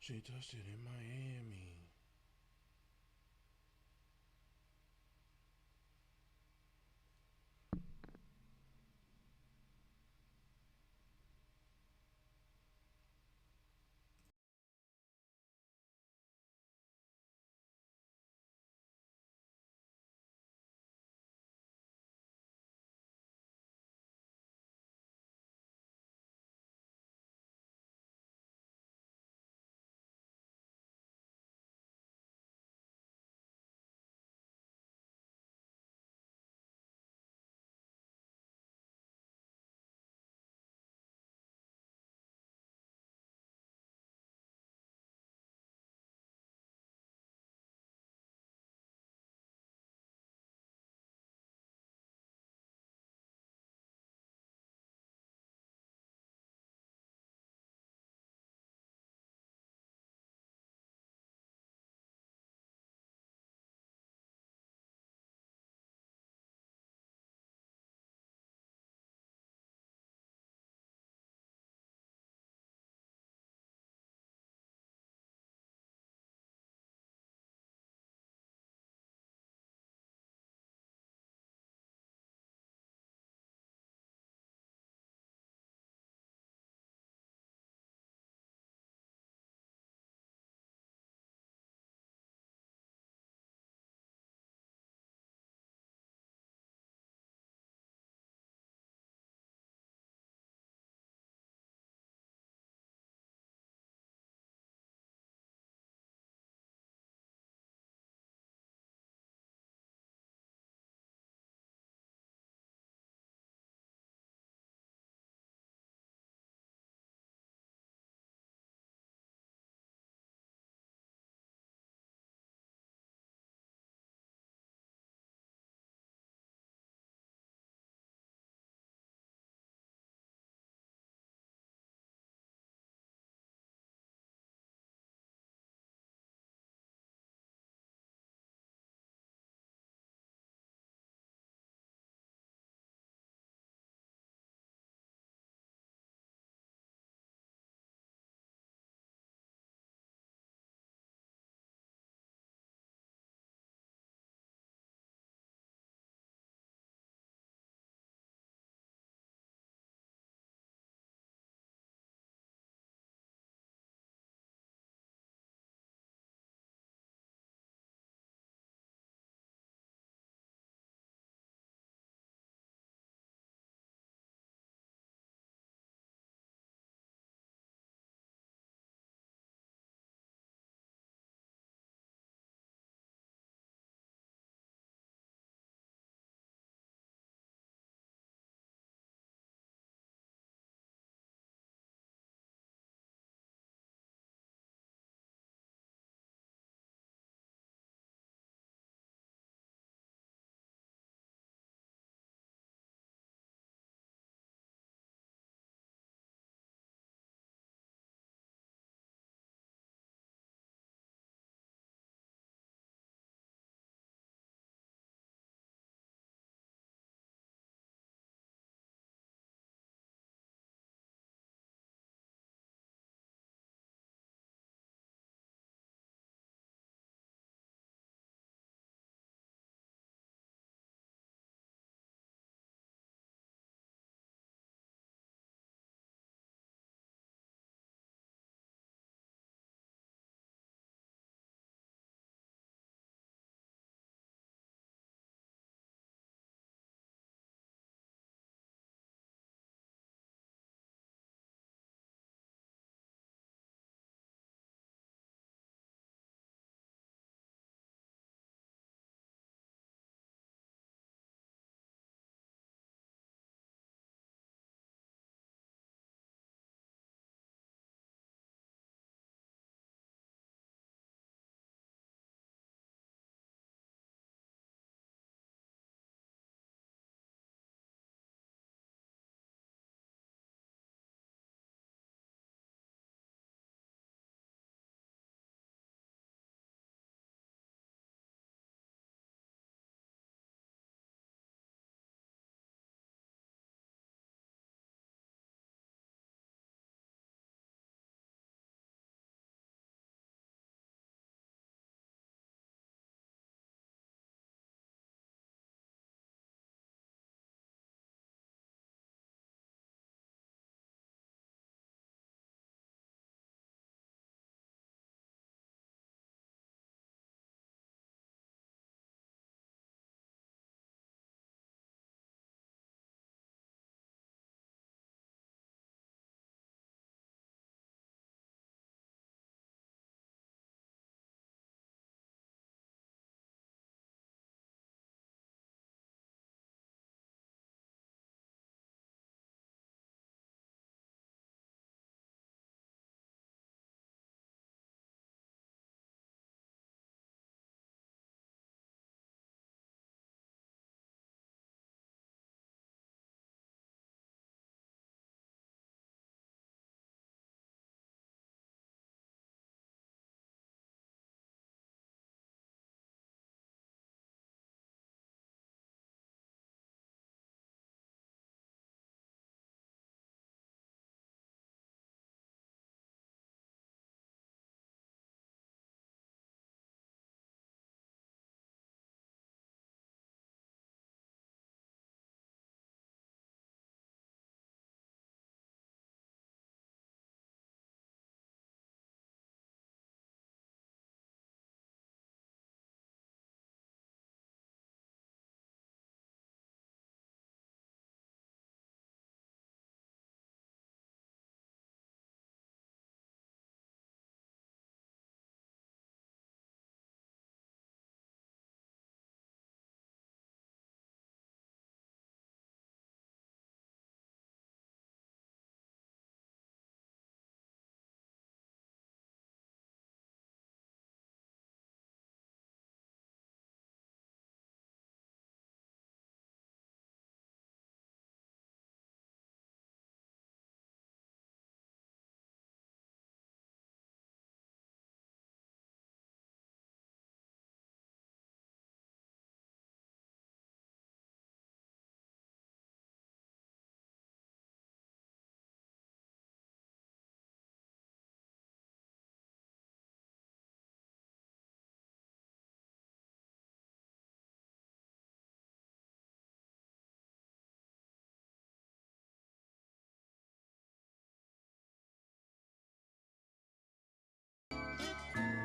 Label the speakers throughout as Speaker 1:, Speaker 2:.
Speaker 1: She touched it in Miami.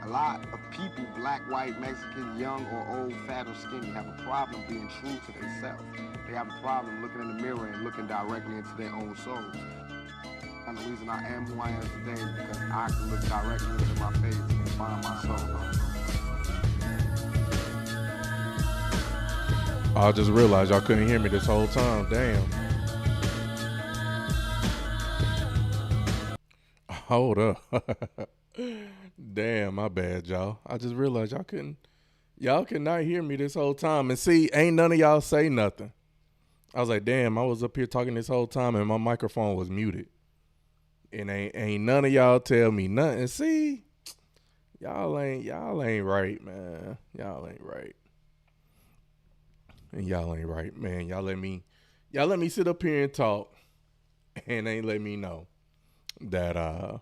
Speaker 2: A lot of people, black, white, Mexican, young or old, fat or skinny, have a problem being true to themselves. They have a problem looking in the mirror and looking directly into their own souls. And the reason I am who I am today is because I can look directly into my face and find my soul.
Speaker 1: I just realized y'all couldn't hear me this whole time. Damn. Hold up. Damn, my bad, y'all. I just realized y'all could not hear me this whole time. And see, ain't none of y'all say nothing. I was like, damn, I was up here talking this whole time and my microphone was muted. And ain't none of y'all tell me nothing. See, y'all ain't right, man. Y'all ain't right. And y'all ain't right, man. Y'all let me sit up here and talk and ain't let me know that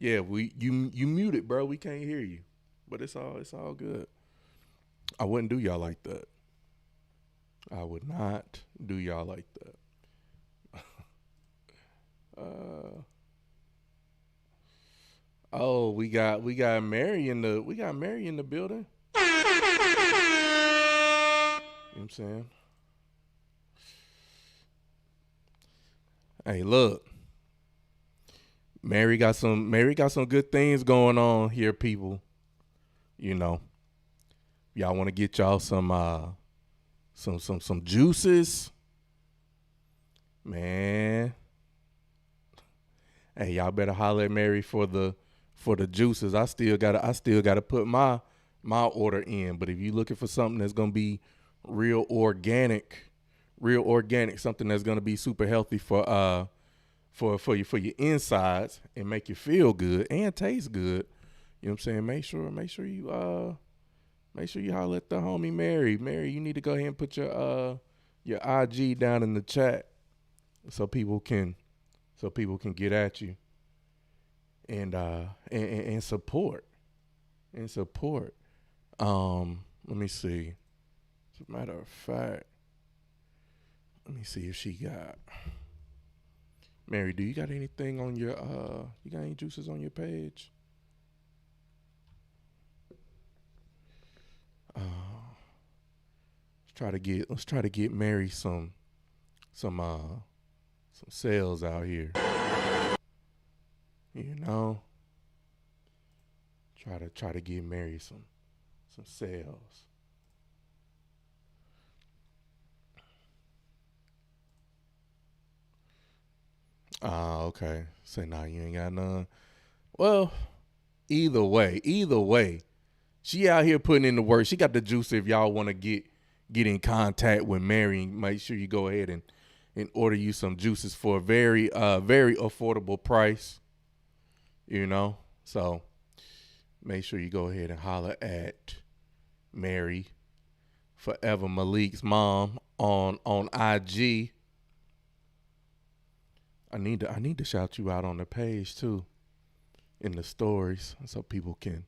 Speaker 1: yeah, you muted, bro. We can't hear you. But it's all good. I wouldn't do y'all like that. I would not do y'all like that. Oh, we got Mary in the building. You know what I'm saying? Hey, look. Mary got some good things going on here, people. You know. Y'all want to get y'all some juices. Man. Hey, y'all better holler at Mary for the juices. I still gotta put my order in. But if you looking for something that's gonna be real organic, something that's gonna be super healthy for your insides and make you feel good and taste good, you know what I'm saying? Make sure you holler at the homie Mary. Mary, you need to go ahead and put your IG down in the chat so people can get at you and support. Let me see. As a matter of fact, let me see if she got. Mary, do you got anything on your you got any juices on your page? Let's try to get Mary some sales out here. You know? Try to give Mary some sales. Okay. Say, nah, you ain't got none. Well, either way, she out here putting in the work. She got the juice if y'all want to get in contact with Mary. Make sure you go ahead and order you some juices for a very affordable price. You know? So make sure you go ahead and holler at Mary, Forever Malik's mom, on IG. I need to shout you out on the page too, in the stories, so people can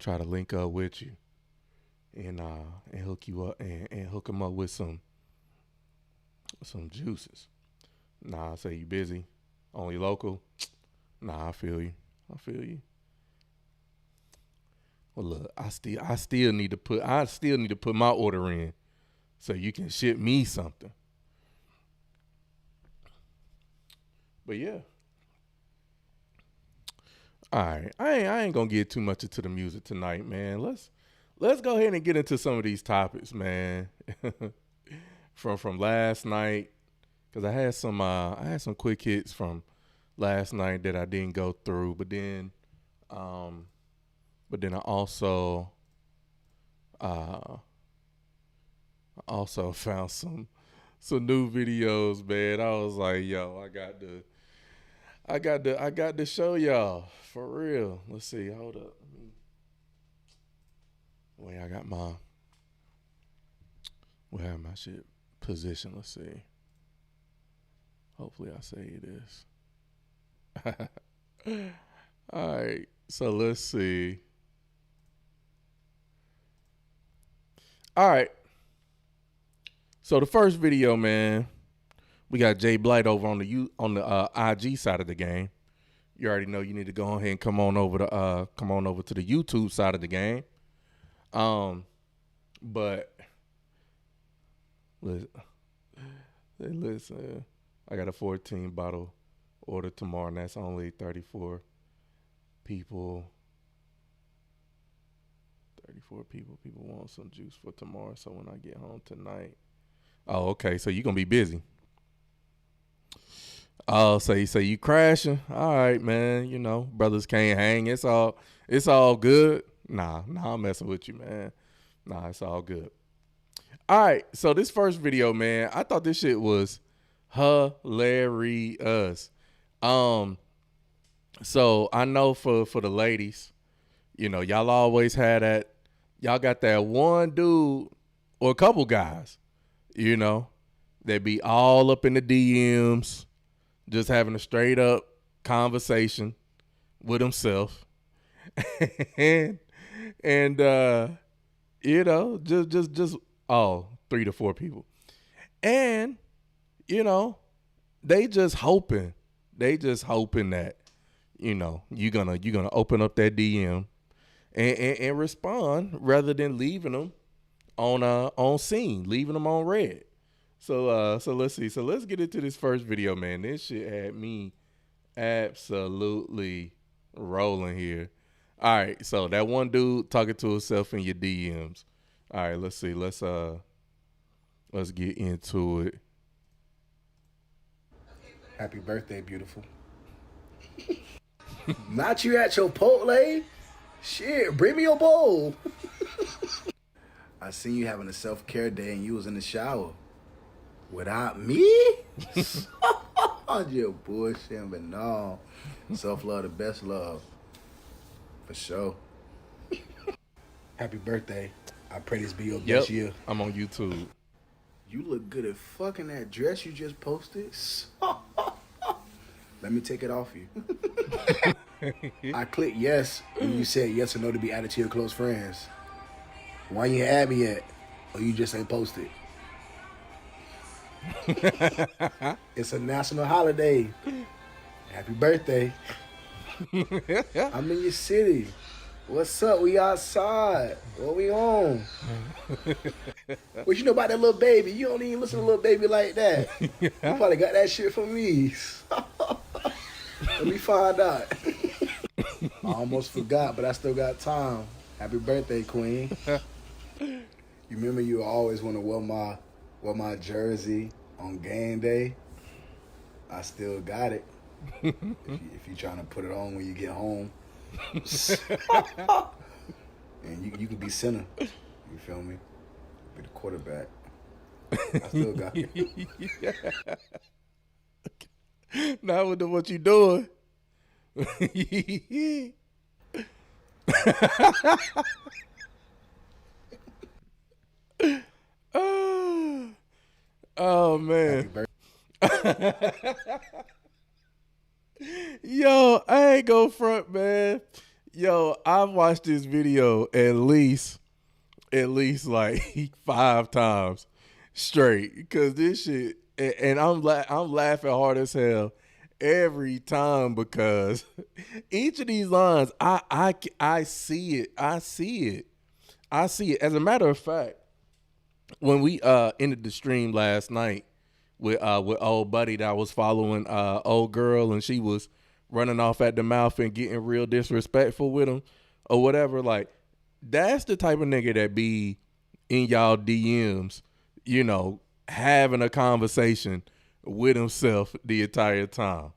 Speaker 1: try to link up with you and hook you up and hook them up with some juices. Nah, I say you busy, only local. Nah, I feel you. Well, look, I still need to put my order in, so you can ship me something. But yeah. All right, I ain't gonna get too much into the music tonight, man. Let's go ahead and get into some of these topics, man. from last night, because I had some quick hits from last night that I didn't go through, but then I also found some new videos, man. I was like, yo, I got to show y'all for real. Let's see. Hold up. Wait, I got my shit position. Let's see. Hopefully I say this. All right. So let's see. All right. So the first video, man, we got Jay Blight over on the IG side of the game. you already know you need to go ahead and come on over to the YouTube side of the game. But listen, I got a 14 bottle order tomorrow, and that's only 34 people. 34 people. People want some juice for tomorrow, so when I get home tonight. Oh, okay. So you're gonna be busy. Oh, so you crashing? All right, man. You know, brothers can't hang. It's all good. Nah, I'm messing with you, man. Nah, it's all good. All right, so this first video, man, I thought this shit was hilarious. So I know for the ladies, you know, y'all always had that. Y'all got that one dude or a couple guys, you know, that be all up in the DMs, just having a straight up conversation with himself, and you know, just 3 to 4 people, and you know, they just hoping that, you know, you're gonna open up that DM and respond rather than leaving them on scene, leaving them on red. So let's see. So let's get into this first video, man. This shit had me absolutely rolling here. All right, so that one dude talking to himself in your DMs. All right, let's see. Let's get into it.
Speaker 3: Happy birthday, beautiful. Not you at Chipotle? Shit, bring me your bowl. I seen you having a self-care day and you was in the shower. Without me? You're bullshitting, but no. Self-love, the best love. For sure. Happy birthday. I pray this be your best year.
Speaker 1: I'm on YouTube.
Speaker 3: You look good at fucking that dress you just posted. Let me take it off you. I clicked yes when you said yes or no to be added to your close friends. Why you ain't add me yet? Or you just ain't posted? It's a national holiday. Happy birthday. I'm in your city. What's up? We outside. What we on? What you know about that little baby? You don't even listen to little baby like that. You probably got that shit from me. Let me find out. I almost forgot, but I still got time. Happy birthday, Queen. You remember you always want to wear my jersey on game day? I still got it. If you trying to put it on when you get home. And you can be center. You feel me? Be the quarterback. I still got it.
Speaker 1: Now with what you doing. Oh man. Yo, I ain't go front, man. Yo, I've watched this video at least like 5 times straight because this shit, and I'm laughing hard as hell every time because each of these lines, I see it. As a matter of fact, when we ended the stream last night with old buddy that was following old girl and she was running off at the mouth and getting real disrespectful with him or whatever, like that's the type of nigga that be in y'all DMs, you know, having a conversation with himself the entire time.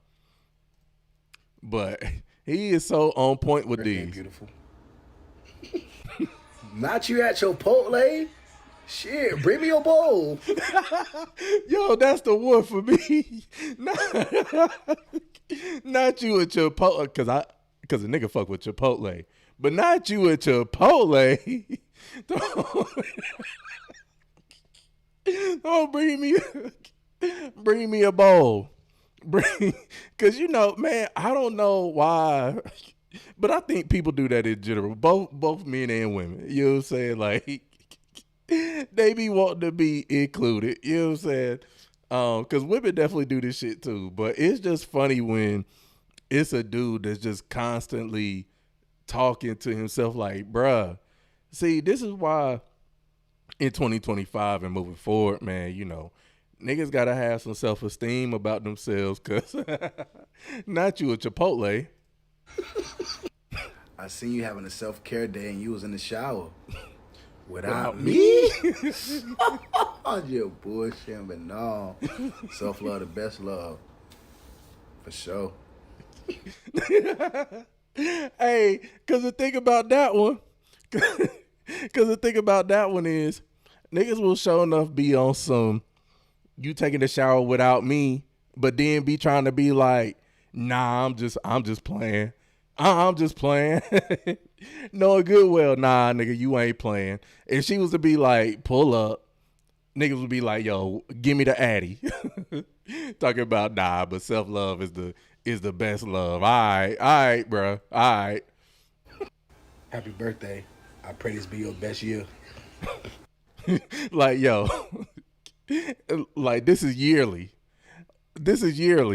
Speaker 1: But he is so on point with these.
Speaker 3: Beautiful. Not you at Chipotle? Shit, bring me your bowl.
Speaker 1: Yo, that's the one for me. Not you at Chipotle, because a nigga fuck with Chipotle. But not you at Chipotle. Don't bring me a bowl. Because, you know, man, I don't know why, but I think people do that in general, both men and women. You know what I'm saying? Like, they be wanting to be included. You know what I'm saying? Because women definitely do this shit too. But it's just funny when it's a dude that's just constantly talking to himself like, bruh, see, this is why in 2025 and moving forward, man, you know, niggas gotta have some self-esteem about themselves, cause not you a Chipotle.
Speaker 3: I seen you having a self-care day and you was in the shower. Without
Speaker 1: Without
Speaker 3: me? I'm just bullshitting, but no. Self-love, the best love. For sure.
Speaker 1: Hey, cause the thing about that one, is niggas will sure enough be on some you taking the shower without me, but then be trying to be like, nah, I'm just playing. I'm just playing. Knowing good well, nah, nigga, you ain't playing. If she was to be like, pull up, niggas would be like, yo, give me the Addy. Talking about nah, but self-love is the best love. All right, bro. All right.
Speaker 3: Happy birthday. I pray this be your best year.
Speaker 1: Like, yo, like this is yearly.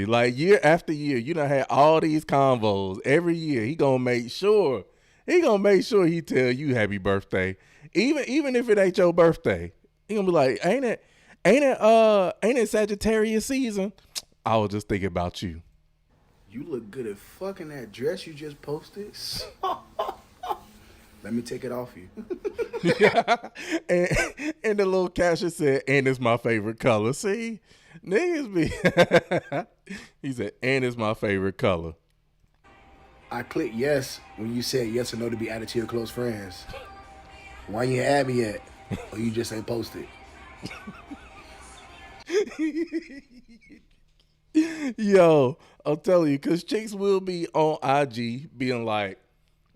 Speaker 1: Like year after year, you done had all these convos. Every year he gonna make sure he tell you happy birthday. Even if it ain't your birthday. He gonna be like, ain't it Sagittarius season? I was just thinking about you.
Speaker 3: You look good at fucking that dress you just posted. Let me take it off you.
Speaker 1: and the little caption said, and it's my favorite color. See? Niggas be he said, and it's my favorite color.
Speaker 3: I clicked yes when you said yes or no to be added to your close friends. Why you ain't add me yet? Or you just ain't posted?
Speaker 1: Yo, I'm telling you, because chicks will be on IG being like,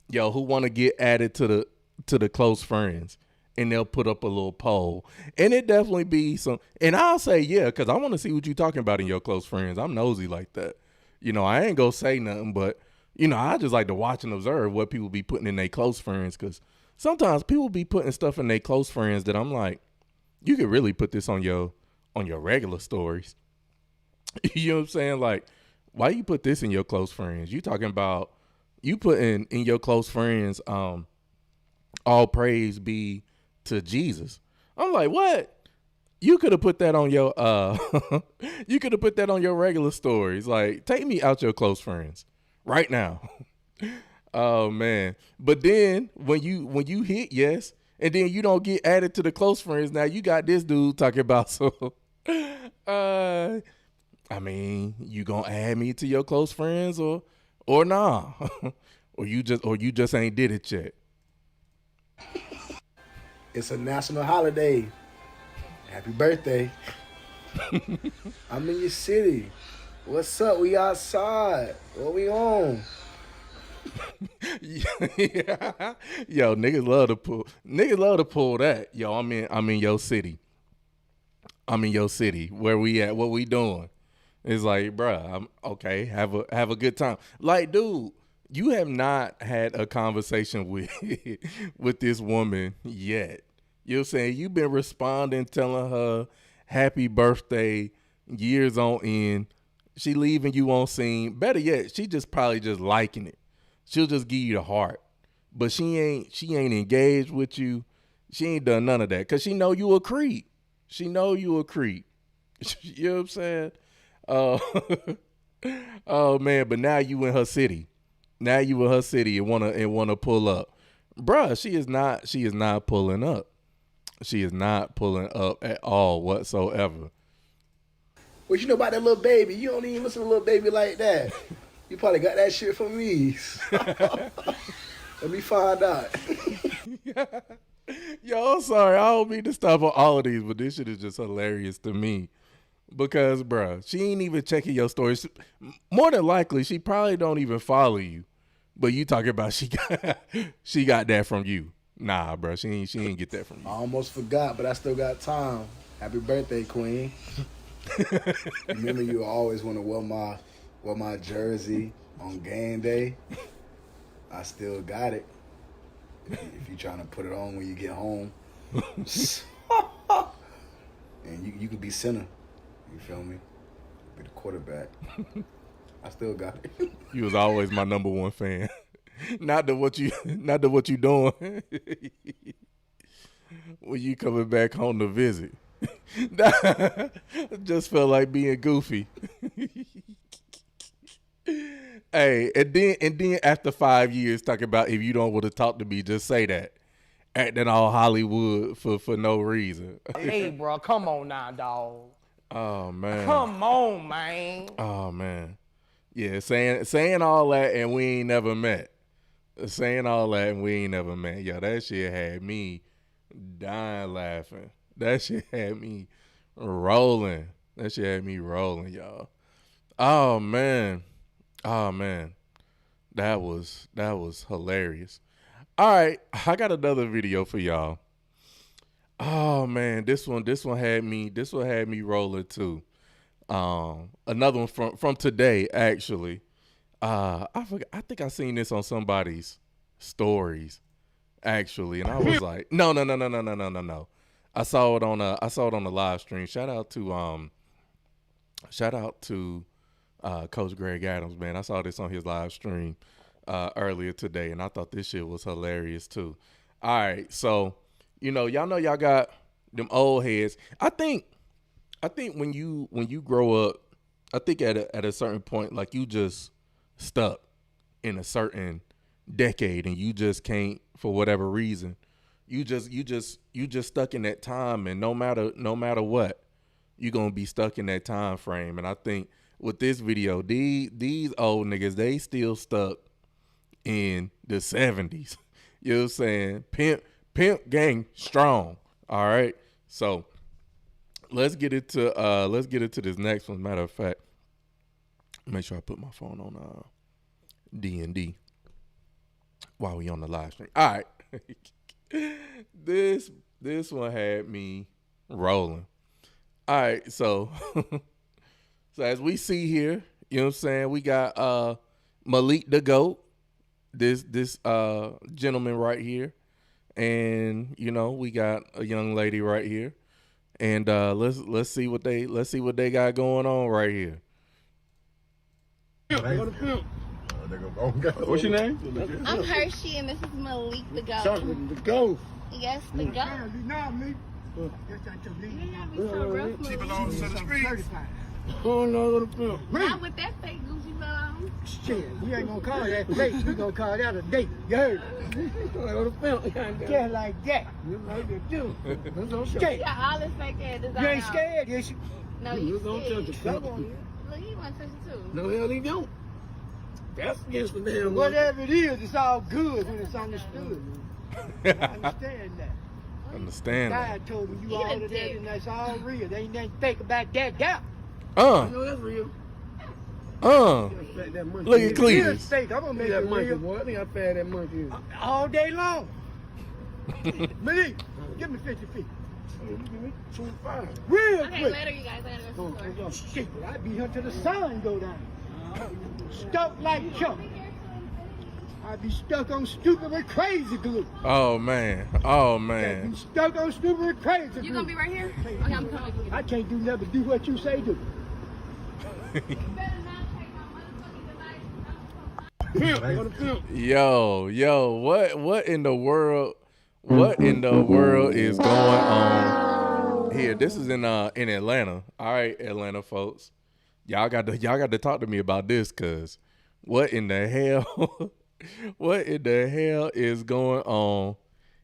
Speaker 1: yo, who want to get added to the close friends? And they'll put up a little poll. And it definitely be some, and I'll say, yeah, because I want to see what you talking about in your close friends. I'm nosy like that. You know, I ain't gonna say nothing, but, you know, I just like to watch and observe what people be putting in their close friends, because sometimes people be putting stuff in their close friends that I'm like, you could really put this on your regular stories. You know what I'm saying? Like, why you put this in your close friends? You talking about, you putting in your close friends, all praise be to Jesus. I'm like, what? You could have put that on your you could have put that on your regular stories. Like, take me out your close friends right now. Oh man. But then when you hit yes, and then you don't get added to the close friends, now you got this dude talking about so I mean, you gonna add me to your close friends or nah. or you just ain't did it yet.
Speaker 3: It's a national holiday. Happy birthday. I'm in your city. What's up? We outside. What we on?
Speaker 1: Yeah. Yo, niggas love to pull that. Yo, I'm in your city. I'm in your city. Where we at? What we doing? It's like, bruh, I'm okay. Have a good time. Like, dude, you have not had a conversation with this woman yet. You know what I'm saying? You've been responding, telling her happy birthday years on end. She leaving you on scene. Better yet, she just probably just liking it. She'll just give you the heart. But she ain't engaged with you. She ain't done none of that. Cause she know you a creep. You know what I'm saying? Oh man, but now you in her city. Now you in her city and wanna pull up. Bruh, she is not pulling up. She is not pulling up at all whatsoever.
Speaker 3: What you know about that little baby? You don't even listen to little baby like that. You probably got that shit from me. Let me find out.
Speaker 1: Yo, I'm sorry. I don't mean to stop on all of these, but this shit is just hilarious to me. Because, bruh, she ain't even checking your stories. More than likely, she probably don't even follow you. But you talking about she got that from you. Nah, bruh, she ain't get that from you.
Speaker 3: I almost forgot, but I still got time. Happy birthday, Queen. Remember, you always want to wear my jersey on game day. I still got it. If you're trying to put it on when you get home. And you could be center. You feel me? Be the quarterback. I still got it.
Speaker 1: You was always my number one fan. Not that what you doing when you coming back home to visit. Just felt like being goofy. Hey, and then after 5 years talking about if you don't want to talk to me, just say that. Acting all Hollywood for no reason.
Speaker 4: Hey, bro, come on now, dog.
Speaker 1: Oh man.
Speaker 4: Come on, man.
Speaker 1: Oh man. Yeah, saying all that and we ain't never met. Saying all that and we ain't never met. Yo, that shit had me dying laughing. That shit had me rolling. That shit had me rolling, y'all. Oh man. Oh man. That was hilarious. All right, I got another video for y'all. Oh man, this one had me rolling too. Another one from today actually. I forgot, I think I seen this on somebody's stories actually, and I was like, no. I saw it on the live stream. Shout out to Coach Greg Adams, man. I saw this on his live stream earlier today, and I thought this shit was hilarious too. All right, so y'all know y'all got them old heads. I think when you grow up, I think at a certain point, like you just stuck in a certain decade, and you just can't, for whatever reason, you just stuck in that time, and no matter what, you're gonna be stuck in that time frame. And I think with this video, these old niggas, they still stuck in the 70s. You know what I'm saying? Pimp gang strong. All right. So let's get into this next one. Matter of fact, make sure I put my phone on D&D while we on the live stream. All right. This one had me rolling. All right, so as we see here, you know what I'm saying, we got Malik the GOAT, this gentleman right here, and we got a young lady right here, and let's see what they got going on right here.
Speaker 5: What's your name?
Speaker 6: I'm Hershey, and this is Malik the GOAT.
Speaker 5: The GOAT.
Speaker 6: Yes, the GOAT.
Speaker 5: You know me.
Speaker 6: You not be so rough, Malik.
Speaker 5: belongs to the streets. Oh no, the pimp.
Speaker 6: Not with that fake Gucci belong.
Speaker 5: Shit, we ain't gonna call that fake. We gonna call that a date. You heard? Just like that. You know you do.
Speaker 6: You got all this fake ass design.
Speaker 5: You ain't scared, is you?
Speaker 6: No, you
Speaker 5: don't
Speaker 6: scared.
Speaker 5: touch the pimp on you.
Speaker 6: Look, he want to touch it too.
Speaker 5: No hell he don't. That's against the damn. Whatever it is, it's all good when it's understood. Understand that.
Speaker 1: Understand that.
Speaker 5: God told me you all of that, and that's all real. There ain't nothing fake about that doubt.
Speaker 1: You
Speaker 5: know that's real.
Speaker 1: Look at Cletus.
Speaker 5: It's fake. I'm gonna make that monkey, boy. I think I fed that monkey all day long. Malik, give me 50 feet. Give me 25. Real
Speaker 6: Okay,
Speaker 5: quick.
Speaker 6: later, you guys. I gotta go to the store.
Speaker 5: Shit, I be here till the sun go down. Stuck like Chuck. I be stuck on stupid with crazy glue.
Speaker 1: Oh man. Oh
Speaker 5: I
Speaker 1: man.
Speaker 5: be stuck on stupid with crazy glue.
Speaker 6: You gonna be right here? Okay, I'm coming.
Speaker 5: I can't do nothing but do what you say do.
Speaker 6: You better not take my motherfucking device.
Speaker 1: Yo, what in the world? What in the world is going on here? This is in Atlanta. All right, Atlanta folks. Y'all got to talk to me about this, cause what in the hell? What in the hell is going on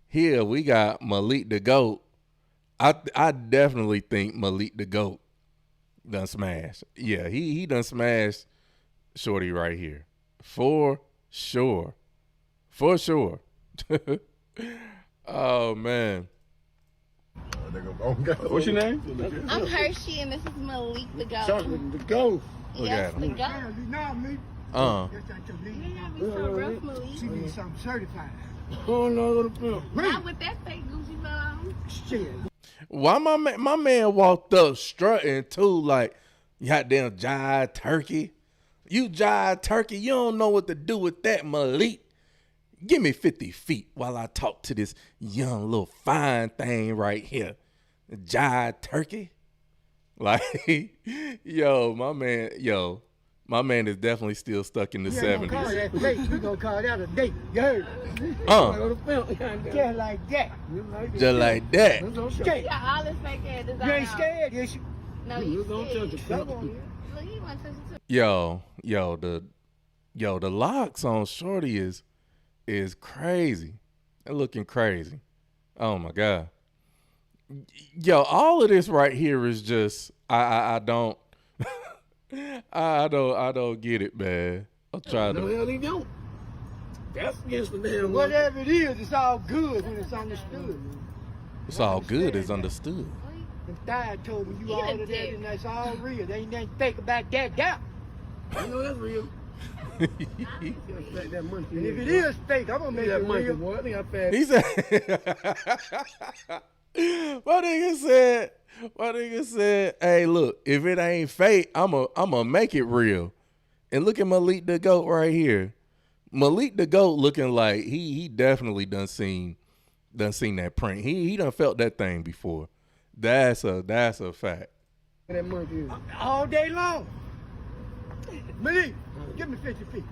Speaker 1: here? We got Malik the GOAT. I definitely think Malik the GOAT done smashed. Yeah, he done smashed Shorty right here. For sure. For sure. Oh man.
Speaker 5: What's your name?
Speaker 6: I'm Hershey, and this is Malik the GOAT.
Speaker 5: The GOAT.
Speaker 1: Look
Speaker 6: Yes,
Speaker 1: at
Speaker 6: the
Speaker 1: him.
Speaker 6: GOAT.
Speaker 5: You know me.
Speaker 6: You not be so rough, Malik.
Speaker 5: She need something certified. Oh no, the pimp.
Speaker 6: Not with that fake Gucci belong.
Speaker 5: Shit.
Speaker 1: Why my man walked up strutting too, like goddamn jive turkey. You jive turkey, you don't know what to do with that, Malik. Give me 50 feet while I talk to this young little fine thing right here. Jive turkey. Like, yo, my My man is definitely still stuck in the
Speaker 5: You ain't gonna call
Speaker 1: 70s.
Speaker 5: that fake. You gonna call that a date. You heard? Just like that.
Speaker 1: Just like that.
Speaker 5: Okay.
Speaker 6: You got all this fake ass design.
Speaker 5: You ain't
Speaker 6: on.
Speaker 5: scared, is you?
Speaker 6: No, you scared.
Speaker 5: Come on.
Speaker 6: Look, you want to touch it too.
Speaker 1: The locks on Shorty is crazy. They're looking crazy. Oh my God. Yo, all of this right here is just I don't I don't get it, man. I'll try
Speaker 3: No
Speaker 1: to.
Speaker 3: hell he don't. That's against the damn law.
Speaker 5: Whatever it is, it's all good when it's understood.
Speaker 1: It's all good is understood.
Speaker 5: The dad told me you
Speaker 6: He
Speaker 5: all
Speaker 6: done
Speaker 5: of that
Speaker 6: did.
Speaker 5: and that's all real. There ain't nothing fake about that doubt.
Speaker 3: I know that's real. Like that monkey.
Speaker 5: And if it is fake, I'm gonna make
Speaker 3: that
Speaker 5: it
Speaker 3: monkey,
Speaker 5: real.
Speaker 3: boy, I think I passed.
Speaker 1: He said my nigga said, hey, look, if it ain't fake, I'ma make it real. And look at Malik the GOAT right here. Malik the GOAT looking like he definitely done seen that print. He done felt that thing before. That's a fact.
Speaker 5: That monkey is. All day long. Malik, give me 50 feet.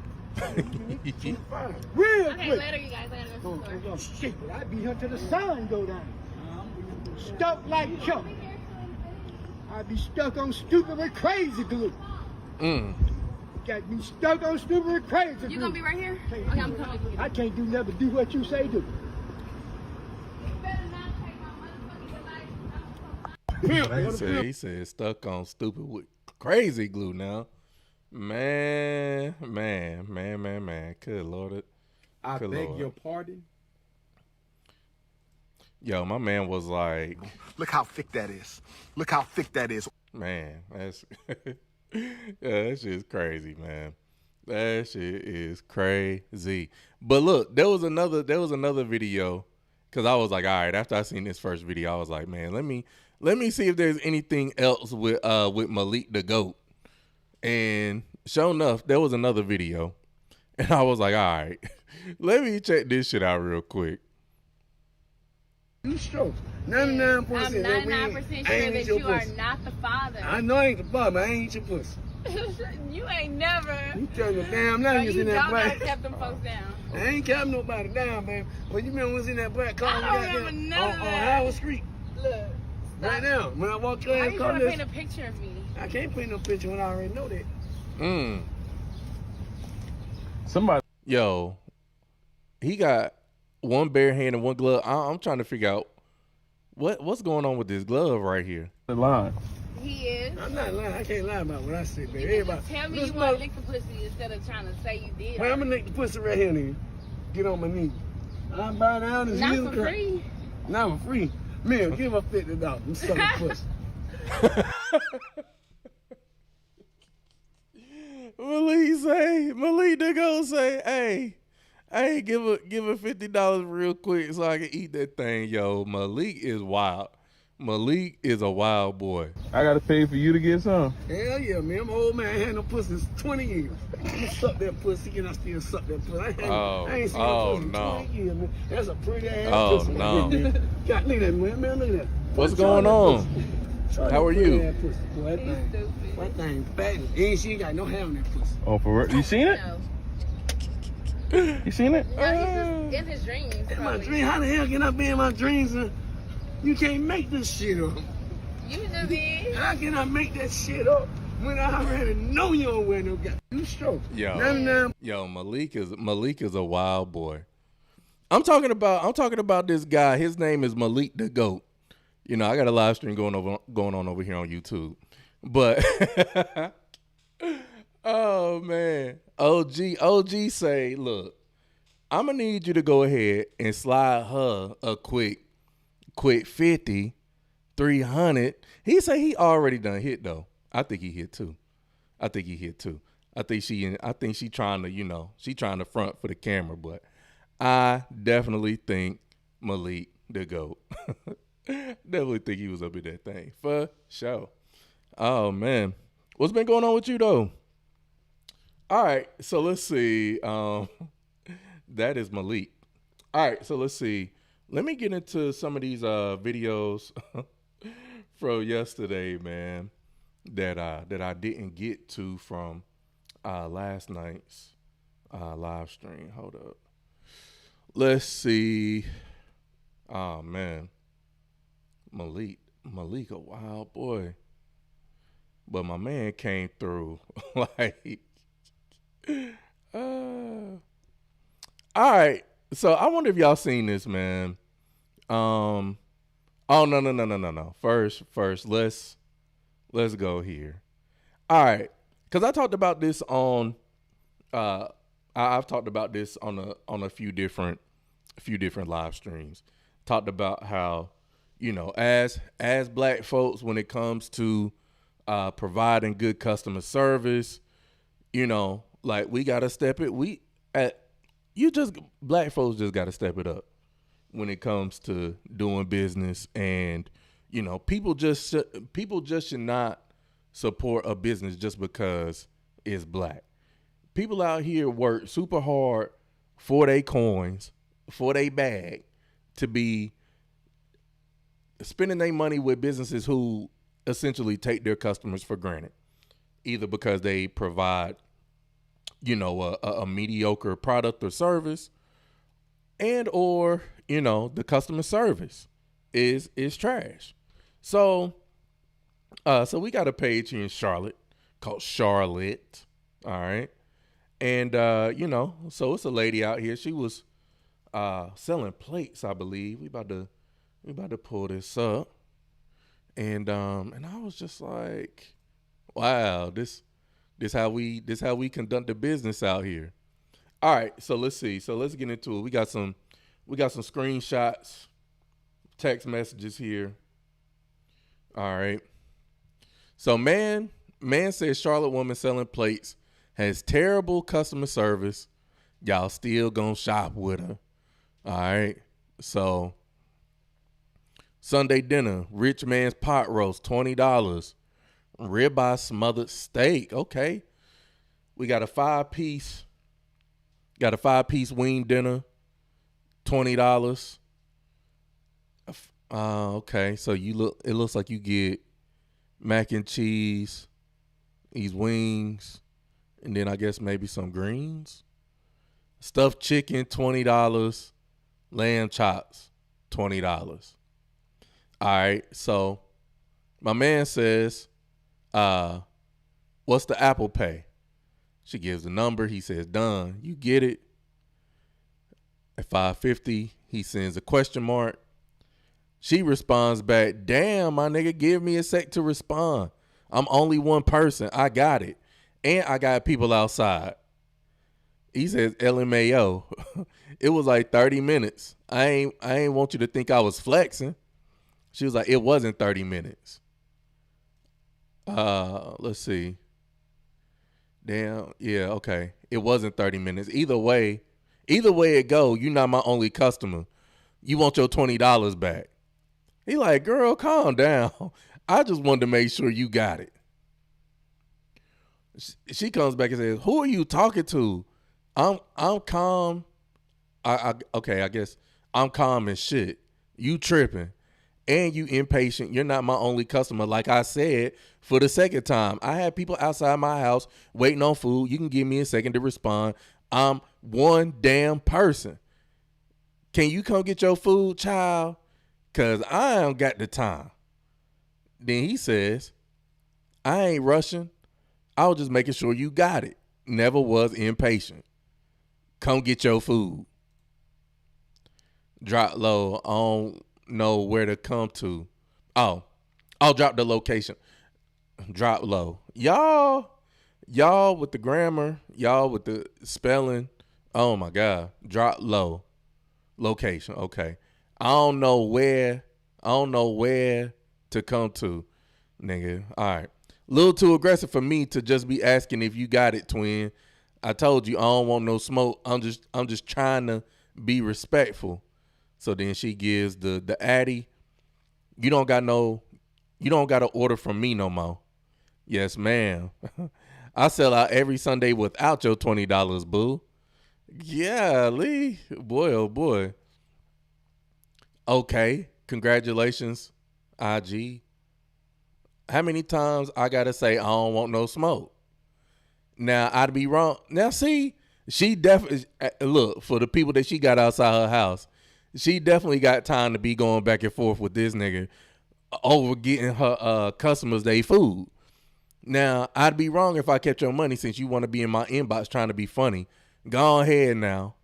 Speaker 5: Real
Speaker 6: Okay,
Speaker 5: quick.
Speaker 6: later, you guys. I gotta go to the store.
Speaker 5: Oh, shit, I beat her till the sun go down. Stuck like Chuck. I be stuck on stupid with crazy glue. Got me stuck on stupid with crazy glue.
Speaker 6: You gonna be right here? Okay, I'm coming.
Speaker 5: I can't do nothing but do what you say do.
Speaker 6: You better not take my motherfucking life.
Speaker 1: He said stuck on stupid with crazy glue now. Man. Good Lord.
Speaker 3: I
Speaker 1: Good
Speaker 3: beg
Speaker 1: Lord.
Speaker 3: your pardon.
Speaker 1: Yo, my man was like,
Speaker 2: Look how thick that is. Look how thick that is.
Speaker 1: man, that's yeah, that shit is crazy, man. That shit is crazy. But look, there was another video, because I was like, all right, after I seen this first video, I was like, man, let me see if there's anything else with Malik the GOAT. And sure enough, there was another video. And I was like, all right, let me check this shit out real quick.
Speaker 3: You sure? 99%
Speaker 6: I'm 99% sure that you are not the father.
Speaker 3: I know I ain't the father. I ain't eat your pussy.
Speaker 6: You ain't never.
Speaker 3: You tell your damn
Speaker 6: Bro,
Speaker 3: niggas
Speaker 6: you
Speaker 3: in that
Speaker 6: don't
Speaker 3: black.
Speaker 6: gotta kept them folks down.
Speaker 3: I ain't kept nobody down, man. When you remember was in that black car
Speaker 6: I don't remember none of
Speaker 3: on
Speaker 6: that.
Speaker 3: Howard Street.
Speaker 6: Look.
Speaker 3: Right now, when I walk your
Speaker 6: Why
Speaker 3: ass
Speaker 6: you
Speaker 3: car,
Speaker 6: trying to paint a picture of me?
Speaker 3: I can't paint no picture when I already know that.
Speaker 1: Yo, he got one bare hand and one glove. I'm trying to figure out what's going on with this glove right here.
Speaker 6: He is.
Speaker 3: I'm not lying. I can't lie about what I say, baby.
Speaker 6: You can
Speaker 3: Everybody,
Speaker 6: just tell me
Speaker 3: listen,
Speaker 6: you want
Speaker 3: mother-
Speaker 6: to lick the pussy instead of trying to say you did.
Speaker 3: Man, I'm gonna lick the pussy right here, nigga. Get on my knees. I bow down and
Speaker 6: Not
Speaker 3: Jesus
Speaker 6: for
Speaker 3: Christ.
Speaker 6: free.
Speaker 3: Not for free. Man, give her $50. I'm sucking pussy.
Speaker 1: Malik the GOAT say, hey, give her $50 real quick so I can eat that thing. Yo, Malik is wild. Malik is a wild boy.
Speaker 7: I gotta pay for you to get some.
Speaker 3: Hell yeah, man. I'm an old man. I had no pussy since 20 years. I suck that pussy and I still suck that pussy. I ain't seen no pussy in 20 years, man. That's a pretty ass pussy.
Speaker 1: no.
Speaker 3: God, look at that, man. Look at that.
Speaker 1: What's going on? How are you?
Speaker 3: That pussy, boy. That thing,
Speaker 6: Stupid.
Speaker 3: that thing fat. And she ain't got no hair on that pussy.
Speaker 7: Oh, for real? You seen it?
Speaker 6: No.
Speaker 7: You seen it?
Speaker 6: No, he's just in his dreams.
Speaker 3: In my
Speaker 6: probably.
Speaker 3: dream, how the hell can I be in my dreams? You can't make this shit up.
Speaker 6: You just did.
Speaker 3: How can I make that shit up when I already know you don't wear no goddamn? You stroke.
Speaker 1: Yo.
Speaker 3: 99.
Speaker 1: Yo, Malik is a wild boy. I'm talking about this guy. His name is Malik the GOAT. You know, I got a live stream going on over here on YouTube. But oh man. OG say, look, I'm gonna need you to go ahead and slide her a quick 50, 300. He say he already done hit though. I think he hit too. I think she trying to, she trying to front for the camera, but I definitely think Malik the GOAT. Definitely think he was up in that thing for sure. Oh man, what's been going on with you though? All right, so let's see. That is Malik. All right, so let's see. Let me get into some of these videos from yesterday, man. That I didn't get to from last night's live stream. Hold up. Let's see. Oh man, Malik a wild boy, but my man came through like. All right, so I wonder if y'all seen this, man. Oh no. First, let's go here. All right, because I talked about this on. I've talked about this on a few different live streams. Talked about how, as black folks, when it comes to providing good customer service, like we gotta step it. Black folks just gotta step it up when it comes to doing business, and people just should not support a business just because it's black. People out here work super hard for their coins, for their bag, to be spending their money with businesses who essentially take their customers for granted, either because they provide, a mediocre product or service, and or the customer service is trash. So we got a page here in Charlotte called Charlotte. All right. And, so it's a lady out here. She was selling plates, I believe. We about to pull this up. And I was just like, wow, this how we conduct the business out here. All right, so let's see. So let's get into it. We got some screenshots, text messages here. All right. So man says Charlotte woman selling plates has terrible customer service. Y'all still gonna shop with her. All right. So Sunday dinner, rich man's pot roast, $20. Ribeye smothered steak. Okay. We got a 5-piece wing dinner, $20. Okay. So it looks like you get mac and cheese, these wings, and then I guess maybe some greens. Stuffed chicken, $20. Lamb chops, $20. All right, so my man says, what's the Apple Pay? She gives the number. He says, done. You get it. At $5.50, he sends a question mark. She responds back, damn, my nigga, give me a sec to respond. I'm only one person. I got it. And I got people outside. He says, LMAO. It was like 30 minutes. I ain't want you to think I was flexing. She was like, it wasn't 30 minutes. Let's see. Damn. Yeah, okay. It wasn't 30 minutes. Either way it go, you're not my only customer. You want your $20 back. He like, girl, calm down. I just wanted to make sure you got it. She comes back and says, who are you talking to? I'm calm. I guess I'm calm as shit. You tripping. And you impatient. You're not my only customer. Like I said, for the second time, I have people outside my house waiting on food. You can give me a second to respond. I'm one damn person. Can you come get your food, child? Because I ain't got the time. Then he says, I ain't rushing. I was just making sure you got it. Never was impatient. Come get your food. Drop low. I don't know where to come to. Oh, I'll drop the location. Drop low. Y'all with the grammar. Y'all with the spelling. Oh my God. Drop low. Location. Okay. I don't know where to come to, nigga. All right. A little too aggressive for me to just be asking if you got it, twin. I told you I don't want no smoke. I'm just trying to be respectful. So then she gives the Addy. You don't got to order from me no more. Yes, ma'am. I sell out every Sunday without your $20, boo. Yeah, Lee. Boy, oh boy. Okay. Congratulations, IG. How many times I gotta say I don't want no smoke? Now, I'd be wrong. Now, see, she definitely, look, for the people that she got outside her house, she definitely got time to be going back and forth with this nigga over getting her customers their food. Now, I'd be wrong if I kept your money since you want to be in my inbox trying to be funny. Go ahead now.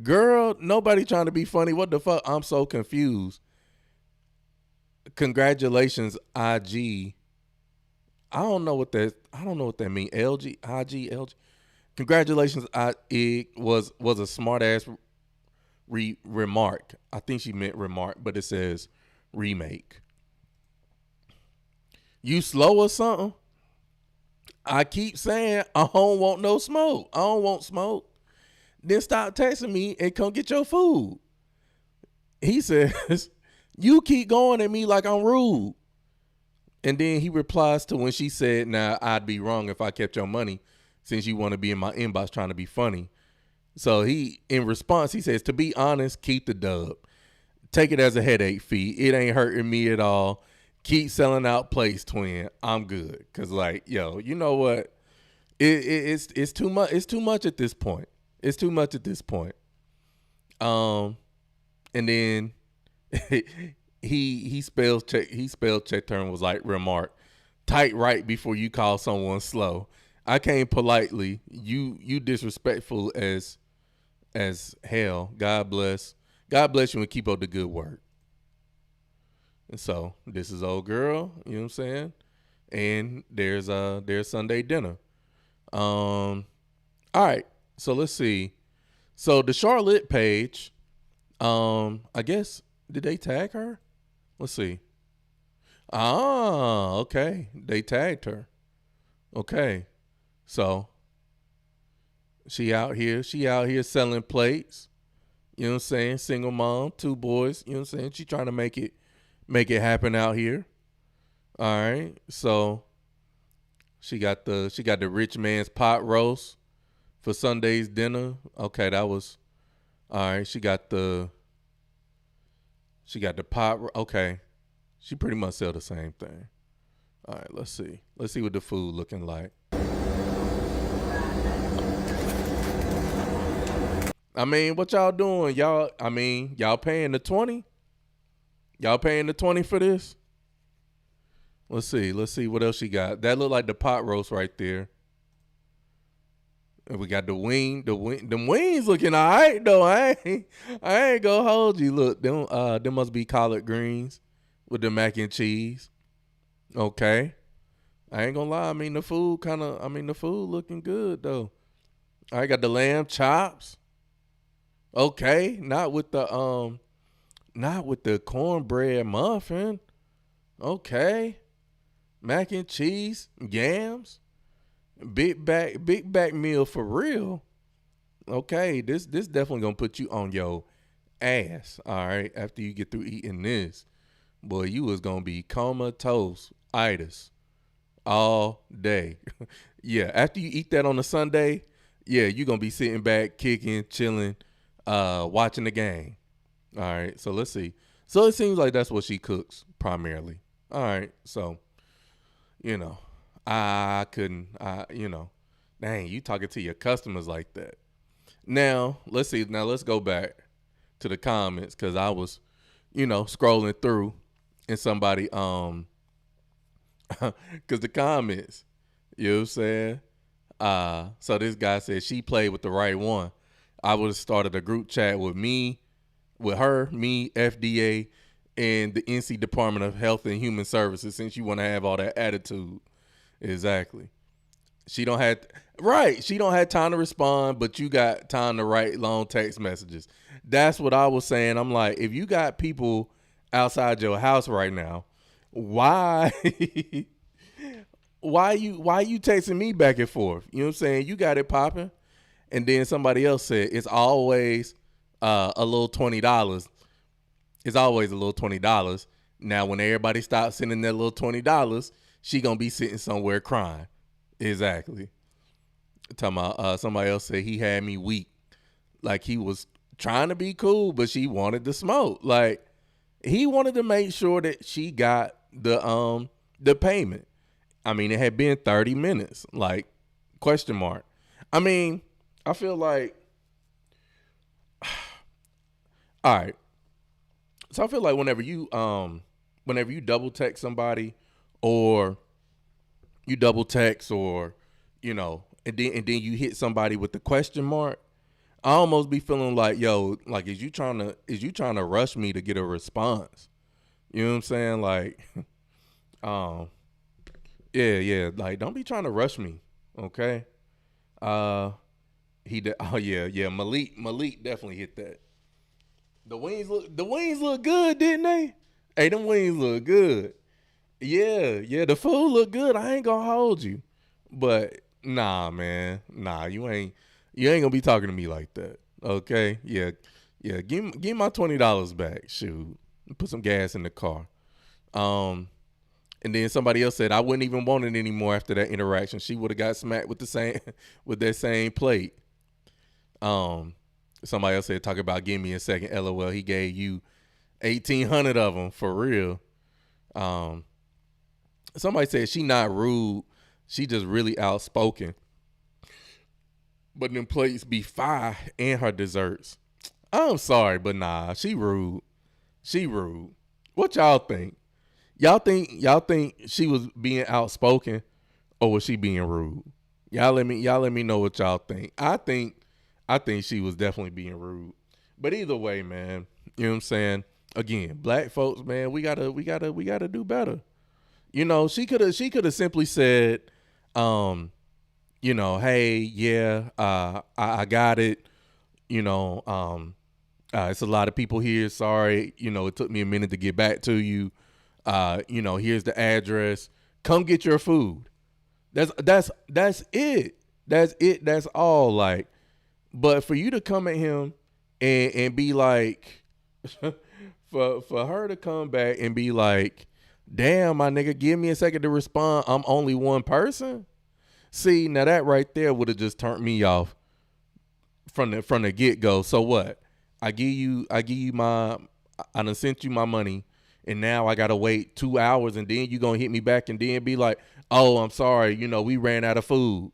Speaker 1: Girl, nobody trying to be funny. What the fuck? I'm so confused. Congratulations, IG. I don't know what that means. LG, IG, LG. Congratulations, it was a smart ass remark. I think she meant remark, but it says remake. You slow or something? I keep saying I don't want no smoke. I don't want smoke. Then stop texting me and come get your food. He says, you keep going at me like I'm rude. And then he replies to when she said, nah, I'd be wrong if I kept your money since you want to be in my inbox trying to be funny. So he, in response, he says, to be honest, keep the dub. Take it as a headache fee. It ain't hurting me at all. Keep selling out plates, twin. I'm good. Cause like, yo, you know what? It's too much. It's too much at this point. It's too much at this point. And then he spelled check her and was like, remark, type right before you call someone slow. I came politely. You disrespectful as hell. God bless you and keep up the good work. And so this is old girl, you know what I'm saying? And there's Sunday dinner. All right. So let's see. So the Charlotte page, I guess, did they tag her? Let's see. Ah, okay. They tagged her. Okay. So she out here selling plates. You know what I'm saying? Single mom, 2 boys, you know what I'm saying? She trying to make it happen out here. All right. So she got the rich man's pot roast for Sunday's dinner. Okay, that was all right. She got the pot. Okay, she pretty much sell the same thing. All right, let's see what the food looking like. I mean, what y'all doing? Y'all paying the 20? Y'all paying the 20 for this? Let's see what else she got. That look like the pot roast right there. And we got the wings looking all right though. I ain't gonna hold you. Look, them must be collard greens with the mac and cheese. Okay. I ain't gonna lie. I mean, the food looking good though. I got the lamb chops. Okay. Not with the cornbread muffin. Okay. Mac and cheese, yams. Big back meal for real. Okay, this definitely gonna put you on your ass. All right, after you get through eating this, boy, you was gonna be comatose-itis all day. Yeah, after you eat that on a Sunday, yeah, you gonna be sitting back, kicking, chilling, watching the game. All right, so let's see. So it seems like that's what she cooks primarily. All right, so I couldn't, dang, you talking to your customers like that. Now, let's see. Now, let's go back to the comments because I was, scrolling through and somebody, because the comments, you know what I'm saying? So this guy said she played with the right one. I would have started a group chat with her, FDA, and the NC Department of Health and Human Services since you want to have all that attitude. Exactly. She don't have time to respond, but you got time to write long text messages. That's what I was saying. I'm like, if you got people outside your house right now, why why you texting me back and forth? You know what I'm saying? You got it popping. And then somebody else said it's always a little $20. It's always a little $20. Now when everybody stops sending that little $20, she gonna be sitting somewhere crying. Exactly. Talking about somebody else said he had me weak. Like he was trying to be cool, but she wanted to smoke. Like he wanted to make sure that she got the payment. I mean, it had been 30 minutes. Like, Question mark. I mean, I feel like, all right. So I feel like whenever you double text somebody, or you double text, or and then you hit somebody with the question mark, I almost be feeling like, yo, like is you trying to rush me to get a response? You know what I'm saying? Like, yeah, like don't be trying to rush me, okay? Oh yeah, Malik definitely hit that. The wings look good, didn't they? Hey, them wings look good. Yeah, the food look good. I ain't gonna hold you, but nah, man, nah, you ain't gonna be talking to me like that, okay? Yeah, give my $20 back. Shoot, put some gas in the car. And then somebody else said I wouldn't even want it anymore after that interaction. She would have got smacked with that same plate. Somebody else said, talk about give me a second. LOL, he gave you 1,800 of them for real. Somebody said she not rude. She just really outspoken. But them plates be fire and her desserts. I'm sorry, but nah, she rude. She rude. What y'all think? Y'all think she was being outspoken, or was she being rude? Y'all let me know what y'all think. I think she was definitely being rude. But either way, man, you know what I'm saying? Again, black folks, man, we gotta do better. She could have simply said, hey, yeah, I got it. It's a lot of people here. Sorry, it took me a minute to get back to you. Here's the address. Come get your food. That's it. That's it. That's all. Like, but for you to come at him and be like, for her to come back and be like, damn, my nigga, give me a second to respond. I'm only one person. See, now that right there would have just turned me off from the get go. So what? I done sent you my money, and now I gotta wait 2 hours, and then you gonna hit me back and then be like, oh, I'm sorry, we ran out of food,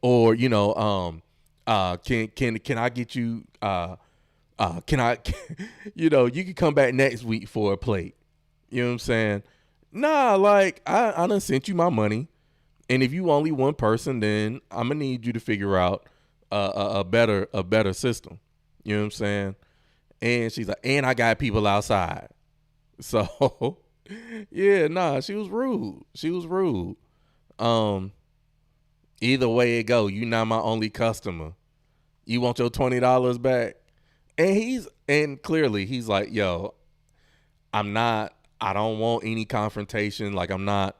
Speaker 1: or can I get you can I you can come back next week for a plate. You know what I'm saying? Nah, like I done sent you my money, and if you only one person, then I'm gonna need you to figure out a better system. You know what I'm saying? And she's like, and I got people outside. So yeah, nah, she was rude. Either way it go, you not my only customer. You want your $20 back? And clearly he's like, yo, I don't want any confrontation. Like, I'm not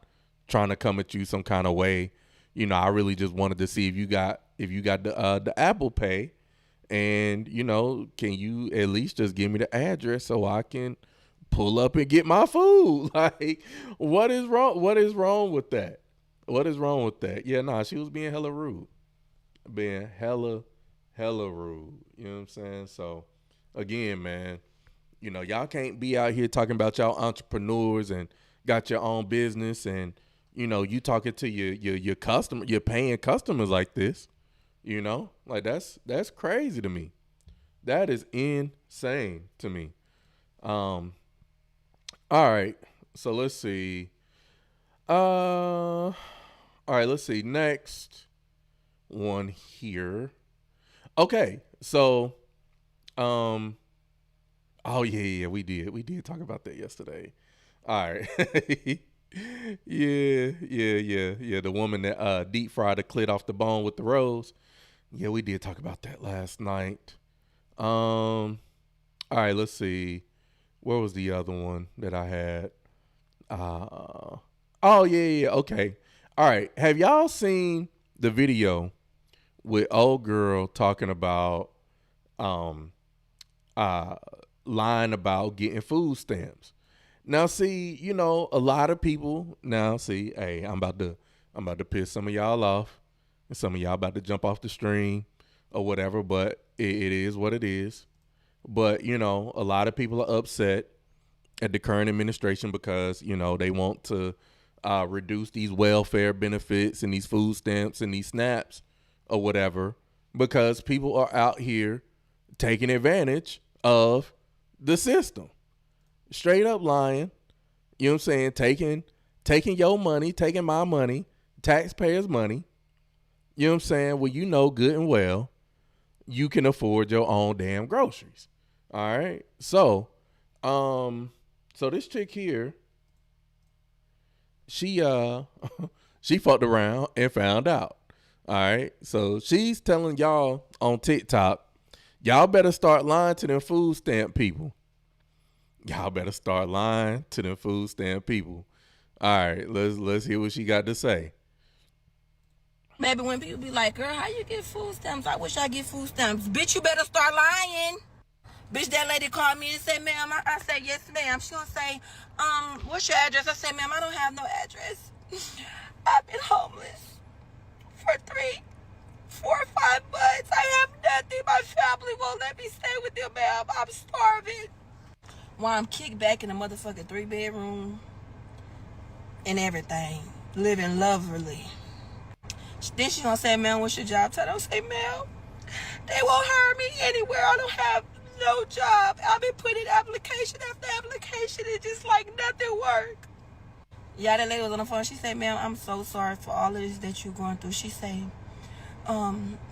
Speaker 1: trying to come at you some kind of way. I really just wanted to see if you got the Apple Pay, and can you at least just give me the address so I can pull up and get my food? Like, what is wrong with that? Yeah, nah, she was being hella rude. Hella rude. You know what I'm saying? So again, man, y'all can't be out here talking about y'all entrepreneurs and got your own business, and you talking to your customer, your paying customers like this. Like that's crazy to me. That is insane to me. All right, so let's see. All right, let's see. Next one here. Okay, so, oh yeah, we did talk about that yesterday. All right. Yeah. The woman that deep fried the clit off the bone with the rose. Yeah, we did talk about that last night. All right, let's see. Where was the other one that I had? Oh yeah. Okay. All right. Have y'all seen the video with old girl talking about lying about getting food stamps? Now, see, a lot of people now see, hey, I'm about to piss some of y'all off, and some of y'all about to jump off the stream or whatever, but it is what it is. But, a lot of people are upset at the current administration because, they want to reduce these welfare benefits and these food stamps and these snaps or whatever, because people are out here taking advantage of the system. Straight up lying. You know what I'm saying? Taking your money, taking my money, taxpayers' money. You know what I'm saying? Well, you know good and well you can afford your own damn groceries. All right? So this chick here, she she fucked around and found out. All right? So she's telling y'all on TikTok, y'all better start lying to them food stamp people. Y'all better start lying to them food stamp people. All right, let's hear what she got to say.
Speaker 8: Maybe when people be like, girl, how you get food stamps? I wish I get food stamps. Bitch, you better start lying. Bitch, that lady called me and said, ma'am, I said, yes, ma'am. She gonna say, what's your address? I said, ma'am, I don't have no address. I've been homeless for 3, 4, 5 months. I have nothing. My family won't let me stay with them, ma'am. I'm starving. While I'm kicked back in a motherfucking 3-bedroom and everything, living lovely. Then she gonna say, ma'am, what's your job title? I don't say, ma'am, they won't hire me anywhere. I don't have no job. I've been putting application after application and just like nothing work. Yeah, that lady was on the phone. She said, ma'am, I'm so sorry for all of this that you're going through. She said,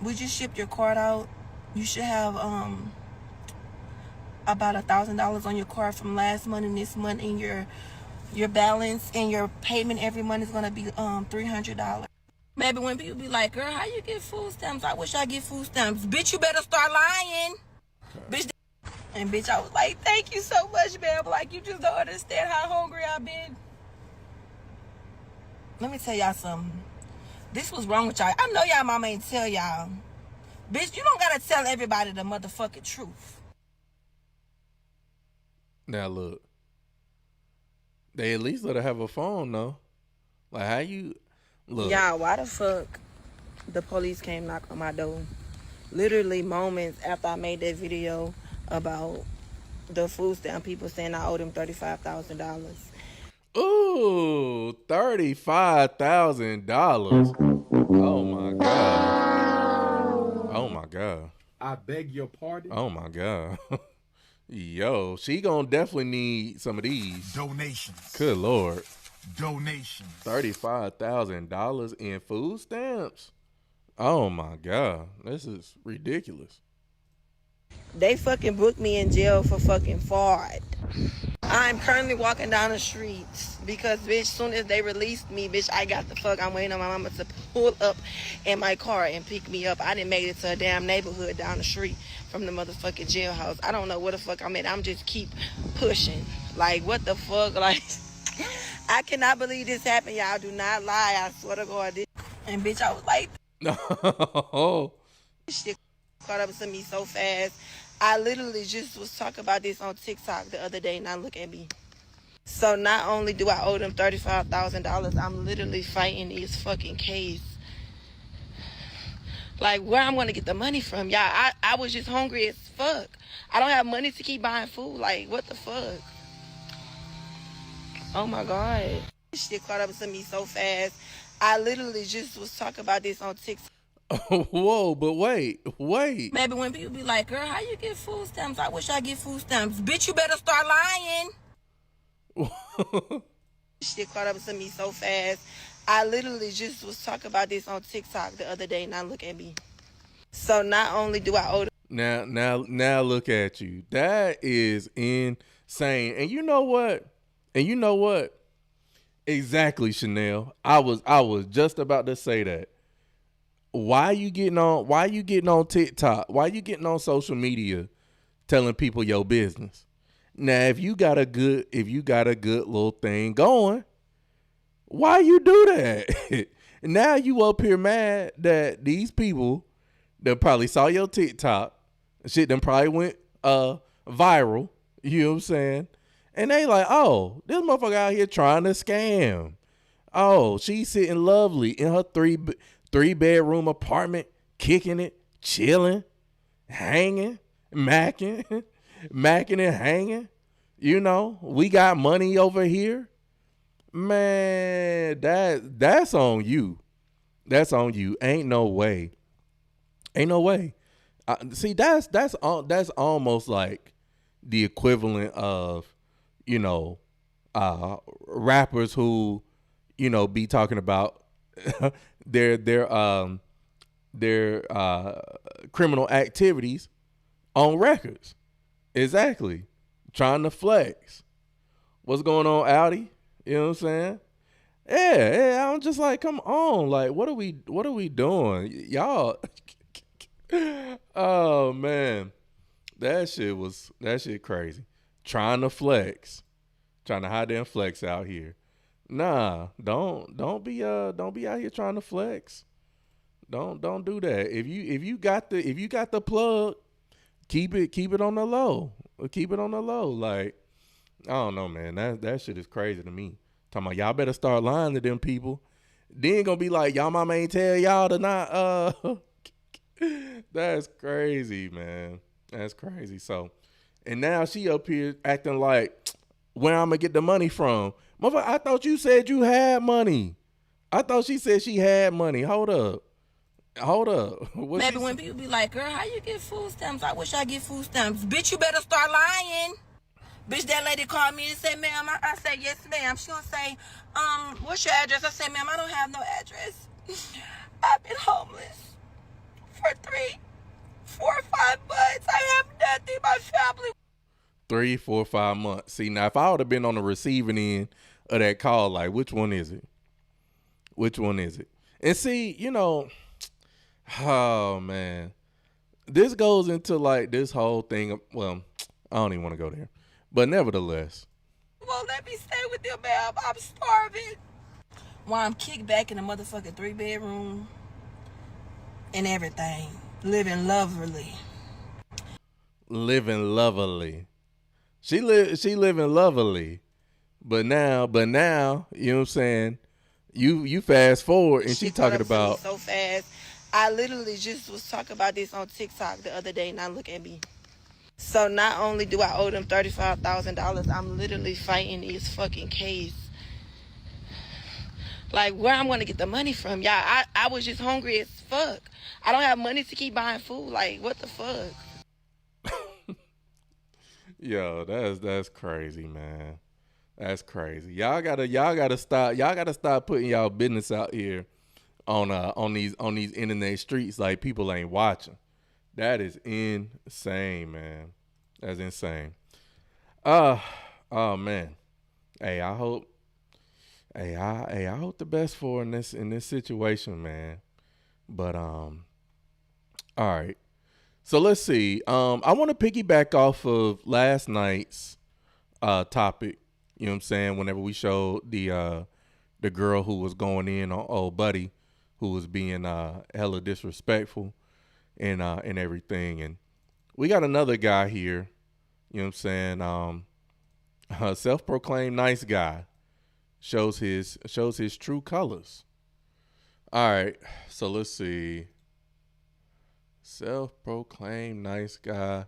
Speaker 8: we just shipped your card out. You should have about $1,000 on your card from last month and this month, and your balance and your payment every month is gonna be $300. Maybe when people be like, girl, how you get food stamps? I wish I get food stamps. Bitch, you better start lying. Bitch, and bitch, I was like, thank you so much, ma'am. Like, you just don't understand how hungry I've been. Let me tell y'all something. This was wrong with y'all. I know y'all mama ain't tell y'all. Bitch, you don't gotta tell everybody the motherfucking truth.
Speaker 1: Now look, they at least let her have a phone though. Like how you look?
Speaker 8: Y'all, why the fuck the police came knock on my door? Literally moments after I made that video about the food stamp people saying I owed them $35,000.
Speaker 1: Ooh, $35,000. Oh my god. Oh my god.
Speaker 3: I beg your pardon.
Speaker 1: Oh my god. Yo, she gonna definitely need some of these
Speaker 9: donations.
Speaker 1: Good Lord.
Speaker 9: Donations.
Speaker 1: $35,000 in food stamps. Oh my god, this is ridiculous.
Speaker 8: They fucking booked me in jail for fucking fraud. I'm currently walking down the streets because, bitch, soon as they released me, bitch, I'm waiting on my mama to pull up in my car and pick me up. I didn't make it to a damn neighborhood down the street from the motherfucking jailhouse. I don't know where the fuck I'm at. I'm just keep pushing. Like, what the fuck? Like, I cannot believe this happened, y'all. Do not lie. I swear to God. And, bitch, I was like,
Speaker 1: no.
Speaker 8: Shit caught up to me so fast. I literally just was talking about this on TikTok the other day. Now look at me. So not only do I owe them $35,000, I'm literally fighting this fucking case. Like, where I'm going to get the money from? Y'all, I was just hungry as fuck. I don't have money to keep buying food. Like, what the fuck? Oh, my God. This shit caught up to me so fast. I literally just was talking about this on TikTok.
Speaker 1: Whoa, but wait.
Speaker 8: Maybe when people be like, girl, how you get food stamps? I wish I get food stamps. Bitch, you better start lying. Shit caught up to me so fast. I literally just was talking about this on TikTok the other day. Now look at me. So not only do I owe
Speaker 1: Now look at you. That is insane. And you know what? Exactly, Chanel. I was just about to say that. Why you getting on TikTok? Why you getting on social media telling people your business? Now, if you got a good little thing going, why you do that? Now you up here mad that these people that probably saw your TikTok, shit them probably went viral, you know what I'm saying? And they like, oh, this motherfucker out here trying to scam. Oh, she's sitting lovely in her three-bedroom apartment, kicking it, chilling, hanging, macking and hanging. You know, we got money over here. Man, that's on you. That's on you. Ain't no way. Ain't no way. See, that's almost like the equivalent of, you know, rappers who, you know, be talking about their criminal activities on records. Exactly. Trying to flex. What's going on, Audi? You know what I'm saying? Yeah, I'm just like, come on. Like, what are we doing? Y'all. Oh man. That shit crazy. Trying to flex. Trying to hide and flex out here. Nah, don't be out here trying to flex. Don't do that. If you got the plug, keep it on the low. Keep it on the low. Like, I don't know, man. That shit is crazy to me. Talking about y'all better start lying to them people. Then gonna be like, y'all mama ain't tell y'all to not That's crazy, man. That's crazy. So, and now she up here acting like, where I'm gonna get the money from? Motherfucker, I thought you said you had money. I thought she said she had money. Hold up.
Speaker 8: Maybe when people be like, girl, how you get food stamps? I wish I get food stamps. Bitch, you better start lying. Bitch, that lady called me and said, ma'am, I said, yes, ma'am. She gonna say, what's your address? I said, ma'am, I don't have no address. I've been homeless for 3, 4, 5 months. I have nothing. My family.
Speaker 1: 3, 4, 5 months. See, now if I would have been on the receiving end of that call, like, which one is it? Which one is it? And see, you know, oh man, this goes into like this whole thing. Well, I don't even want to go there, but nevertheless,
Speaker 8: Well, let me stay with you, ma'am. I'm starving. While I'm kicked back in a motherfucking 3-bedroom and everything, living lovely.
Speaker 1: Living lovely. She living lovely, but now, you know what I'm saying? You fast forward and she talking about
Speaker 8: so fast. I literally just was talking about this on TikTok the other day. Now look at me. So not only do I owe them $35,000, I'm literally fighting this fucking case. Like, where I'm gonna get the money from? Y'all, I was just hungry as fuck. I don't have money to keep buying food. Like, what the fuck?
Speaker 1: Yo, that's crazy, man. That's crazy. Y'all gotta stop putting y'all business out here on these internet streets like people ain't watching. That is insane, man. That's insane. Oh man. Hey, I hope the best for her in this situation, man. But all right. So let's see. I want to piggyback off of last night's topic. You know what I'm saying? Whenever we showed the girl who was going in on old buddy, who was being hella disrespectful and everything, and we got another guy here. You know what I'm saying? Self-proclaimed nice guy shows his true colors. All right, so let's see. Self-proclaimed nice guy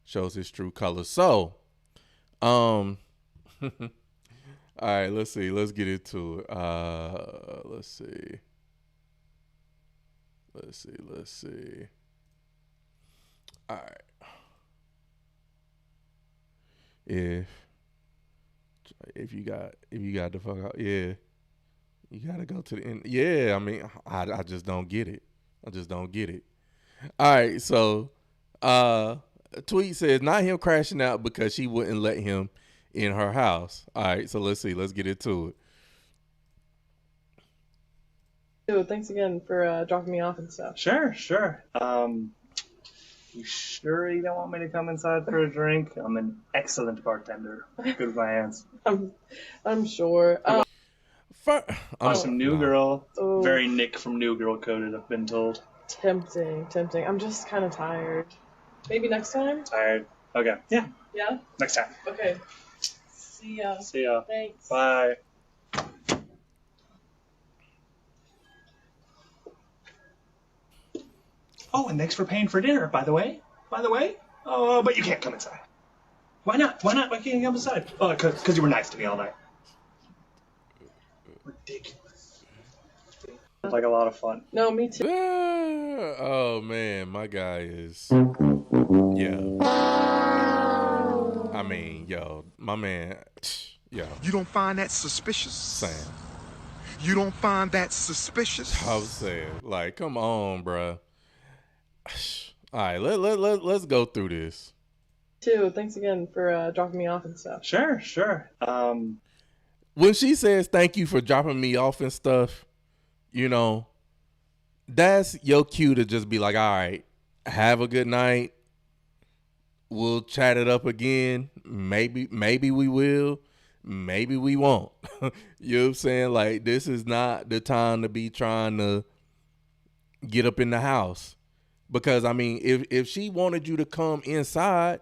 Speaker 1: shows his true colors. So, all right, let's see. Let's get into it. Let's see. All right. If you got the fuck out, yeah, you gotta go to the end. Yeah, I mean, I just don't get it. All right, so a tweet says, not him crashing out because she wouldn't let him in her house. All right, so let's see. Let's get into it.
Speaker 9: Dude, thanks again for dropping me off and stuff.
Speaker 10: Sure. You sure you don't want me to come inside for a drink? I'm an excellent bartender. Good with my hands.
Speaker 9: I'm sure.
Speaker 10: Some New Girl. Oh. Very Nick from New Girl coded, I've been told.
Speaker 9: Tempting. I'm just kind of tired. Maybe next time?
Speaker 10: Tired. Okay. Yeah? Next time.
Speaker 9: Okay. See ya. Thanks.
Speaker 10: Bye. Oh, and thanks for paying for dinner, by the way. Oh, but you can't come inside. Why not? Why can't you come inside? Oh, because you were nice to me all night. Like a lot of fun.
Speaker 9: No, me too.
Speaker 1: Oh man, my guy is I mean, yo, my man, yo.
Speaker 2: You don't find that suspicious?
Speaker 1: Sam.
Speaker 2: You don't find that suspicious?
Speaker 1: I was saying, like, come on, bruh. All right, let's go through this.
Speaker 9: Too. Thanks again for dropping me off and stuff.
Speaker 10: Sure.
Speaker 1: When she says thank you for dropping me off and stuff, you know, that's your cue to just be like, all right, have a good night. We'll chat it up again. Maybe we will. Maybe we won't. You know what I'm saying? Like, this is not the time to be trying to get up in the house. Because, I mean, if she wanted you to come inside,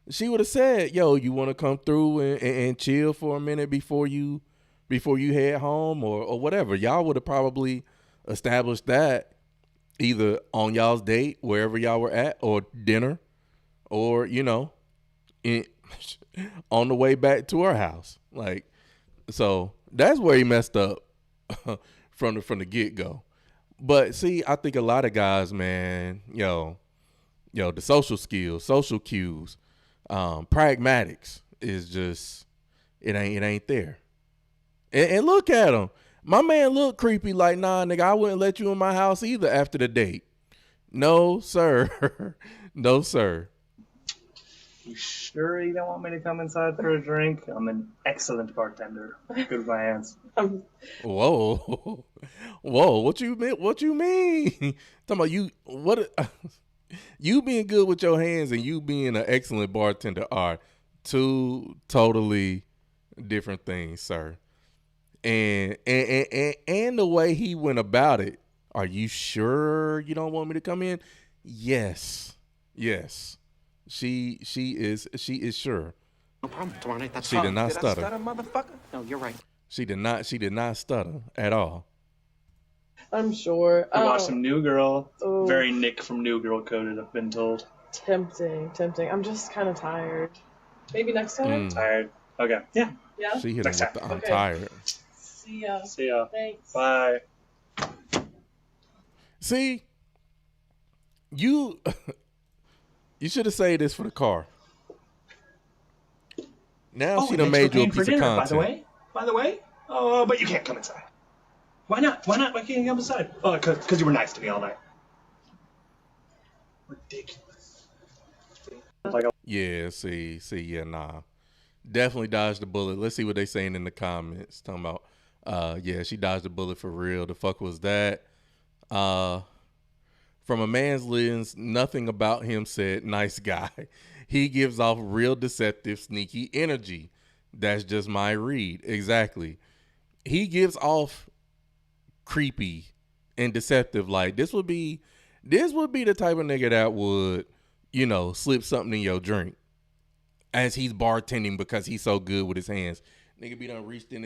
Speaker 1: she would have said, yo, you want to come through and chill for a minute before you head home or whatever. Y'all would have probably established that either on y'all's date, wherever y'all were at, or dinner, or, you know, on the way back to her house. Like, so that's where he messed up from the get-go. But see, I think a lot of guys, man, the social skills, social cues, pragmatics is just, it ain't there. And look at him. My man look creepy like, nah, nigga, I wouldn't let you in my house either after the date. No, sir. No, sir.
Speaker 10: You sure you don't want me to come inside for a drink? I'm an excellent bartender. Good with my hands.
Speaker 1: Whoa. What you mean? Talking about you, what? You being good with your hands and you being an excellent bartender are two totally different things, sir. And the way he went about it, are you sure you don't want me to come in? Yes. She is sure.
Speaker 11: No problem. Tomorrow night, that's
Speaker 1: she did not stutter.
Speaker 11: Did I stutter, motherfucker? No, you're right.
Speaker 1: She did not stutter at all.
Speaker 9: I'm sure.
Speaker 10: I watched some New Girl.
Speaker 9: Oh.
Speaker 10: Very Nick from New Girl coded, I've been told.
Speaker 9: Tempting. I'm just kind of tired. Maybe next time?
Speaker 10: Tired. Okay. Yeah.
Speaker 1: She hit him with the I'm
Speaker 9: Okay.
Speaker 1: tired.
Speaker 9: See ya. Thanks.
Speaker 10: Bye.
Speaker 1: See, you should have saved this for the car. Now she done made you a piece of content.
Speaker 10: By the way. Oh, but you can't come inside. Why not? Why can't you come inside? Oh, because you were nice to me all night. Ridiculous.
Speaker 1: Yeah, nah. Definitely dodged the bullet. Let's see what they saying in the comments. Talking about, she dodged the bullet for real. The fuck was that? From a man's lens, nothing about him said nice guy. He gives off real deceptive, sneaky energy. That's just my read. Exactly. He gives off creepy and deceptive. Like, this would be the type of nigga that would, slip something in your drink as he's bartending because he's so good with his hands. Nigga be done reached in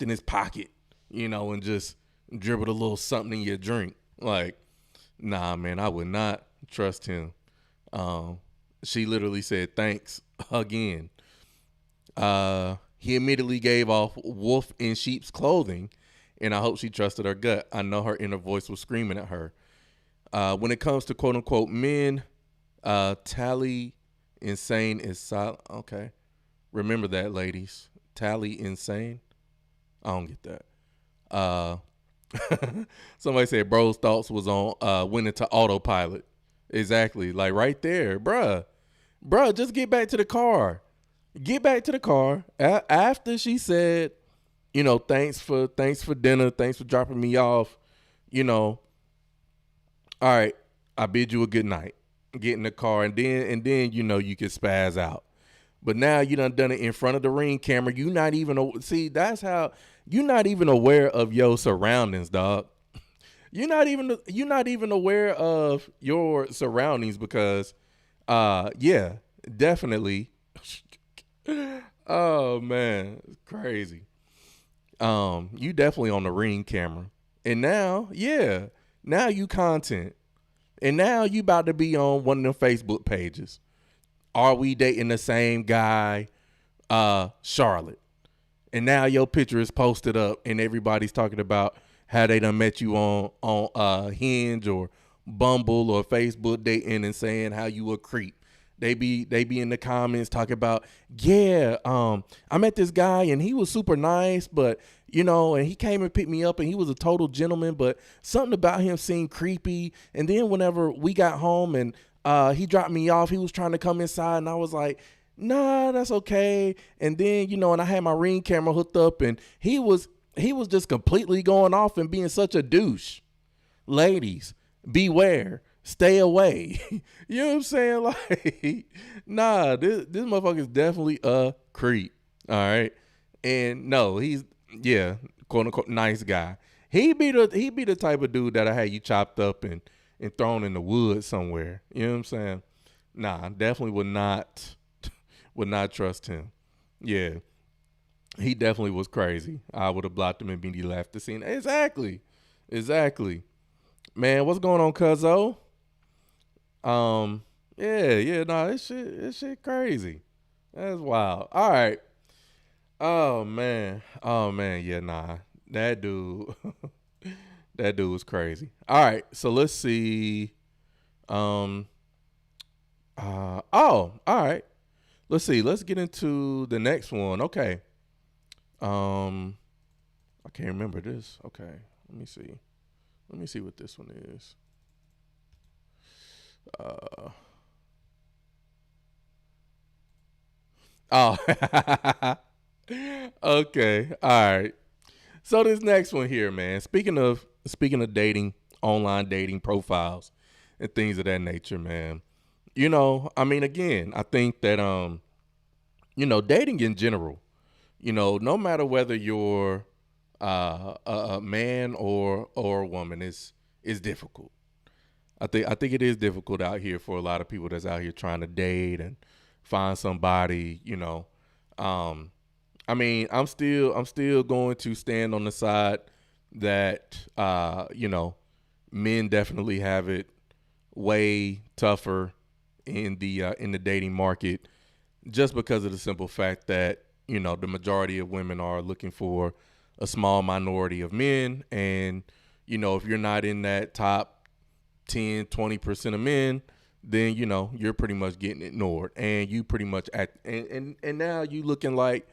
Speaker 1: his pocket, and just dribbled a little something in your drink. Like, nah, man, I would not trust him. She literally said thanks again. He immediately gave off wolf in sheep's clothing, and I hope she trusted her gut. I know her inner voice was screaming at her. When it comes to quote unquote men, Tally insane is silent. Okay. Remember that, ladies. Tally insane. I don't get that. Somebody said bro's thoughts was on went into autopilot. Exactly. Like right there. Bruh, just get back to the car. Get back to the car. After she said, thanks for dinner, thanks for dropping me off, all right, I bid you a good night. Get in the car, and then you can spaz out. But now you done it in front of the Ring camera. You not even that's how you're not even aware of your surroundings, dog. You're not even aware of your surroundings because, definitely. Oh man, it's crazy. You definitely on the Ring camera, and now you content, and now you about to be on one of them Facebook pages. Are we dating the same guy? Charlotte. and now your picture is posted up, and everybody's talking about how they done met you on Hinge or Bumble or Facebook dating and saying how you a creep. They be in the comments talking about, yeah, I met this guy and he was super nice, but and he came and picked me up and he was a total gentleman, but something about him seemed creepy. And then whenever we got home and he dropped me off, he was trying to come inside and I was like, nah, that's okay. And then, and I had my Ring camera hooked up and he was just completely going off and being such a douche. Ladies, beware. Stay away. You know what I'm saying? Like, nah, this motherfucker is definitely a creep. All right. And no, he's, quote unquote, nice guy. He be the type of dude that I had you chopped up and thrown in the woods somewhere. You know what I'm saying? Nah, definitely would not trust him. Yeah. He definitely was crazy. I would have blocked him immediately left the scene. Exactly. Man, what's going on, cuzzo? This shit crazy. That's wild. All right. Oh man, yeah, nah. That dude was crazy. All right, so let's see. All right. Let's see. Let's get into the next one. Okay. I can't remember this. Okay. Let me see. Let me see what this one is. Okay. All right. So this next one here, man. Speaking of dating, online dating profiles and things of that nature, man. Again, I think that dating in general, no matter whether you're a man or a woman, is difficult. I think it is difficult out here for a lot of people that's out here trying to date and find somebody, I'm still going to stand on the side that men definitely have it way tougher in the dating market, just because of the simple fact that the majority of women are looking for a small minority of men, and if you're not in that top 10-20% of men, then you're pretty much getting ignored, and you pretty much and now you looking like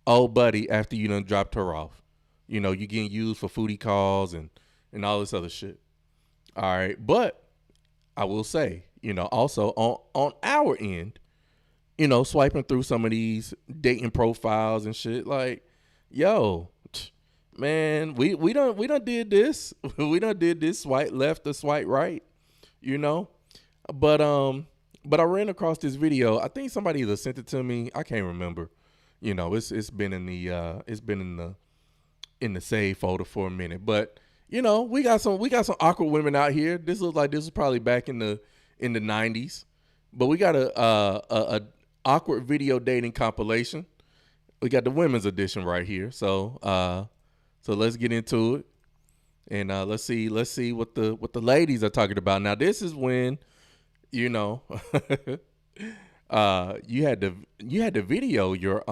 Speaker 1: old buddy after you done dropped her off. You getting used for foodie calls and all this other shit. All right, but I will say, also on our end, swiping through some of these dating profiles and shit, like, yo, man, we done did this. We done did this, swipe left or swipe right, But I ran across this video. I think somebody either sent it to me. I can't remember. It's been in the save folder for a minute. But we got some awkward women out here. This looks like this was probably back in the 90s. But we got a awkward video dating compilation. We got the women's edition right here. So let's get into it, and let's see what the ladies are talking about. Now this is when you had to video your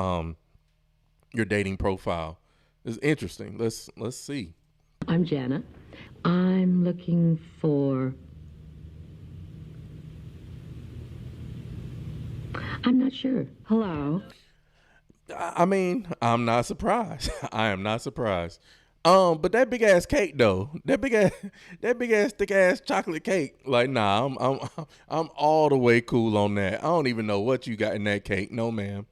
Speaker 1: dating profile. It's interesting. Let's see.
Speaker 12: I'm Jana. I'm looking for. I'm not sure. Hello.
Speaker 1: I'm not surprised. I am not surprised. But that big ass cake though, that big ass thick ass chocolate cake, like, nah, I'm all the way cool on that. I don't even know what you got in that cake. No, ma'am.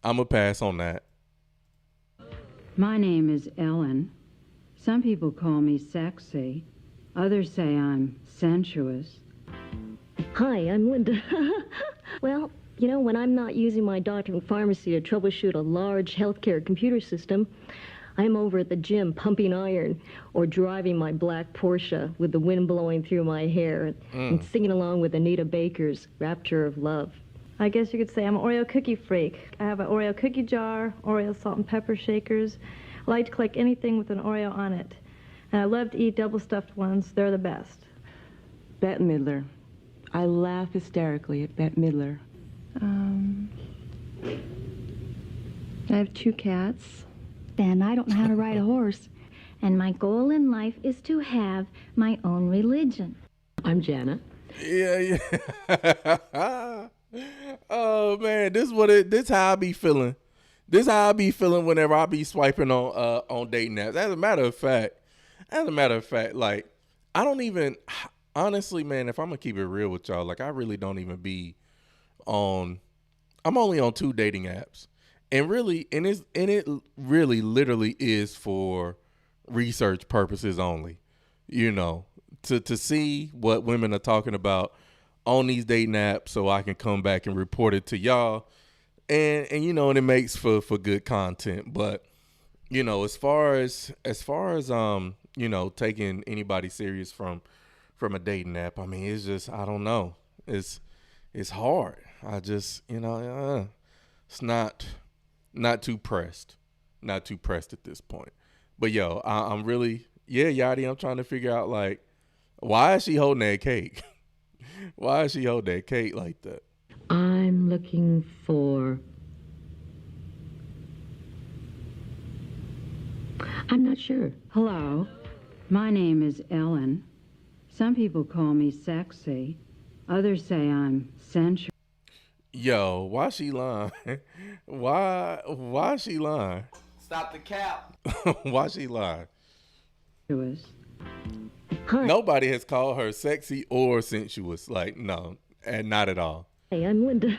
Speaker 1: I'ma pass on that.
Speaker 12: My name is Ellen. Some people call me sexy. Others say I'm sensuous.
Speaker 13: Hi, I'm Linda. Well, when I'm not using my doctor and pharmacy to troubleshoot a large healthcare computer system, I'm over at the gym pumping iron or driving my black Porsche with the wind blowing through my hair and singing along with Anita Baker's Rapture of Love.
Speaker 14: I guess you could say I'm an Oreo cookie freak. I have an Oreo cookie jar, Oreo salt and pepper shakers. I like to collect anything with an Oreo on it. And I love to eat double stuffed ones. They're the best.
Speaker 15: Bette Midler. I laugh hysterically at Bette Midler.
Speaker 14: I have 2 cats.
Speaker 16: Then I don't know how to ride a horse. And my goal in life is to have my own religion.
Speaker 13: I'm Jana.
Speaker 1: Yeah. Oh man, this how I be feeling. This how I be feeling whenever I be swiping on dating apps. As a matter of fact, like I don't even honestly, man, if I'm gonna keep it real with y'all, like I really don't even be on. I'm only on 2 dating apps, and it really literally is for research purposes only. You know, to see what women are talking about on these dating apps, so I can come back and report it to y'all, and you know, and it makes for good content. But you know, as far as you know, taking anybody serious from a dating app, I mean, it's just, I don't know, it's hard. I just, you know, it's not too pressed at this point. But yo, I'm really, Yachty, I'm trying to figure out, like, why is she holding that cake? Why is she holding that cake like that?
Speaker 13: I'm looking for... I'm not sure.
Speaker 12: Hello, my name is Ellen. Some people call me sexy. Others say I'm sensual.
Speaker 1: Yo, why she lying? Why she lying?
Speaker 4: Stop the cap.
Speaker 1: Why she lying?
Speaker 13: Hi.
Speaker 1: Nobody has called her sexy or sensuous. Like, no, and not at all.
Speaker 13: Hey, I'm Linda.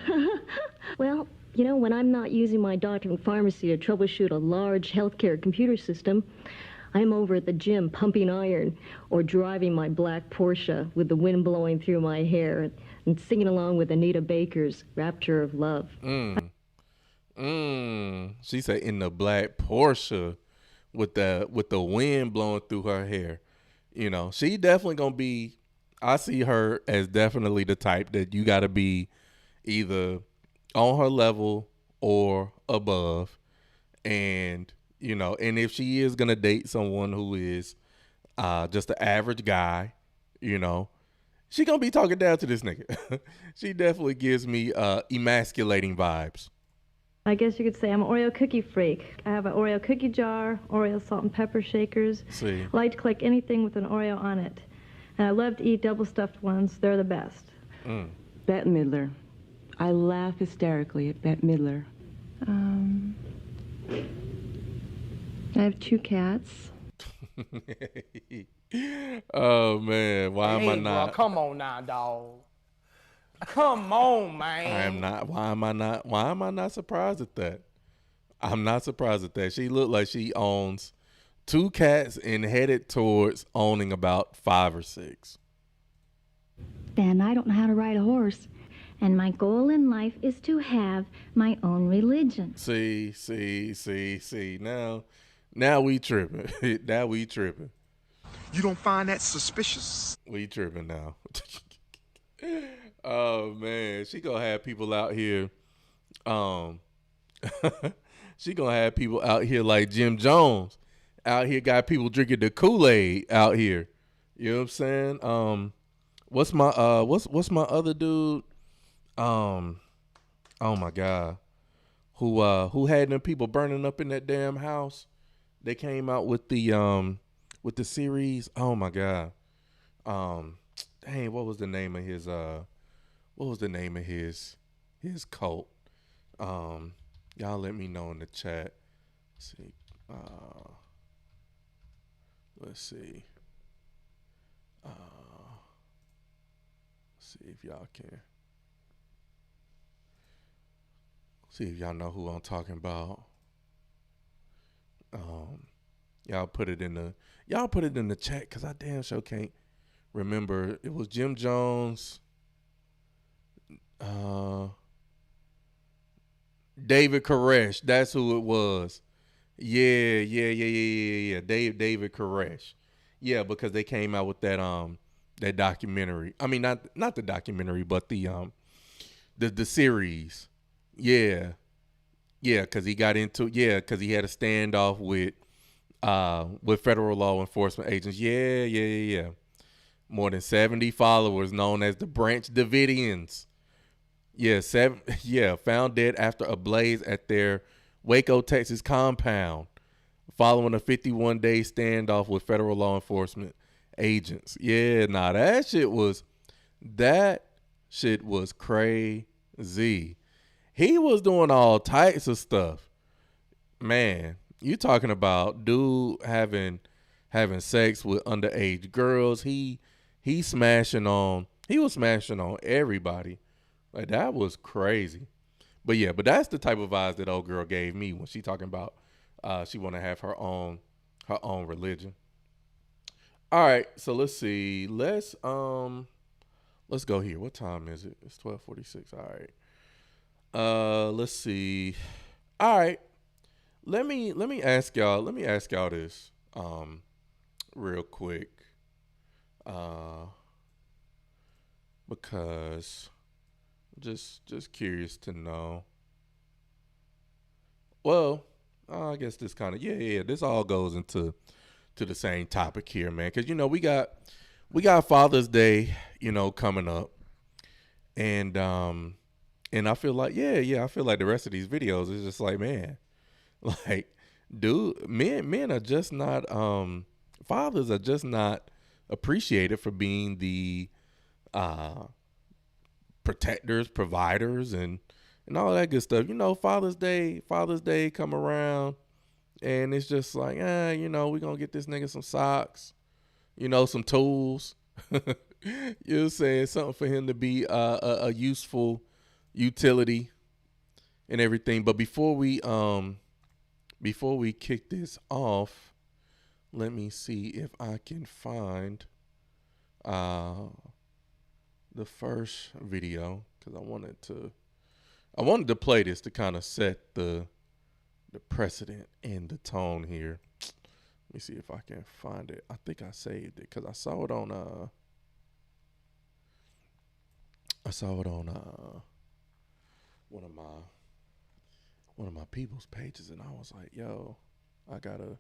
Speaker 13: Well, you know, when I'm not using my doctor and pharmacy to troubleshoot a large healthcare computer system, I'm over at the gym pumping iron or driving my black Porsche with the wind blowing through my hair and singing along with Anita Baker's Rapture of Love.
Speaker 1: She said in the black Porsche with the wind blowing through her hair. You know, she definitely gonna be, I see her as definitely the type that you gotta be either on her level or above. And, you know, and if she is gonna date someone who is just an average guy, you know, she gonna be talking down to this nigga. She definitely gives me emasculating vibes.
Speaker 14: I guess you could say I'm an Oreo cookie freak. I have an Oreo cookie jar, Oreo salt and pepper shakers.
Speaker 1: See.
Speaker 14: I like to collect anything with an Oreo on it. And I love to eat double stuffed ones. They're the best.
Speaker 15: Bette Midler. I laugh hysterically at Bette Midler.
Speaker 14: I have 2 cats.
Speaker 1: Oh man, why am I not?
Speaker 4: Bro, come on now, dog. Come on, man.
Speaker 1: I am not. Why am I not surprised at that? I'm not surprised at that. She looked like she owns 2 cats and headed towards owning about 5 or 6.
Speaker 16: Then I don't know how to ride a horse. And my goal in life is to have my own religion.
Speaker 1: See. Now we tripping. Now we tripping.
Speaker 2: You don't find that suspicious?
Speaker 1: We tripping now. Oh man, she gonna have people out here. She gonna have people out here like Jim Jones. Out here, got people drinking the Kool-Aid out here. You know what I'm saying? What's my other dude? Oh my God, who had them people burning up in that damn house? They came out with the series. Oh my God. Dang, what was the name of his his cult? Y'all let me know in the chat. Let's see. See if y'all can. See if y'all know who I'm talking about. Y'all put it in the chat, cause I damn sure can't remember. It was Jim Jones, David Koresh. That's who it was. Yeah. David Koresh. Yeah, because they came out with that documentary. I mean, not the documentary, but the series. Yeah, because he got into because he had a standoff with federal law enforcement agents. Yeah. More than 70 followers, known as the Branch Davidians. Found dead after a blaze at their Waco, Texas compound. following a 51-day standoff with federal law enforcement agents. Yeah, nah, that shit was crazy. He was doing all types of stuff. Man, you talking about dude having sex with underage girls. He was smashing on everybody. Like, that was crazy. But yeah, but that's the type of vibes that old girl gave me when she talking about she want to have her own religion. All right, so let's see. Let's go here. What time is it? It's 12:46. All right. Let's see. All right. Let me ask y'all this real quick. Because just curious to know. Well, I guess this kind of this all goes into the same topic here, man. Because we got Father's Day, coming up, and I feel like I feel like the rest of these videos is just like, man, like, dude, men are just not fathers are just not appreciated for being the protectors, providers, and all that good stuff. Father's Day come around, and it's just like, we're gonna get this nigga some socks, some tools. You're saying something for him to be a useful utility and everything. But before we kick this off, let me see if I can find the first video, because I wanted to play this to kind of set the precedent and the tone here. Let me see if I can find it. I think I saved it because I saw it on one of my people's pages, and I was like, yo, I gotta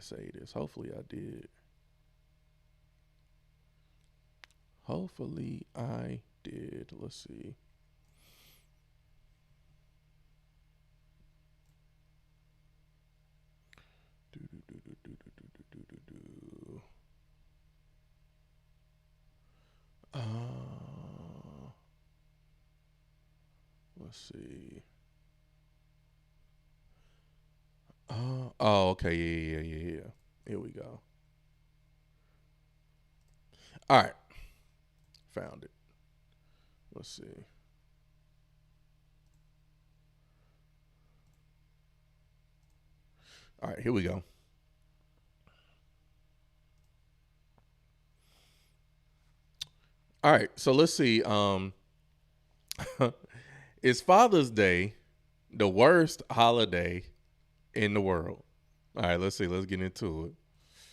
Speaker 1: say this. Hopefully I did. Let's see. Let's see. Okay. Yeah. Here we go. All right. Found it. Let's see. All right, here we go. All right, so let's see. Is Father's Day the worst holiday in the world? All right, let's see. Let's get into it.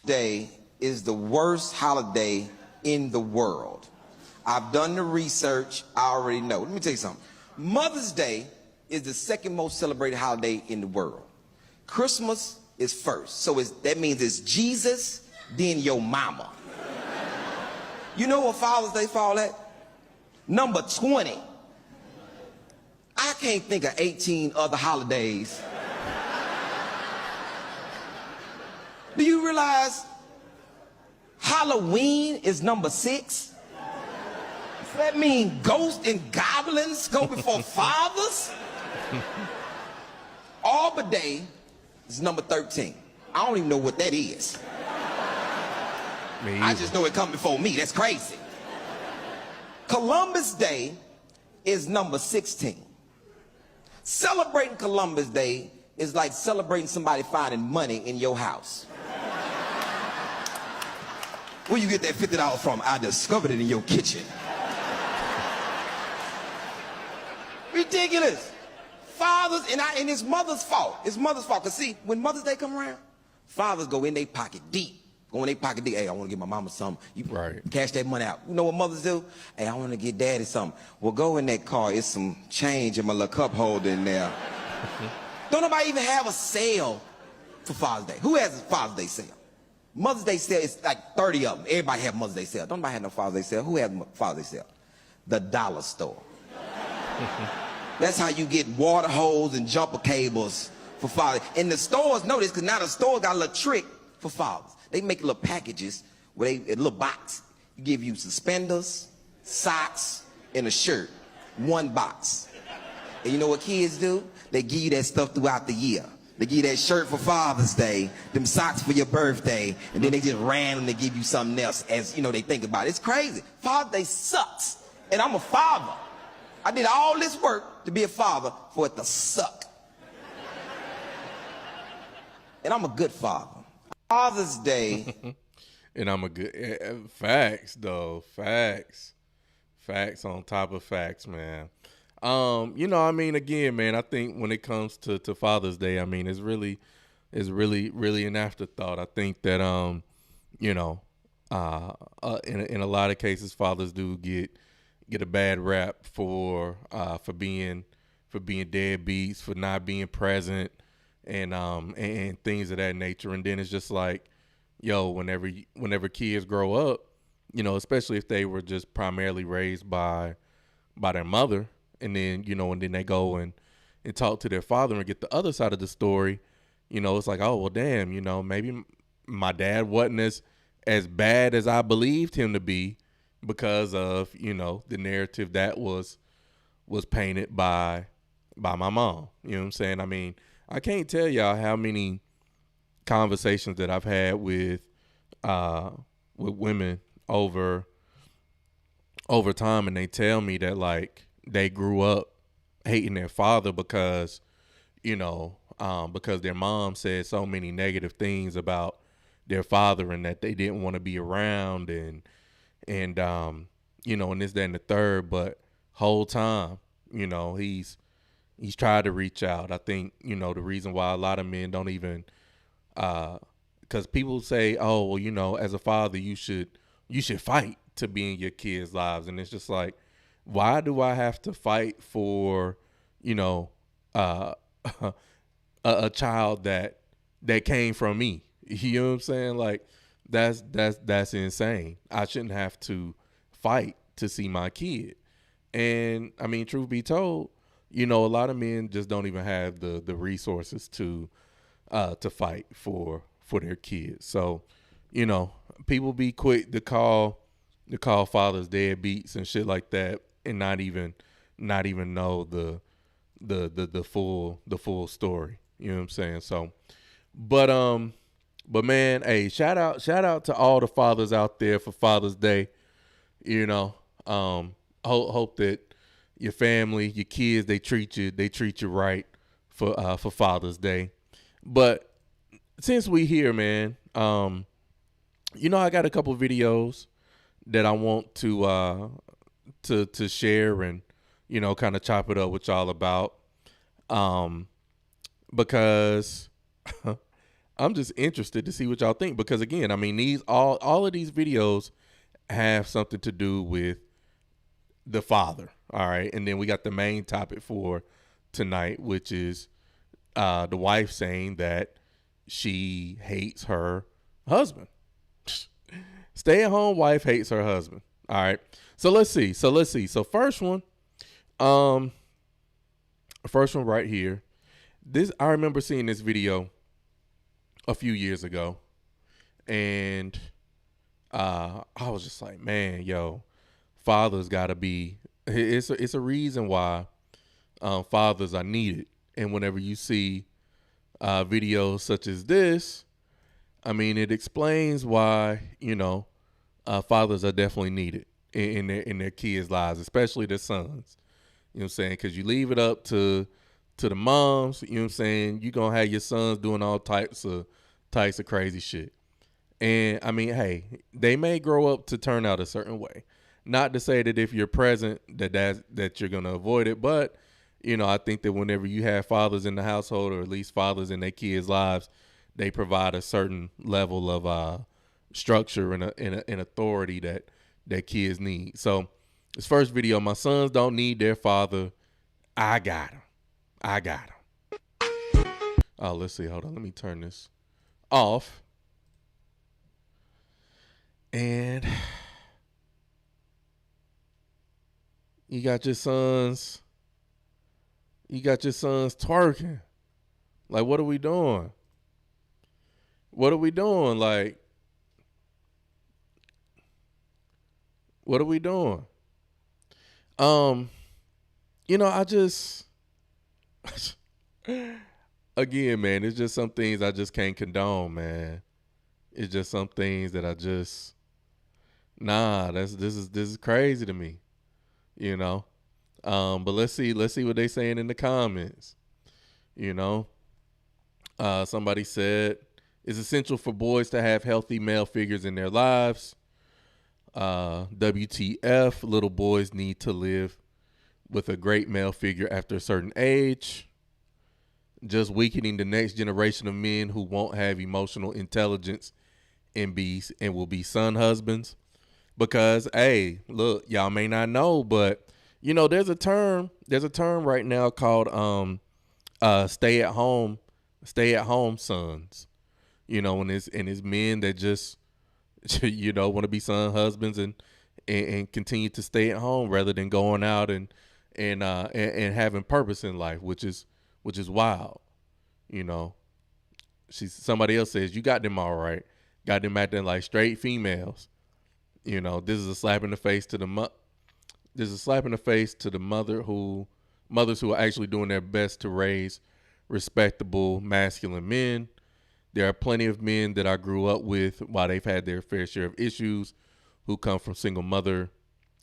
Speaker 17: Day is the worst holiday in the world. I've done the research. I already know. Let me tell you something. Mother's Day is the second most celebrated holiday in the world. Christmas is first. So that means it's Jesus, then your mama. You know what Father's Day fall at? Number 20. I can't think of 18 other holidays. Do you realize Halloween is number 6? Does that mean ghosts and goblins go before fathers? Arbor Day is number 13. I don't even know what that is. I just know it come before me. That's crazy. Columbus Day is number 16. Celebrating Columbus Day is like celebrating somebody finding money in your house. Where you get that $50 from? I discovered it in your kitchen. Ridiculous. Fathers, and it's mother's fault. It's mother's fault. Because see, when Mother's Day come around, fathers go in their pocket deep. Go in their pocket deep. Hey, I want to get my mama something. You cash that money out. You know what mothers do? Hey, I want to get daddy something. Well, go in that car. It's some change in my little cup holder in there. Don't nobody even have a sale for Father's Day. Who has a Father's Day sale? Mother's Day sale is like 30 of them. Everybody have Mother's Day sale. Don't nobody have no Father's Day sale. Who has Father's Day sale? The dollar store. That's how you get water hose and jumper cables for fathers. And the stores know this, because now the stores got a little trick for fathers. They make little packages where a little box. Give you suspenders, socks, and a shirt. One box. And you know what kids do? They give you that stuff throughout the year. They give you that shirt for Father's Day, them socks for your birthday, and then they just randomly give you something else as, you know, they think about it. It's crazy. Father's Day sucks. And I'm a father. I did all this work to be a father for it to suck. And I'm a good father. Father's Day.
Speaker 1: And I'm a good facts though. Facts on top of facts, man. You know, I mean, again, man, I think when it comes to Father's Day, I mean, it's really an afterthought. I think that you know, in a lot of cases, fathers do get a bad rap for being deadbeats, for not being present, and things of that nature. And then it's just like, yo, whenever kids grow up, you know, especially if they were just primarily raised by their mother, and then, you know, and then they go and talk to their father and get the other side of the story, you know, it's like, oh, well, damn, you know, maybe my dad wasn't as bad as I believed him to be because of, you know, the narrative that was painted by my mom. You know what I'm saying? I mean, I can't tell y'all how many conversations that I've had with women over time, and they tell me that, like, they grew up hating their father because, you know, because their mom said so many negative things about their father, and that they didn't want to be around, and you know, and this, that, and the third. But whole time, you know, he's tried to reach out. I think, you know, the reason why a lot of men don't even, because people say, oh, well, you know, as a father, you should fight to be in your kids' lives. And it's just like, why do I have to fight for, you know, a child that came from me? You know what I'm saying? Like, that's insane. I shouldn't have to fight to see my kid. And I mean, truth be told, you know, a lot of men just don't even have the resources to fight for their kids. So, you know, people be quick to call fathers deadbeats and shit like that, and not even know the full story. You know what I'm saying? So, but man, hey, shout out to all the fathers out there for Father's Day. You know, hope that your family, your kids, they treat you right for Father's Day. But since we here, man, you know, I got a couple videos that I want to share and, you know, kind of chop it up with y'all about, because I'm just interested to see what y'all think. Because again, I mean, all of these videos have something to do with the father. All right. And then we got the main topic for tonight, which is the wife saying that she hates her husband. Stay-at-home wife hates her husband. All right. So let's see. So first one right here. I remember seeing this video a few years ago, and I was just like, man, yo, fathers gotta be. It's a reason why fathers are needed. And whenever you see videos such as this, I mean, it explains why, you know, fathers are definitely needed in their kids' lives, especially their sons. You know what I'm saying? Because you leave it up to the moms, you know what I'm saying, you're going to have your sons doing all types of crazy shit. And, I mean, hey, they may grow up to turn out a certain way. Not to say that if you're present that you're going to avoid it, but, you know, I think that whenever you have fathers in the household, or at least fathers in their kids' lives, they provide a certain level of structure and authority that kids need. So this first video, my sons don't need their father. I got him. Oh, let's see. Hold on. Let me turn this off. And you got your sons twerking Like, what are we doing? What are we doing? Like, what are we doing? I just again, man, it's just some things I just can't condone, man. It's just some things that I just this is crazy to me, But let's see what they saying in the comments. Somebody said it's essential for boys to have healthy male figures in their lives. WTF, little boys need to live with a great male figure after a certain age. Just weakening the next generation of men who won't have emotional intelligence and will be son husbands. Because, hey, look, y'all may not know, but there's a term right now called stay at home sons. And it's men that just want to be son husbands and continue to stay at home rather than going out and having purpose in life, which is wild. Somebody else says you got them all right, got them acting like straight females. This is a slap in the face to the mothers who are actually doing their best to raise respectable masculine men. There are plenty of men that I grew up with while they've had their fair share of issues who come from single mother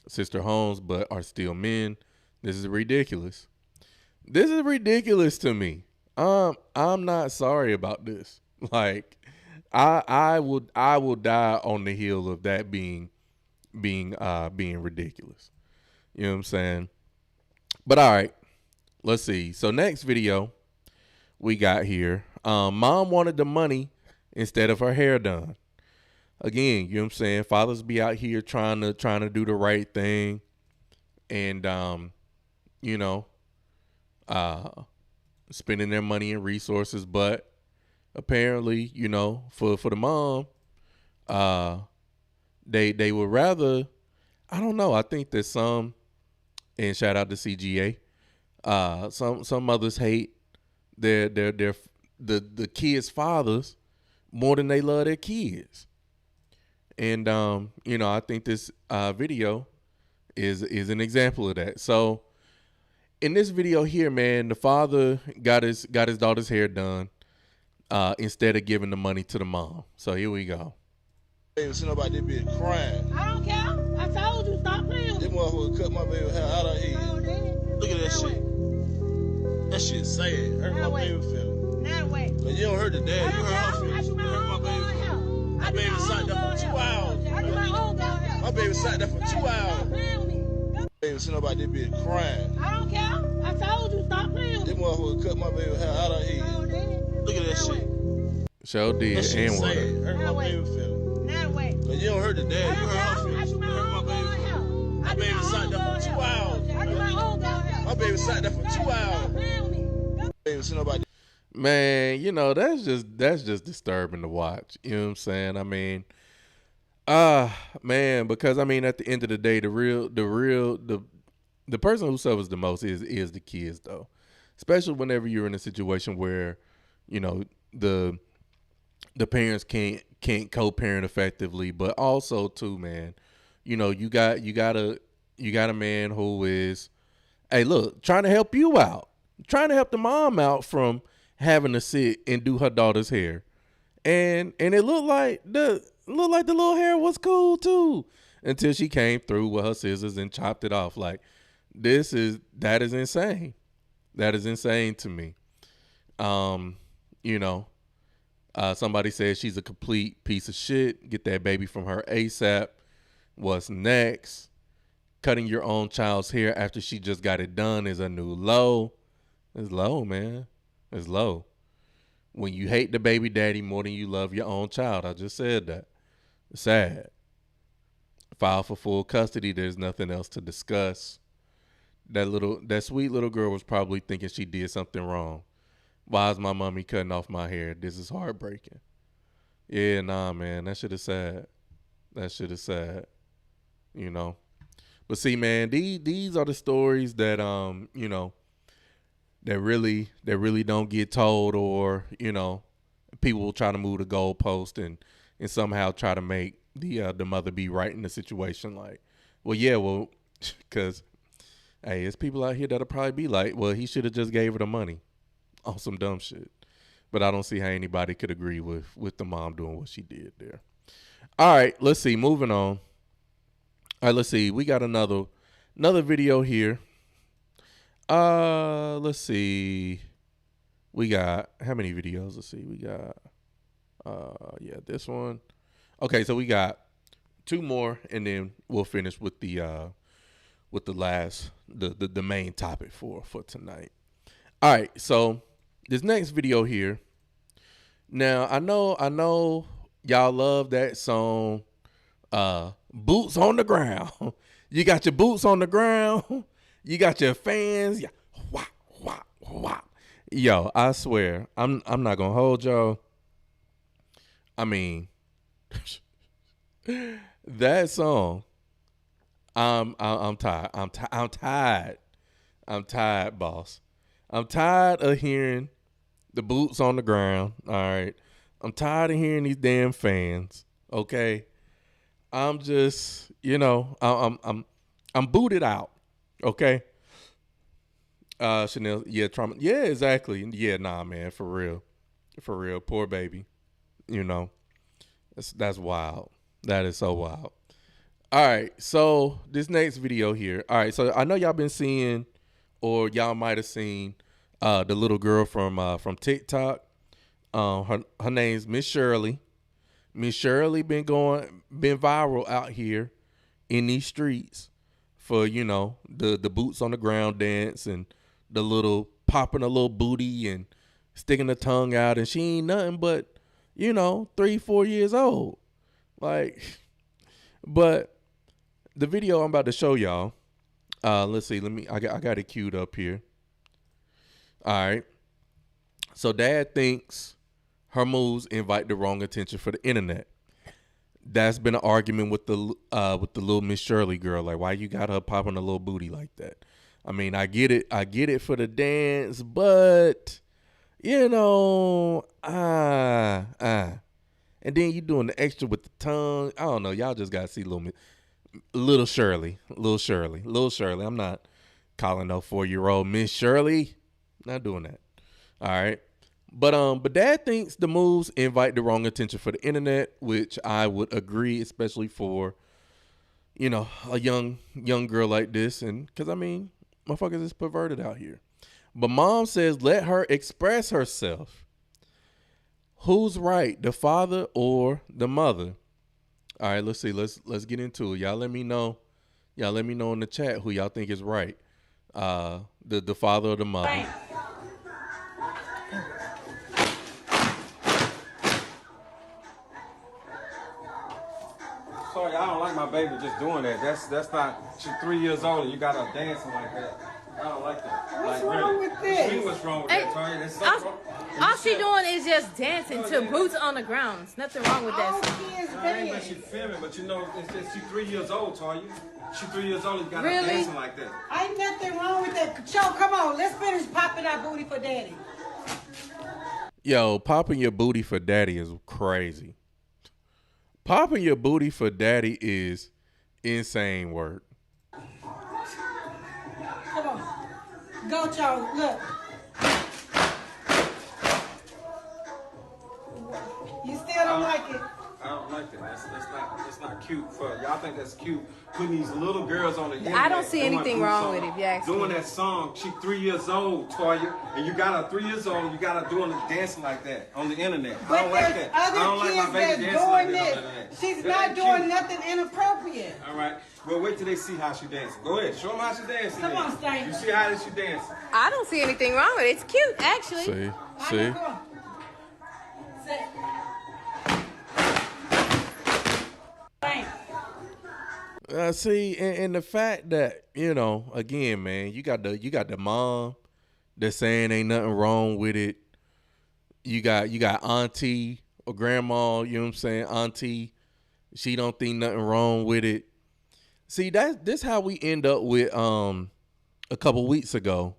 Speaker 1: sister homes but are still men. This is ridiculous. This is ridiculous to me. I'm not sorry about this. Like, I will die on the heel of that being ridiculous. You know what I'm saying? But all right, let's see. So next video we got here. Mom wanted the money instead of her hair done. Again, you know what I'm saying? Fathers be out here trying to do the right thing, and spending their money and resources, but apparently, for the mom, they would rather, I don't know. I think that some, and shout out to CGA, some mothers hate the kids' fathers more than they love their kids. And I think this video is an example of that. So in this video here, man, the father got his daughter's hair done instead of giving the money to the mom. So here we go.
Speaker 18: Baby, see nobody be crying.
Speaker 8: I don't care. I told you, stop playing with me.
Speaker 18: This motherfucker cut my baby hair out of here. Look at that shit. That shit sad. Hurt my baby feeling.
Speaker 8: Now wait.
Speaker 18: But you don't hurt the dad. You hurt her feelings. You hurt my baby feelings. My baby sat there for 2 hours. My baby sat there for 2 hours. Baby, see nobody be crying.
Speaker 8: I don't care. I told you, stop playing with me.
Speaker 18: This motherfucker cut my baby hair out of here. Look at that shit.
Speaker 1: Sure did.
Speaker 18: That shit
Speaker 1: and
Speaker 18: sad.
Speaker 1: water.
Speaker 18: Hurt my baby feelings.
Speaker 8: Now wait.
Speaker 18: But you don't hurt the dad. You hurt her feelings. You hurt my baby feelings. My baby sat there for 2 hours. My baby sat there for 2 hours. Baby, see nobody.
Speaker 1: Man, that's just disturbing to watch. You know what I'm saying? I mean, man, because I mean, at the end of the day, the person who suffers the most is the kids, though. Especially whenever you're in a situation where, the parents can't co-parent effectively, but also too, man, you got a man who is, hey, look, trying to help you out, trying to help the mom out from having to sit and do her daughter's hair, and it looked like the little hair was cool too until she came through with her scissors and chopped it off. Like, that is insane. That is insane to me. Somebody said she's a complete piece of shit. Get that baby from her ASAP. What's next? Cutting your own child's hair after she just got it done is a new low. It's low, man. It's low. When you hate the baby daddy more than you love your own child. I just said that. It's sad. File for full custody. There's nothing else to discuss. That sweet little girl was probably thinking she did something wrong. Why is my mommy cutting off my hair? This is heartbreaking. Yeah, nah, man. That shit is sad. That shit is sad. But see, man, these are the stories that, that really don't get told, or people will try to move the goalpost and somehow try to make the mother be right in the situation. Like, because hey, there's people out here that'll probably be like, well, he should have just gave her the money on some dumb shit. But I don't see how anybody could agree with the mom doing what she did there. All right, let's see. Moving on. All right, let's see. We got another video here. Let's see. We got how many videos? Let's see. We got this one. Okay, so we got 2 more, and then we'll finish with the last the main topic for tonight. All right, so this next video here. Now I know y'all love that song, Boots on the Ground. You got your boots on the ground. You got your fans. Yeah. Wah, wah, wah. Yo, I swear, I'm not gonna hold y'all. I mean, that song. I'm tired. I'm tired. I'm tired, boss. I'm tired of hearing the boots on the ground. All right. I'm tired of hearing these damn fans. Okay. I'm just, I'm booted out. Okay. Chanel, yeah, trauma. Yeah, exactly. Yeah, nah, man, for real. For real. Poor baby. That's wild. That is so wild. All right. So this next video here. All right. So I know y'all been seeing, or y'all might have seen, the little girl from TikTok. Her name's Miss Shirley. Miss Shirley been viral out here in these streets for, the boots on the ground dance and the little popping a little booty and sticking the tongue out, and she ain't nothing but, 3-4 years old. Like, but the video I'm about to show y'all, let's see, I got it queued up here. All right. So dad thinks her moves invite the wrong attention for the internet. That's been an argument with the little Miss Shirley girl. Like, why you got her popping a little booty like that? I mean, I get it for the dance, but and then you doing the extra with the tongue. I don't know. Y'all just gotta see little Shirley. I'm not calling no 4-year-old Miss Shirley. Not doing that. All right. But dad thinks the moves invite the wrong attention for the internet, which I would agree, especially for, a young girl like this. And because, I mean, motherfuckers is perverted out here. But mom says, let her express herself. Who's right, the father or the mother? All right, let's see. Let's get into it. Y'all let me know. Y'all let me know in the chat who y'all think is right. The father or the mother. Right.
Speaker 19: Sorry, I don't like my baby just doing that. That's not. She's 3 years old and you got her dancing like that. I don't like that.
Speaker 20: What's wrong with this?
Speaker 19: What's wrong with that, Tanya? That's so wrong.
Speaker 6: All she doing is just dancing to boots on the ground. There's nothing wrong with that.
Speaker 19: I ain't but she's filming, but it's just she's 3 years old, Tanya. She's 3 years old and you got her dancing like that.
Speaker 20: Ain't nothing wrong with that. Joe, come on, let's finish popping our booty for daddy.
Speaker 1: Yo, popping your booty for daddy is crazy. Popping your booty for daddy is insane work.
Speaker 20: Come on. Go, Joe. Look. You still don't like it?
Speaker 19: I don't like that. That's not cute. For y'all think that's cute? Putting these little girls on the internet.
Speaker 6: I don't see anything wrong with it. If you ask me.
Speaker 19: Doing that song, she's 3 years old, Toya, and you got her 3 years old. You got her doing the dancing like that on the internet.
Speaker 20: But
Speaker 19: I don't like that. I don't like my baby dancing like that on the internet.
Speaker 20: She's not doing nothing inappropriate.
Speaker 19: All right. Well, wait till they see how she dancing. Go ahead, show them how she dancing.
Speaker 20: Come on, Stank.
Speaker 19: You see how she dancing?
Speaker 6: I don't see anything wrong with it. It's cute, actually.
Speaker 1: See. See, and the fact that, again, man, you got the mom that's saying ain't nothing wrong with it. You got auntie or grandma, you know what I'm saying? Auntie, she don't think nothing wrong with it. See, this how we end up with a couple weeks ago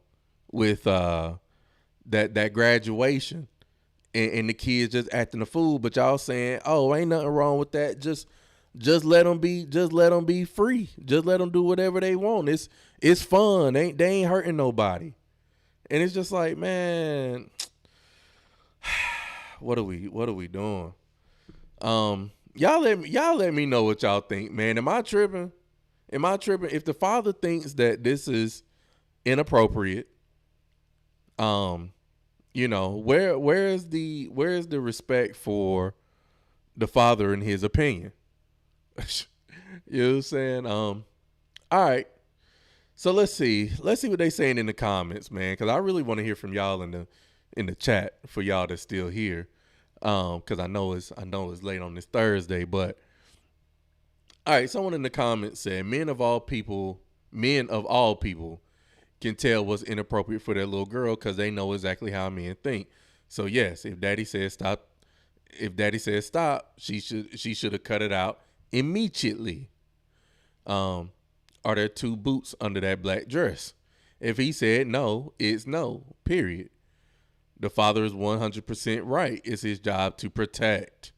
Speaker 1: with that graduation, and the kids just acting a fool. But y'all saying, oh, ain't nothing wrong with that. Just let them be. Just let them be free. Just let them do whatever they want. It's fun. They ain't hurting nobody. And it's just like, man, what are we doing? Y'all let me know what y'all think, man. Am I tripping? If the father thinks that this is inappropriate, you know, where is the respect for the father and his opinion? You know what I'm saying? All right. So let's see what they saying in the comments, man, because I really want to hear from y'all in the chat for y'all that's still here. Because I know it's late on this Thursday, but all right, someone in the comments said men of all people can tell what's inappropriate for their little girl because they know exactly how men think. So yes, if daddy says stop, she should have cut it out immediately. Are there two boots under that black dress? If he said no, it's no, period. The father is 100% right. It's his job to protect.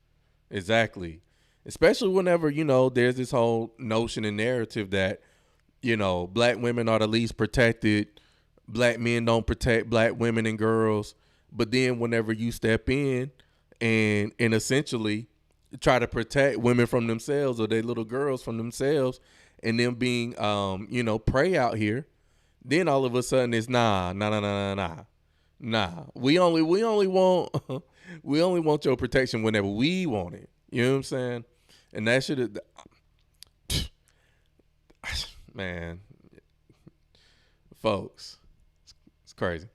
Speaker 1: Exactly. Especially whenever, you know, there's this whole notion and narrative that, you know, black women are the least protected. Black men don't protect black women and girls. But then whenever you step in and essentially try to protect women from themselves or their little girls from themselves and them being, you know, prey out here, then all of a sudden it's nah. We only want your protection whenever we want it. You know what I'm saying? And that should have, man, folks, it's crazy.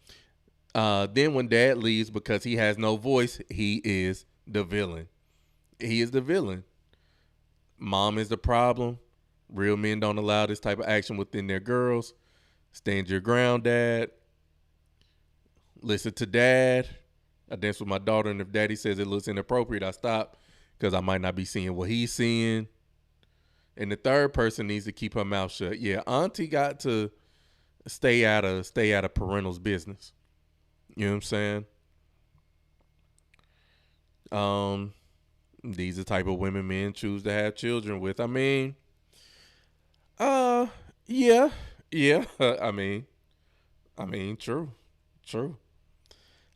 Speaker 1: Then when dad leaves because he has no voice, he is the villain. He is the villain. Mom is the problem. Real men don't allow this type of action within their girls. Stand your ground, dad. Listen to dad. I dance with my daughter, and if daddy says it looks inappropriate, I stop because I might not be seeing what he's seeing. And the third person needs to keep her mouth shut. Yeah, auntie got to stay out of parental's business. You know what I'm saying? These are the type of women men choose to have children with. I mean, yeah. I mean, true.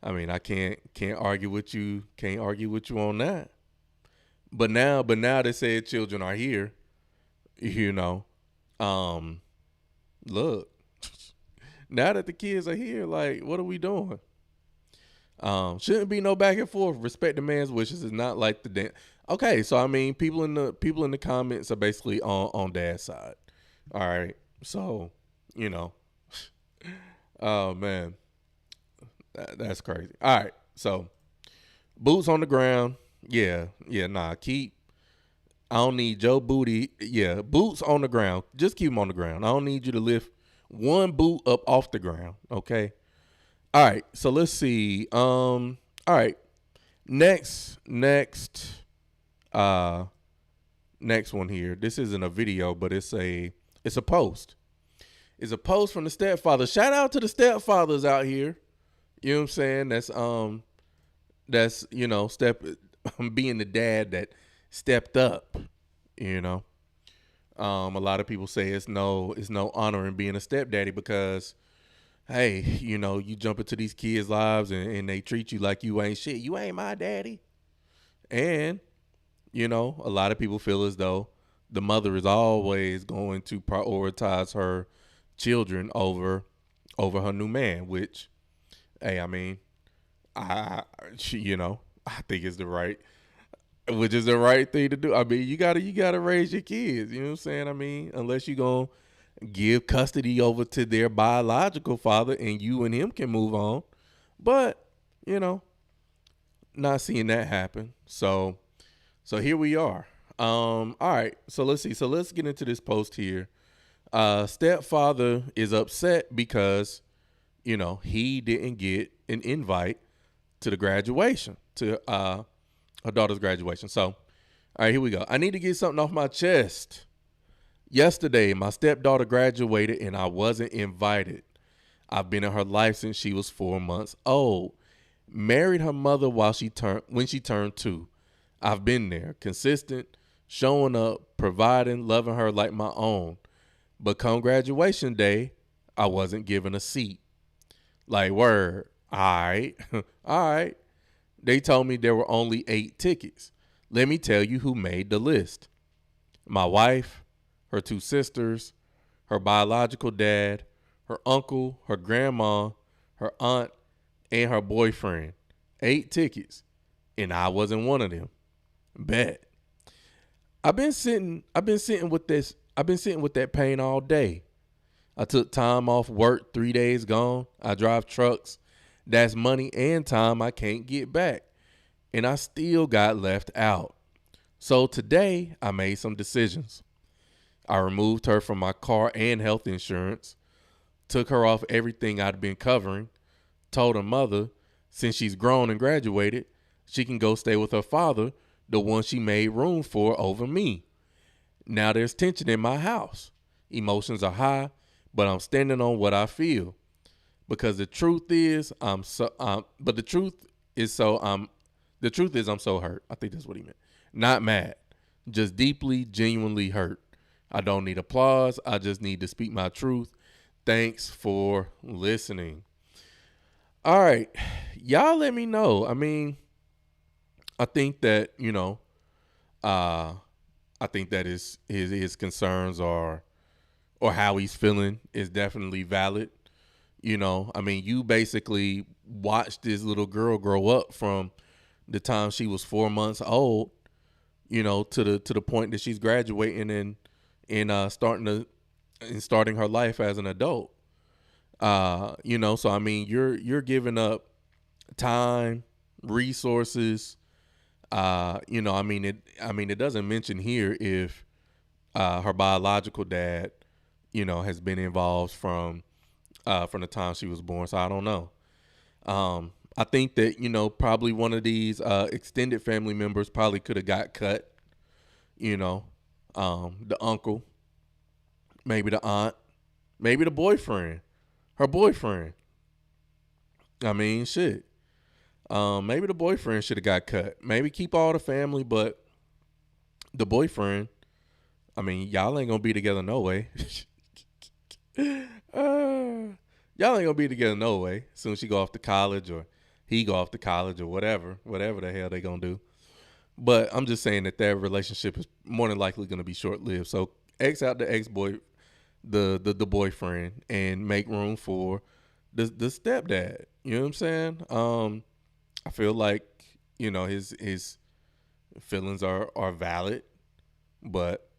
Speaker 1: I mean, I can't argue with you. Can't argue with you on that. But now they say children are here. You know, look. Now that the kids are here, like, what are we doing? Shouldn't be no back and forth. Respect the man's wishes is not like the dance. Okay, so I mean, people in the comments are basically on dad's side. All right, so you know, oh man. That's crazy. All right. So boots on the ground. Yeah. Nah, I don't need Joe booty. Yeah. Boots on the ground. Just keep them on the ground. I don't need you to lift one boot up off the ground. Okay. All right. So let's see. All right. Next one here. This isn't a video, but it's a post. It's a post from the stepfather. Shout out to the stepfathers out here. You know what I'm saying? That's you know, being the dad that stepped up, you know. A lot of people say it's no honor in being a stepdaddy because, hey, you know, you jump into these kids' lives and they treat you like you ain't shit. You ain't my daddy. And, you know, a lot of people feel as though the mother is always going to prioritize her children over her new man, which, hey, I mean, I think it's the right thing to do. I mean, you gotta raise your kids. You know what I'm saying? I mean, unless you're gonna give custody over to their biological father and you and him can move on. But, you know, not seeing that happen. So here we are. All right. So let's see. So let's get into this post here. Stepfather is upset because, you know, he didn't get an invite to the graduation, to her daughter's graduation. So, all right, here we go. I need to get something off my chest. Yesterday, my stepdaughter graduated and I wasn't invited. I've been in her life since she was 4 months old. Married her mother when she turned 2. I've been there, consistent, showing up, providing, loving her like my own. But come graduation day, I wasn't given a seat. Like, word, all right, all right. They told me there were only 8 tickets. Let me tell you who made the list. My wife, her 2 sisters, her biological dad, her uncle, her grandma, her aunt, and her boyfriend. 8 tickets. And I wasn't one of them. Bet. I've been sitting with that pain all day. I took time off work, 3 days gone. I drive trucks. That's money and time I can't get back. And I still got left out. So today I made some decisions. I removed her from my car and health insurance, took her off everything I'd been covering, told her mother, since she's grown and graduated, she can go stay with her father, the one she made room for over me. Now there's tension in my house. Emotions are high, but I'm standing on what I feel. Because the truth is, I'm so hurt. I think that's what he meant. Not mad, just deeply, genuinely hurt. I don't need applause. I just need to speak my truth. Thanks for listening. All right. Y'all let me know. I mean, I think that, I think that his concerns or how he's feeling is definitely valid. I mean, you basically watched this little girl grow up from the time she was 4 months old, to the point that she's graduating and starting her life as an adult. So I mean, you're giving up time, resources. I mean, it doesn't mention here if her biological dad, has been involved from the time she was born. So I don't know. I think that, probably one of these extended family members probably could have got cut. The uncle, maybe the aunt, maybe the boyfriend, her boyfriend. I mean, shit. Maybe the boyfriend should have got cut. Maybe keep all the family, but the boyfriend, I mean, y'all ain't gonna be together no way. Y'all ain't gonna be together no way. As soon as she go off to college or he go off to college or whatever the hell they gonna do. But I'm just saying that their relationship is more than likely gonna be short lived. So X out the ex-boy, the boyfriend, and make room for the stepdad. You know what I'm saying? I feel like, his feelings are valid, but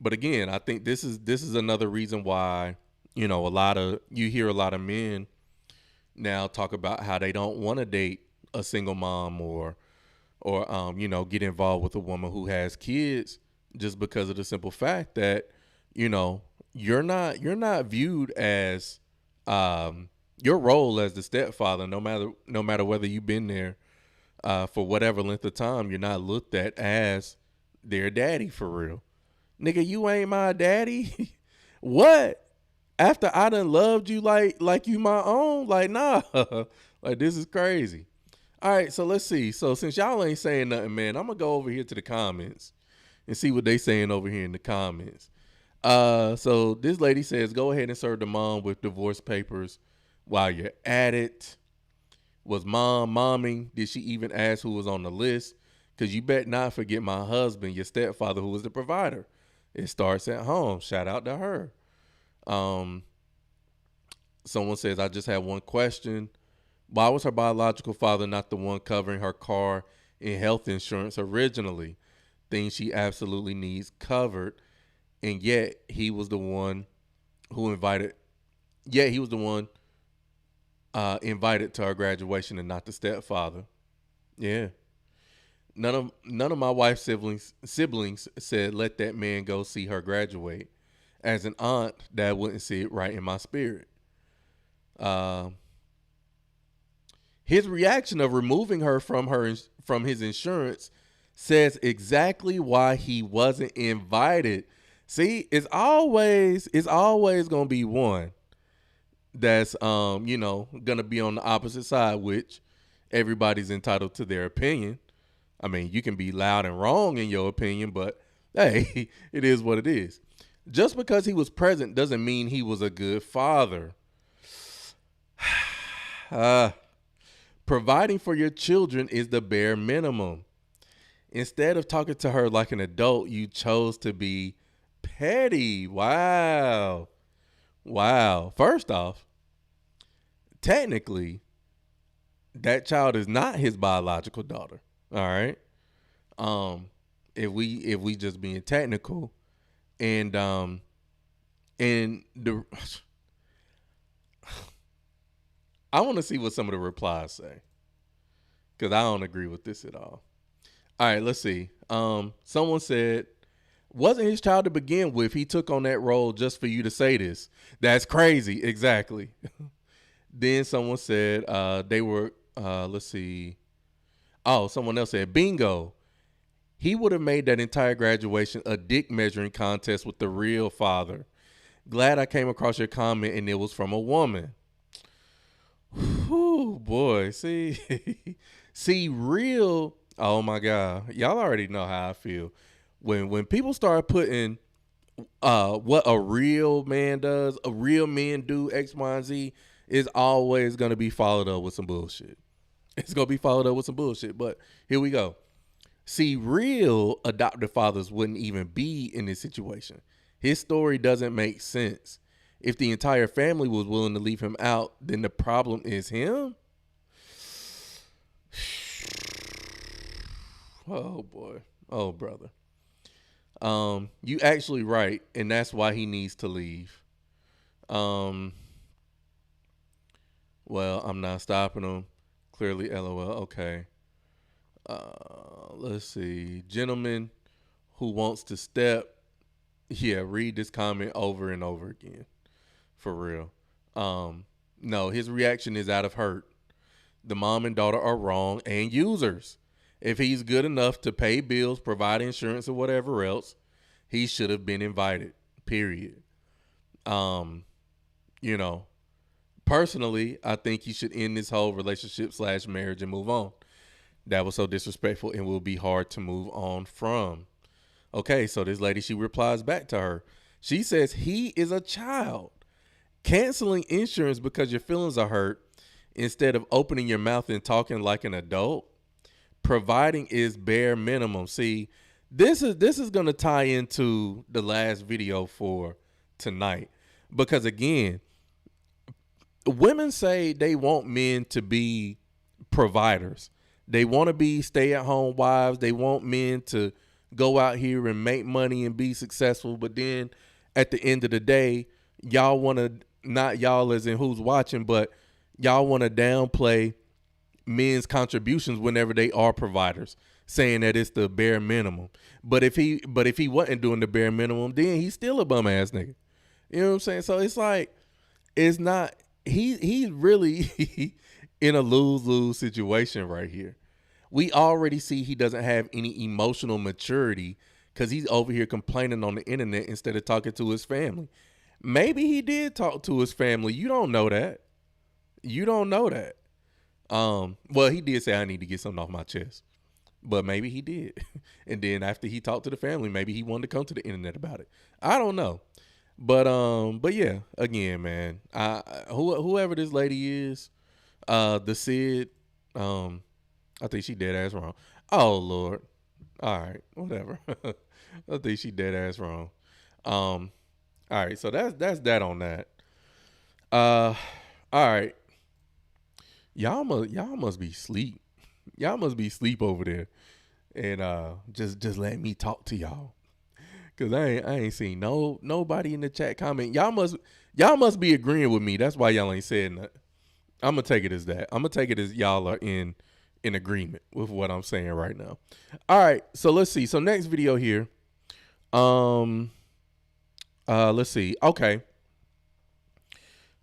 Speaker 1: but again, I think this is another reason why, you hear a lot of men now talk about how they don't want to date a single mom or get involved with a woman who has kids, just because of the simple fact that, you're not viewed as your role as the stepfather, no matter whether you've been there for whatever length of time, you're not looked at as their daddy for real. Nigga, you ain't my daddy. What? After I done loved you like you my own? Like, nah. Like, this is crazy. All right, so let's see. So since y'all ain't saying nothing, man, I'm gonna go over here to the comments and see what they saying over here in the comments. So this lady says, go ahead and serve the mom with divorce papers while you're at it. Was mom momming? Did she even ask who was on the list? Because you bet not forget my husband, your stepfather, who was the provider. It starts at home. Shout out to her. Someone says, I just had one question. Why was her biological father not the one covering her car and health insurance originally? Things she absolutely needs covered. And yet he was the one who invited to her graduation and not the stepfather. Yeah. None of my wife's siblings said, let that man go see her graduate. As an aunt, that wouldn't sit right in my spirit. His reaction of removing her from his insurance says exactly why he wasn't invited. See, it's always gonna be one that's gonna be on the opposite side, which everybody's entitled to their opinion. I mean, you can be loud and wrong in your opinion, but hey, it is what it is. Just because he was present doesn't mean he was a good father. Providing for your children is the bare minimum. Instead of talking to her like an adult, you chose to be petty. Wow. First off, technically, that child is not his biological daughter. All right. If we just being technical, and the I want to see what some of the replies say, because I don't agree with this at all. All right, let's see. Someone said, wasn't his child to begin with. He took on that role just for you to say this. That's crazy. Exactly. Then someone said they were, let's see. Oh, someone else said, bingo. He would have made that entire graduation a dick measuring contest with the real father. Glad I came across your comment and it was from a woman. Whew, boy. See, real. Oh my God. Y'all already know how I feel. When people start putting what a real man does, a real man do X, Y, and Z, is always going to be followed up with some bullshit. It's going to be followed up with some bullshit. But here we go. See, real adoptive fathers wouldn't even be in this situation. His story doesn't make sense. If the entire family was willing to leave him out, then the problem is him? Oh, boy. Oh, brother. You actually right, and that's why he needs to leave. Well, I'm not stopping him. Clearly, LOL. Okay. Let's see. Gentleman who wants to step. Yeah, read this comment over and over again. For real. No, his reaction is out of hurt. The mom and daughter are wrong and users. If he's good enough to pay bills, provide insurance, or whatever else, he should have been invited. Period. Personally, I think he should end this whole relationship / marriage and move on. That was so disrespectful and will be hard to move on from. Okay, so this lady, she replies back to her. She says, he is a child. Canceling insurance because your feelings are hurt instead of opening your mouth and talking like an adult. Providing is bare minimum. See, this is going to tie into the last video for tonight. Because again, women say they want men to be providers. They want to be stay-at-home wives. They want men to go out here and make money and be successful. But then at the end of the day, y'all want to, not y'all as in who's watching, but y'all want to downplay men's contributions whenever they are providers, saying that it's the bare minimum. But if he wasn't doing the bare minimum, then he's still a bum ass nigga. You know what I'm saying? So it's like, it's not, he's really in a lose-lose situation right here. We already see he doesn't have any emotional maturity because he's over here complaining on the internet instead of talking to his family. Maybe he did talk to his family. You don't know that. You don't know that. Well, he did say, I need to get something off my chest. But maybe he did. And then after he talked to the family, maybe he wanted to come to the internet about it. I don't know. But yeah, again, man, whoever this lady is, the Sid, I think she dead ass wrong. Oh Lord. All right, whatever. I think she dead ass wrong. All right, so that's that on that. All right. Y'all must be asleep. Y'all must be asleep over there. And just let me talk to y'all. Cause I ain't seen nobody in the chat comment. Y'all must be agreeing with me. That's why y'all ain't saying that. I'm gonna take it as that. I'm gonna take it as y'all are in agreement with what I'm saying right now. All right, so let's see. So next video here. Let's see. Okay.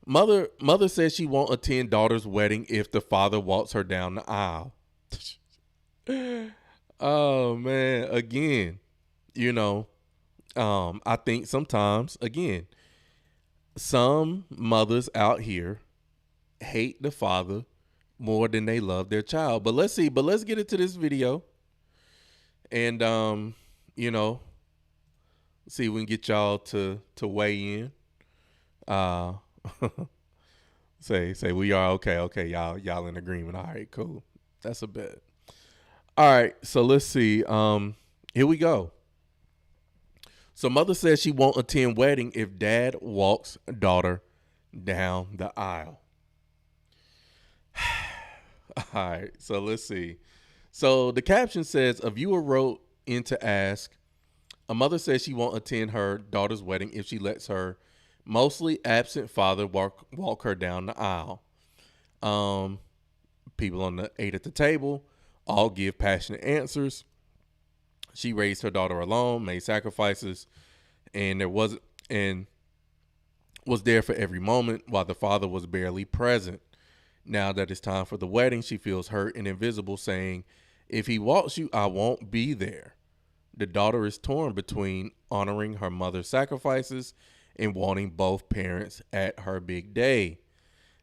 Speaker 1: Mother says she won't attend daughter's wedding if the father walks her down the aisle. Oh man, again, I think sometimes, again, some mothers out here hate the father more than they love their child. But let's get into this video. And see if we can get y'all to weigh in. Say we are okay, y'all in agreement. All right, cool. That's a bet. All right, so let's see. Here we go. So mother says she won't attend wedding if dad walks daughter down the aisle. All right, so let's see. So the caption says, a viewer wrote in to ask, a mother says she won't attend her daughter's wedding if she lets her mostly absent father walk her down the aisle. People on the 8 at the table all give passionate answers. She raised her daughter alone, made sacrifices, and was there for every moment while the father was barely present. Now that it's time for the wedding, she feels hurt and invisible, saying, if he walks you, I won't be there. The daughter is torn between honoring her mother's sacrifices and wanting both parents at her big day.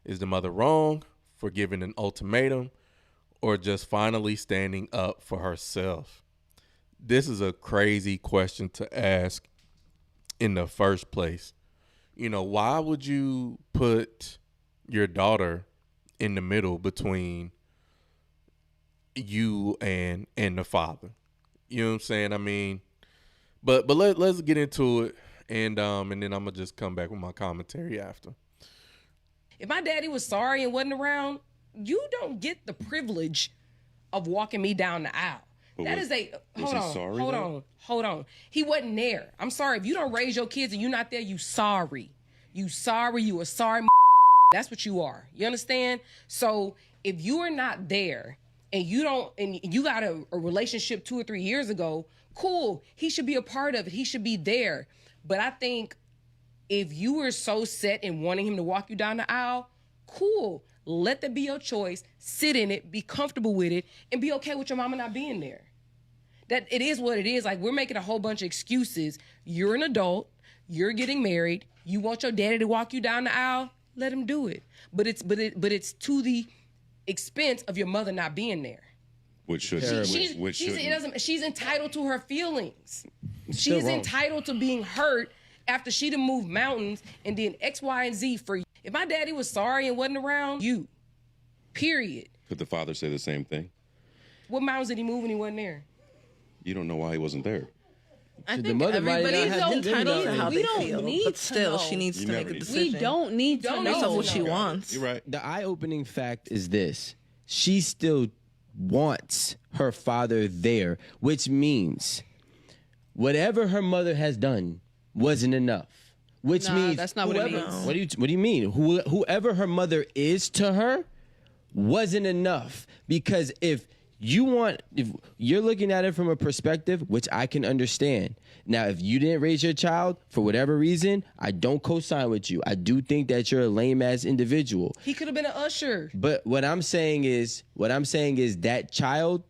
Speaker 1: Is the mother wrong for giving an ultimatum or just finally standing up for herself? This is a crazy question to ask in the first place. Why would you put your daughter in the middle between you and the father? You know what I'm saying? I mean, but let's get into it, and then I'm gonna just come back with my commentary after.
Speaker 21: If my daddy was sorry and wasn't around, you don't get the privilege of walking me down the aisle. That is a hold on. He wasn't there. I'm sorry. If you don't raise your kids and you're not there, you sorry. You sorry. You a sorry. That's what you are. You understand? So if you are not there and you got a relationship 2 or 3 years ago, cool. He should be a part of it. He should be there. But I think if you were so set in wanting him to walk you down the aisle, cool. Let that be your choice. Sit in it. Be comfortable with it. And be okay with your mama not being there. That it is what it is. Like, we're making a whole bunch of excuses. You're an adult. You're getting married. You want your daddy to walk you down the aisle? Let him do it. But it's to the expense of your mother not being there.
Speaker 22: Which should
Speaker 21: she's entitled to her feelings. She's entitled to being hurt after she done moved mountains and did X, Y, and Z for you. If my daddy was sorry and wasn't around, you. Period.
Speaker 22: Could the father say the same thing?
Speaker 21: What mountains did he move when he wasn't there?
Speaker 22: You don't know why he wasn't there.
Speaker 23: I think everybody's entitled to how they feel, but still, she needs to make a decision.
Speaker 24: We don't need to know
Speaker 23: what she wants.
Speaker 22: You're right.
Speaker 25: The eye-opening fact is this: she still wants her father there, which means whatever her mother has done wasn't enough. Which means
Speaker 24: that's not what it means.
Speaker 25: What do you mean? Whoever her mother is to her wasn't enough, because if you're looking at it from a perspective, which I can understand. Now, if you didn't raise your child for whatever reason, I don't co-sign with you. I do think that you're a lame-ass individual.
Speaker 21: He could have been an usher.
Speaker 25: But what I'm saying is that child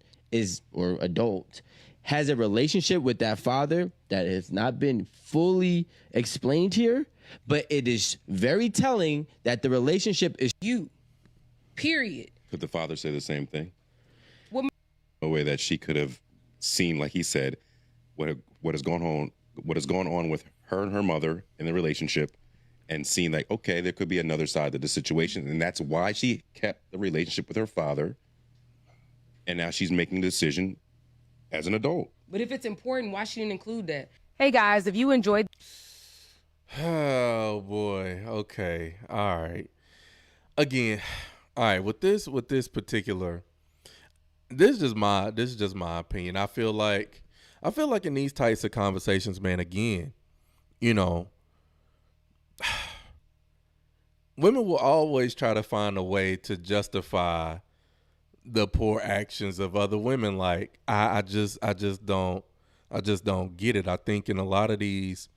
Speaker 25: or adult has a relationship with that father that has not been fully explained here, but it is very telling that the relationship is you.
Speaker 21: Period.
Speaker 22: Could the father say the same thing?
Speaker 21: A
Speaker 22: way that she could have seen, like he said, what has gone on with her and her mother in the relationship, and seen like, okay, there could be another side to the situation, and that's why she kept the relationship with her father, and now she's making the decision as an adult.
Speaker 21: But if it's important, why she didn't include that?
Speaker 26: Hey guys, if you enjoyed,
Speaker 1: oh boy, okay, all right, again, all right, with this particular. This is just my opinion. I feel like in these types of conversations, man, again, women will always try to find a way to justify the poor actions of other women. Like I just don't get it. I think in a lot of these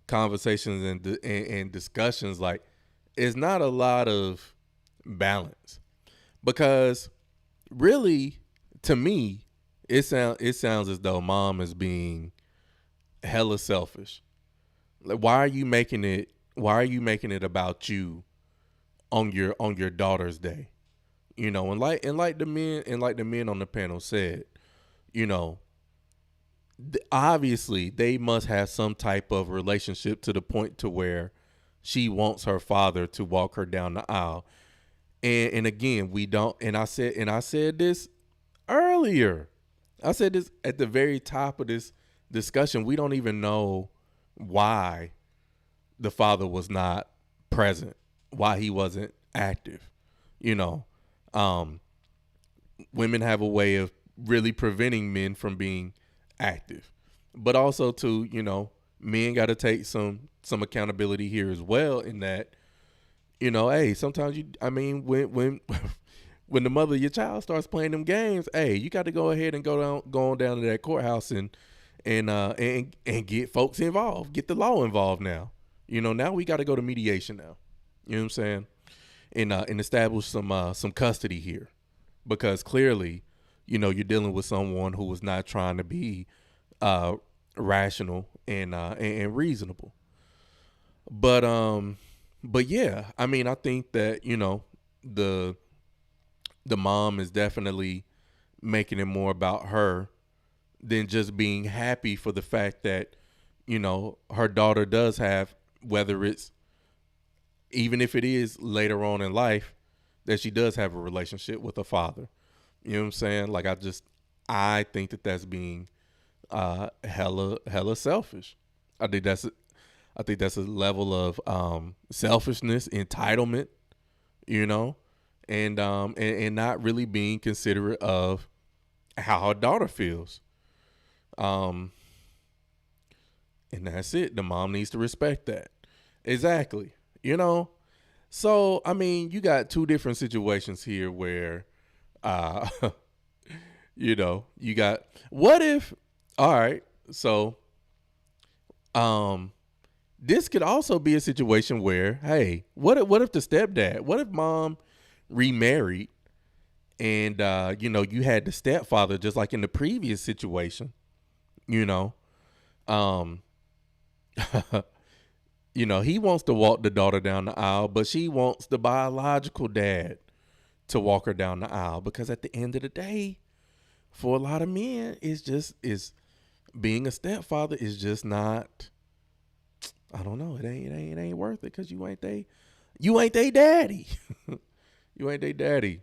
Speaker 1: conversations and discussions, like, it's not a lot of balance, because really, to me, it sounds as though mom is being hella selfish. Like, why are you making it about you on your daughter's day? You know, and like the men on the panel said, you know, obviously they must have some type of relationship to the point to where she wants her father to walk her down the aisle. And again, we don't, and I said this earlier. I said this at the very top of this discussion. We don't even know why the father was not present, why he wasn't active. You know, women have a way of really preventing men from being active, but also too, you know, men got to take some accountability here as well. In that, you know, hey, sometimes when when the mother of your child starts playing them games, hey, you got to go ahead and go on down to that courthouse and get folks involved, get the law involved now. You know, now we got to go to mediation now. You know what I'm saying? And establish some custody here, because clearly, you know, you're dealing with someone who was not trying to be rational and reasonable. But yeah, I mean, I think that, you know, the mom is definitely making it more about her than just being happy for the fact that, you know, her daughter does have, whether it's, even if it is later on in life, that she does have a relationship with her father. You know what I'm saying? Like, I think that that's being hella selfish. I think that's a level of selfishness, entitlement, you know, and not really being considerate of how her daughter feels. And that's it. The mom needs to respect that. Exactly. You know, so, I mean, you got two different situations here where, you know, you got, what if, all right, so, this could also be a situation where, hey, what if the stepdad, what if mom remarried and, you know, you had the stepfather, just like in the previous situation, you know, you know, he wants to walk the daughter down the aisle, but she wants the biological dad to walk her down the aisle, because at the end of the day, for a lot of men, is being a stepfather is just not, I don't know, it ain't worth it, because you ain't they daddy. You ain't they daddy.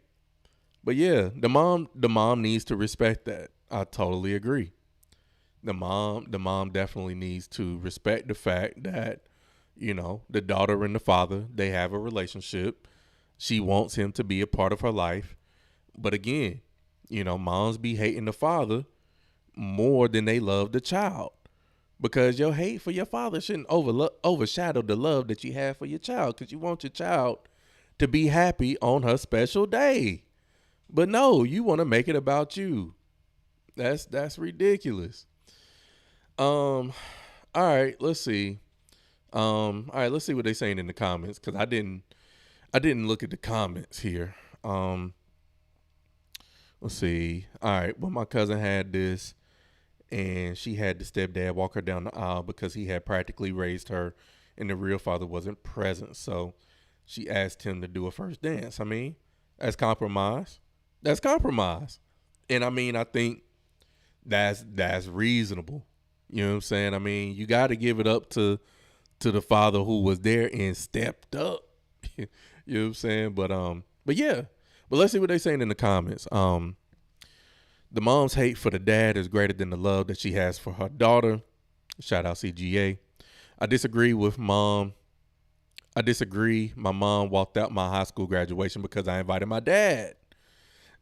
Speaker 1: But yeah, the mom needs to respect that. I totally agree. The mom definitely needs to respect the fact that, you know, the daughter and the father, they have a relationship. She wants him to be a part of her life. But again, you know, moms be hating the father more than they love the child, because your hate for your father shouldn't overshadow the love that you have for your child, because you want your child to be happy on her special day. But no, you want to make it about you. That's ridiculous. All right, let's see. All right, let's see what they're saying in the comments, because I didn't look at the comments here. Let's see. All right, well, my cousin had this, and she had the stepdad walk her down the aisle because he had practically raised her and the real father wasn't present. So she asked him to do a first dance. I mean, that's compromise. That's compromise. And I mean, I think that's reasonable. You know what I'm saying? I mean, you got to give it up to the father who was there and stepped up. You know what I'm saying? But yeah. But let's see what they're saying in the comments. The mom's hate for the dad is greater than the love that she has for her daughter. Shout out CGA. I disagree with mom. I disagree. My mom walked out my high school graduation because I invited my dad.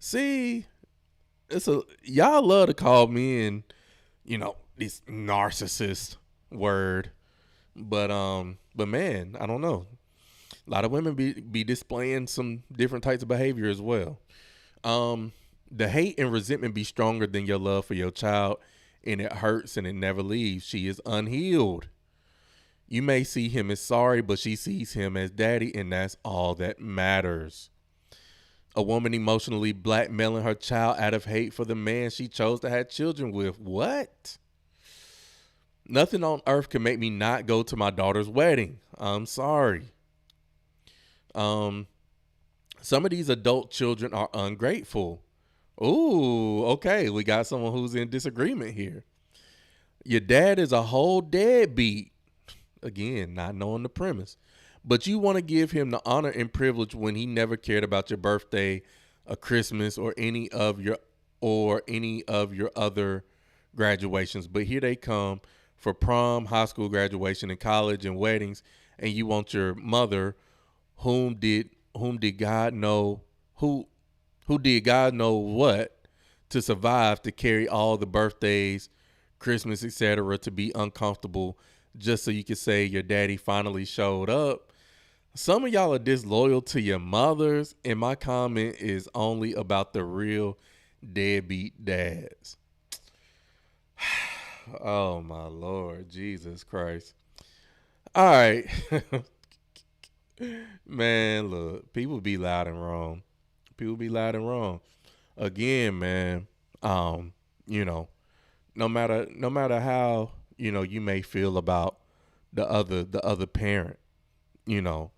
Speaker 1: See, y'all love to call me in, you know, this narcissist word. But man, I don't know. A lot of women be displaying some different types of behavior as well. The hate and resentment be stronger than your love for your child, and it hurts and it never leaves. She is unhealed. You may see him as sorry, but she sees him as daddy, and that's all that matters. A woman emotionally blackmailing her child out of hate for the man she chose to have children with. What? Nothing on earth can make me not go to my daughter's wedding. I'm sorry. Some of these adult children are ungrateful. Ooh, okay. We got someone who's in disagreement here. Your dad is a whole deadbeat. Again, not knowing the premise. But you want to give him the honor and privilege when he never cared about your birthday, a Christmas, or any of your other graduations. But here they come for prom, high school graduation, and college and weddings, and you want your mother, who did God know what to survive, to carry all the birthdays, Christmas, etc., to be uncomfortable just so you can say your daddy finally showed up. Some of y'all are disloyal to your mothers, and my comment is only about the real deadbeat dads. Oh my Lord, Jesus Christ. All right. Man, look, people be loud and wrong. People be loud and wrong. Again, man, you know, no matter how, you know, you may feel about the other parent, you know,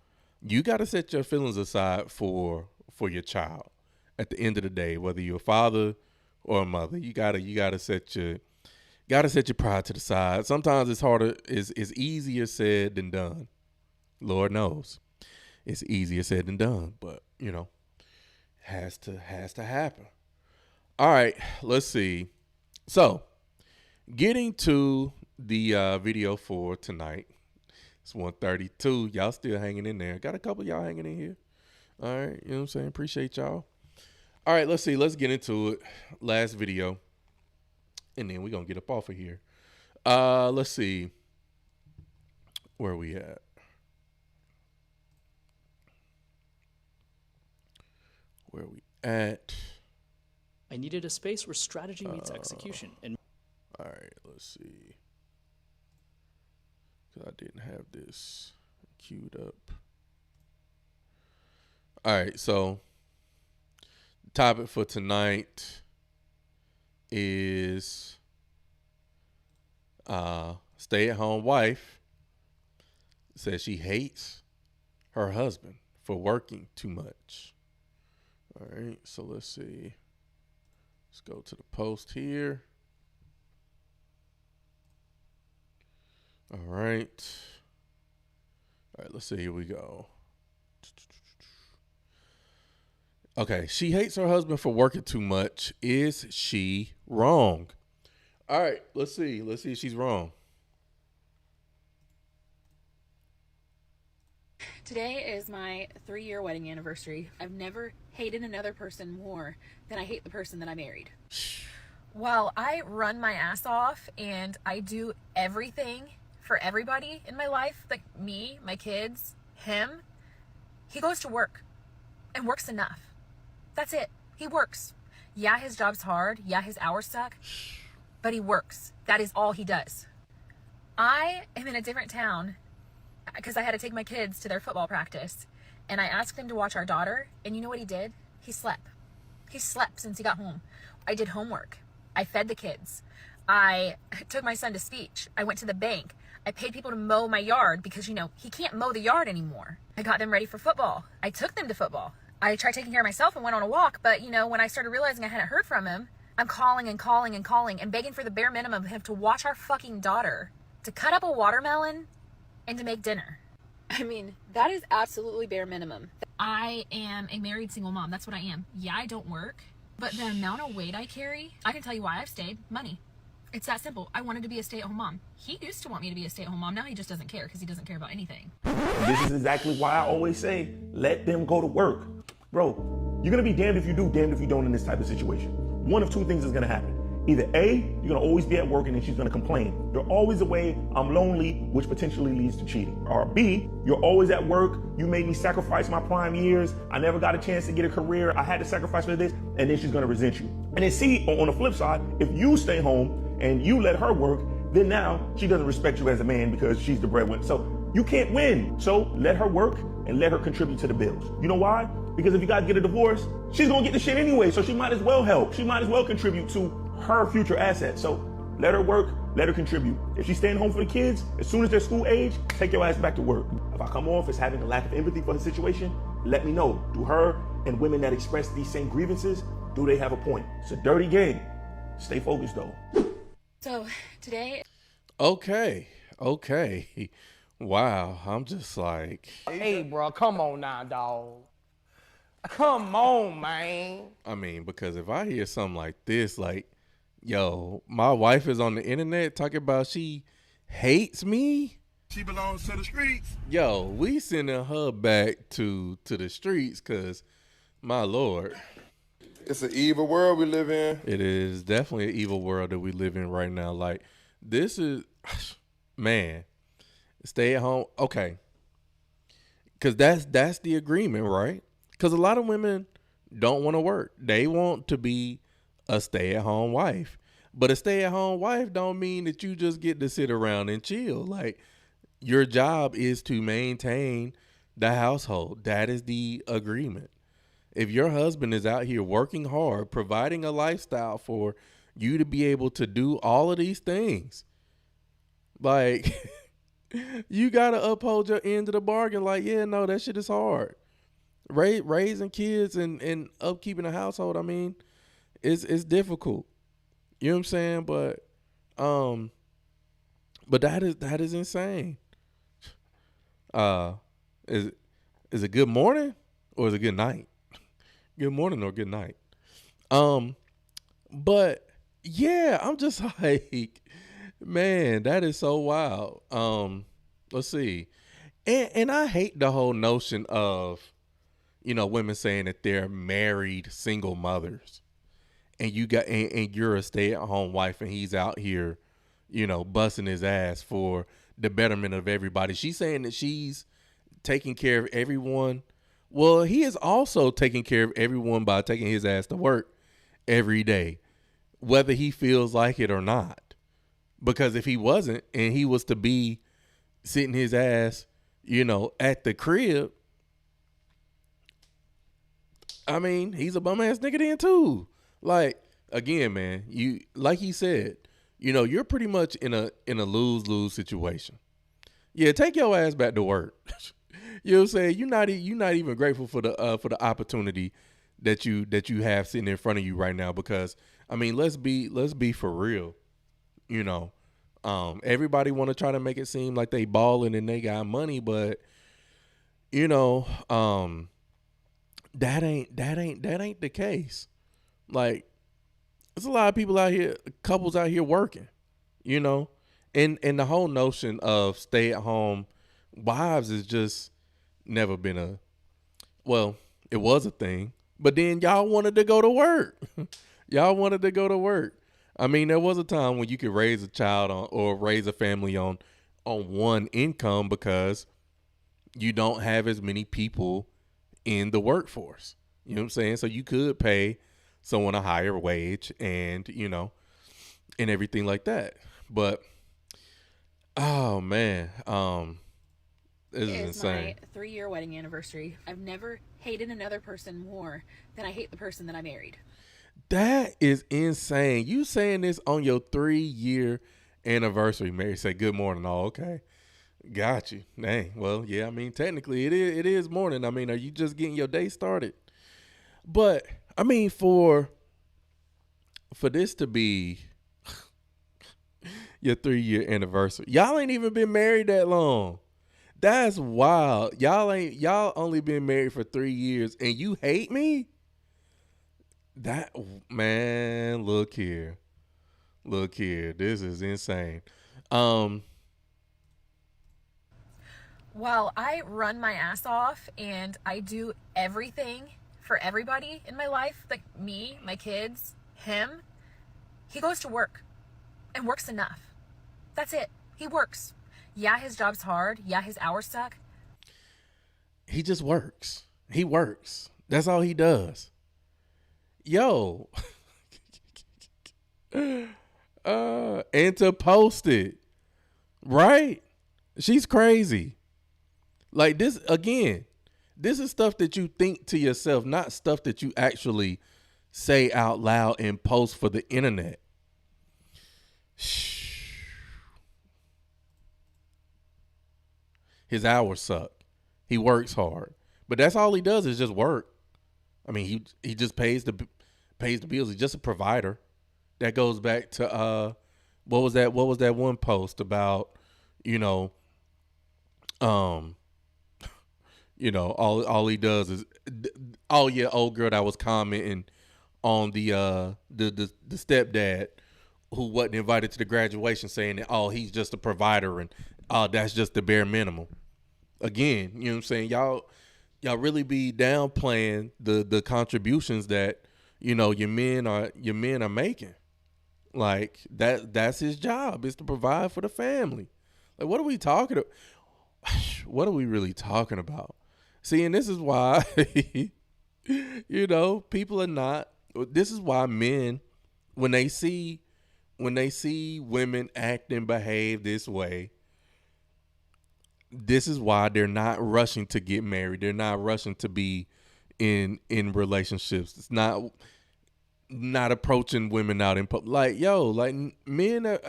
Speaker 1: you got to set your feelings aside for your child. At the end of the day, whether you're a father or a mother, you gotta set your pride to the side. Sometimes it's harder, is easier said than done. Lord knows, it's easier said than done, but you know, has to happen. All right, let's see. So, getting to the video for tonight. It's 1:32. Y'all still hanging in there. Got a couple of y'all hanging in here. All right, you know what I'm saying? Appreciate y'all. All right, let's see. Let's get into it. Last video. And then we're going to get up off of here. Let's see. Where are we at? Where are we at?
Speaker 3: I needed a space where strategy meets execution. And
Speaker 1: all right, let's see. Because I didn't have this queued up. All right, so the topic for tonight is stay-at-home wife says she hates her husband for working too much. All right, so let's see. Let's go to the post here. All right. All right, let's see. Here we go. Okay, she hates her husband for working too much. Is she wrong? All right, let's see. Let's see if she's wrong.
Speaker 5: Today is my 3-year wedding anniversary. I've never hated another person more than I hate the person that I married. While I run my ass off and I do everything for everybody in my life, like me, my kids, him, he goes to work and works enough. That's it. He works. Yeah, his job's hard. Yeah, his hours suck, but he works. That is all he does. I am in a different town because I had to take my kids to their football practice, and I asked him to watch our daughter, and you know what he did? He slept. He slept since he got home. I did homework. I fed the kids. I took my son to speech. I went to the bank. I paid people to mow my yard because, you know, he can't mow the yard anymore. I got them ready for football. I took them to football. I tried taking care of myself and went on a walk, but, you know, when I started realizing I hadn't heard from him, I'm calling and calling and calling and begging for the bare minimum of him to watch our fucking daughter, to cut up a watermelon, and to make dinner. I mean, that is absolutely bare minimum. I am a married single mom. That's what I am. Yeah, I don't work, but the amount of weight I carry, I can tell you why I've stayed. Money. It's that simple. I wanted to be a stay-at-home mom. He used to want me to be a stay-at-home mom. Now he just doesn't care because he doesn't care about anything.
Speaker 7: This is exactly why I always say, let them go to work. Bro, you're going to be damned if you do, damned if you don't in this type of situation. One of two things is going to happen. Either A, you're going to always be at work and then she's going to complain. There's always a way, I'm lonely, which potentially leads to cheating. Or B, you're always at work, you made me sacrifice my prime years, I never got a chance to get a career, I had to sacrifice for this, and then she's going to resent you. And then C, on the flip side, if you stay home and you let her work, then now she doesn't respect you as a man because she's the breadwinner. So you can't win. So let her work and let her contribute to the bills. You know why? Because if you guys get a divorce, she's going to get the shit anyway, so she might as well help. She might as well contribute to her future assets. So let her work, let her contribute. If she's staying home for the kids, as soon as they're school age, take your ass back to work. If I come off as having a lack of empathy for her situation, let me know. Do her and women that express these same grievances, do they have a point? It's a dirty game. Stay focused though.
Speaker 5: So today.
Speaker 1: Okay. Wow. I'm just like.
Speaker 4: Hey, bro, come on now, dog. Come on, man.
Speaker 1: I mean, because if I hear something like this, like, yo, my wife is on the internet talking about she hates me.
Speaker 18: She belongs to the streets.
Speaker 1: Yo, we sending her back to the streets because, my Lord.
Speaker 18: It's an evil world we live in.
Speaker 1: It is definitely an evil world that we live in right now. Like, this is, man, stay at home. Okay. Because that's the agreement, right? Because a lot of women don't want to work. They want to be a stay-at-home wife. But a stay-at-home wife don't mean that you just get to sit around and chill. Like, your job is to maintain the household. That is the agreement. If your husband is out here working hard, providing a lifestyle for you to be able to do all of these things, like, you got to uphold your end of the bargain. Like, yeah, no, that shit is hard. Raising kids and upkeeping a household, I mean, it's difficult. You know what I'm saying? But that is insane. Is it good morning or is it good night? Good morning or good night. But yeah, I'm just like, man, that is so wild. Let's see. And I hate the whole notion of, you know, women saying that they're married single mothers, and you're a stay-at-home wife, and he's out here, you know, busting his ass for the betterment of everybody. She's saying that she's taking care of everyone. Well, he is also taking care of everyone by taking his ass to work every day, whether he feels like it or not. Because if he wasn't, and he was to be sitting his ass, you know, at the crib, I mean, he's a bum ass nigga then too. Like, again, man, you, like he said, you know, you're pretty much in a lose-lose situation. Yeah, take your ass back to work. You know what I'm saying? You're not even grateful for the opportunity that you have sitting in front of you right now, because I mean, let's be for real. You know, everybody want to try to make it seem like they balling and they got money, but you know, that ain't the case. Like, there's a lot of people out here, couples out here working, you know, and the whole notion of stay-at-home wives is just never been it was a thing, but then y'all wanted to go to work. Y'all wanted to go to work. I mean, there was a time when you could raise a child or raise a family on one income because you don't have as many people in the workforce. You know what I'm saying? So you could pay someone a higher wage and, you know, and everything like that. But, oh man, this is insane.
Speaker 5: My 3-year wedding anniversary. I've never hated another person more than I hate the person that I married.
Speaker 1: That is insane. You saying this on your 3-year anniversary. Mary said, good morning. Oh, okay. Got you. Dang. Well, yeah, I mean, technically it is morning. I mean, are you just getting your day started? But I mean, for this to be your 3-year anniversary, y'all ain't even been married that long. That's wild. Y'all only been married for 3 years and you hate me? That, man, look here. This is insane.
Speaker 5: While I run my ass off and I do everything for everybody in my life, like me, my kids, him, he goes to work and works enough. That's it. He works. Yeah, his job's hard. Yeah, his hours suck.
Speaker 1: He just works. He works. That's all he does. Yo. And to post it. Right? She's crazy. Like, this, again, this is stuff that you think to yourself, not stuff that you actually say out loud and post for the internet. His hours suck. He works hard, but that's all he does is just work. I mean, he just pays the bills. He's just a provider. That goes back to what was that one post about, all he does is, old girl that was commenting on the stepdad who wasn't invited to the graduation, saying that he's just a provider and that's just the bare minimum. Again, you know what I'm saying? Y'all really be downplaying the contributions that your men are making. Like that's his job, is to provide for the family. Like, what are we talking about? What are we really talking about? See, and this is why people are not. This is why men, when they see women act and behave this way, this is why they're not rushing to get married. They're not rushing to be in relationships. It's not approaching women out in public. Like, men are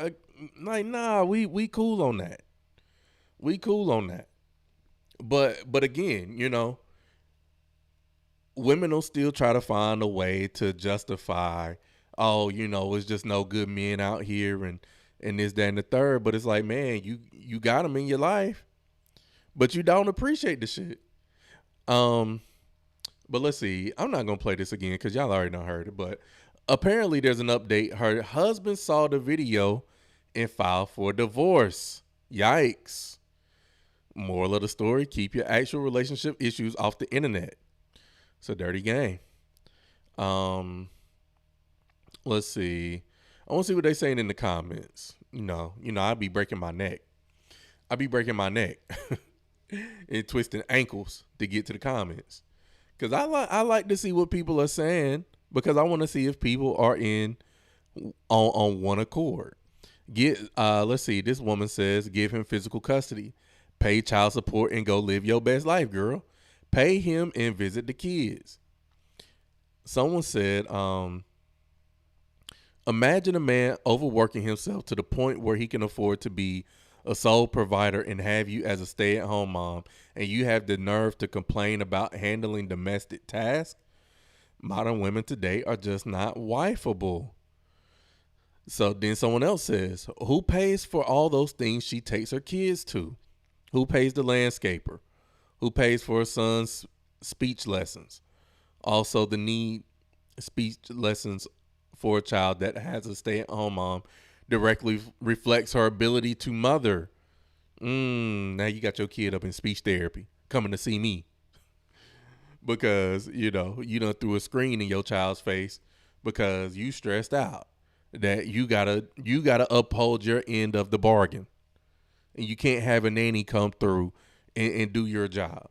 Speaker 1: like, nah, we cool on that. We cool on that. But again, women will still try to find a way to justify, it's just no good men out here and this, that, and the third. But it's like, man, you got them in your life, but you don't appreciate the shit. But let's see. I'm not going to play this again because y'all already done heard it. But apparently there's an update. Her husband saw the video and filed for divorce. Yikes. Moral of the story, keep your actual relationship issues off the internet. It's a dirty game. Let's see. I want to see what they're saying in the comments. I'd be breaking my neck. And twisting ankles to get to the comments. Because I like to see what people are saying, because I want to see if people are on one accord. Let's see. This woman says, give him physical custody, pay child support, and go live your best life, girl. Pay him and visit the kids. Someone said, imagine a man overworking himself to the point where he can afford to be a sole provider and have you as a stay-at-home mom, and you have the nerve to complain about handling domestic tasks. Modern women today are just not wifeable. So then someone else says, who pays for all those things she takes her kids to? Who pays the landscaper? Who pays for her son's speech lessons? Also, the need speech lessons for a child that has a stay-at-home mom directly reflects her ability to mother. Now you got your kid up in speech therapy coming to see me because, you done threw a screen in your child's face because you stressed out that you gotta uphold your end of the bargain, and you can't have a nanny come through and do your job.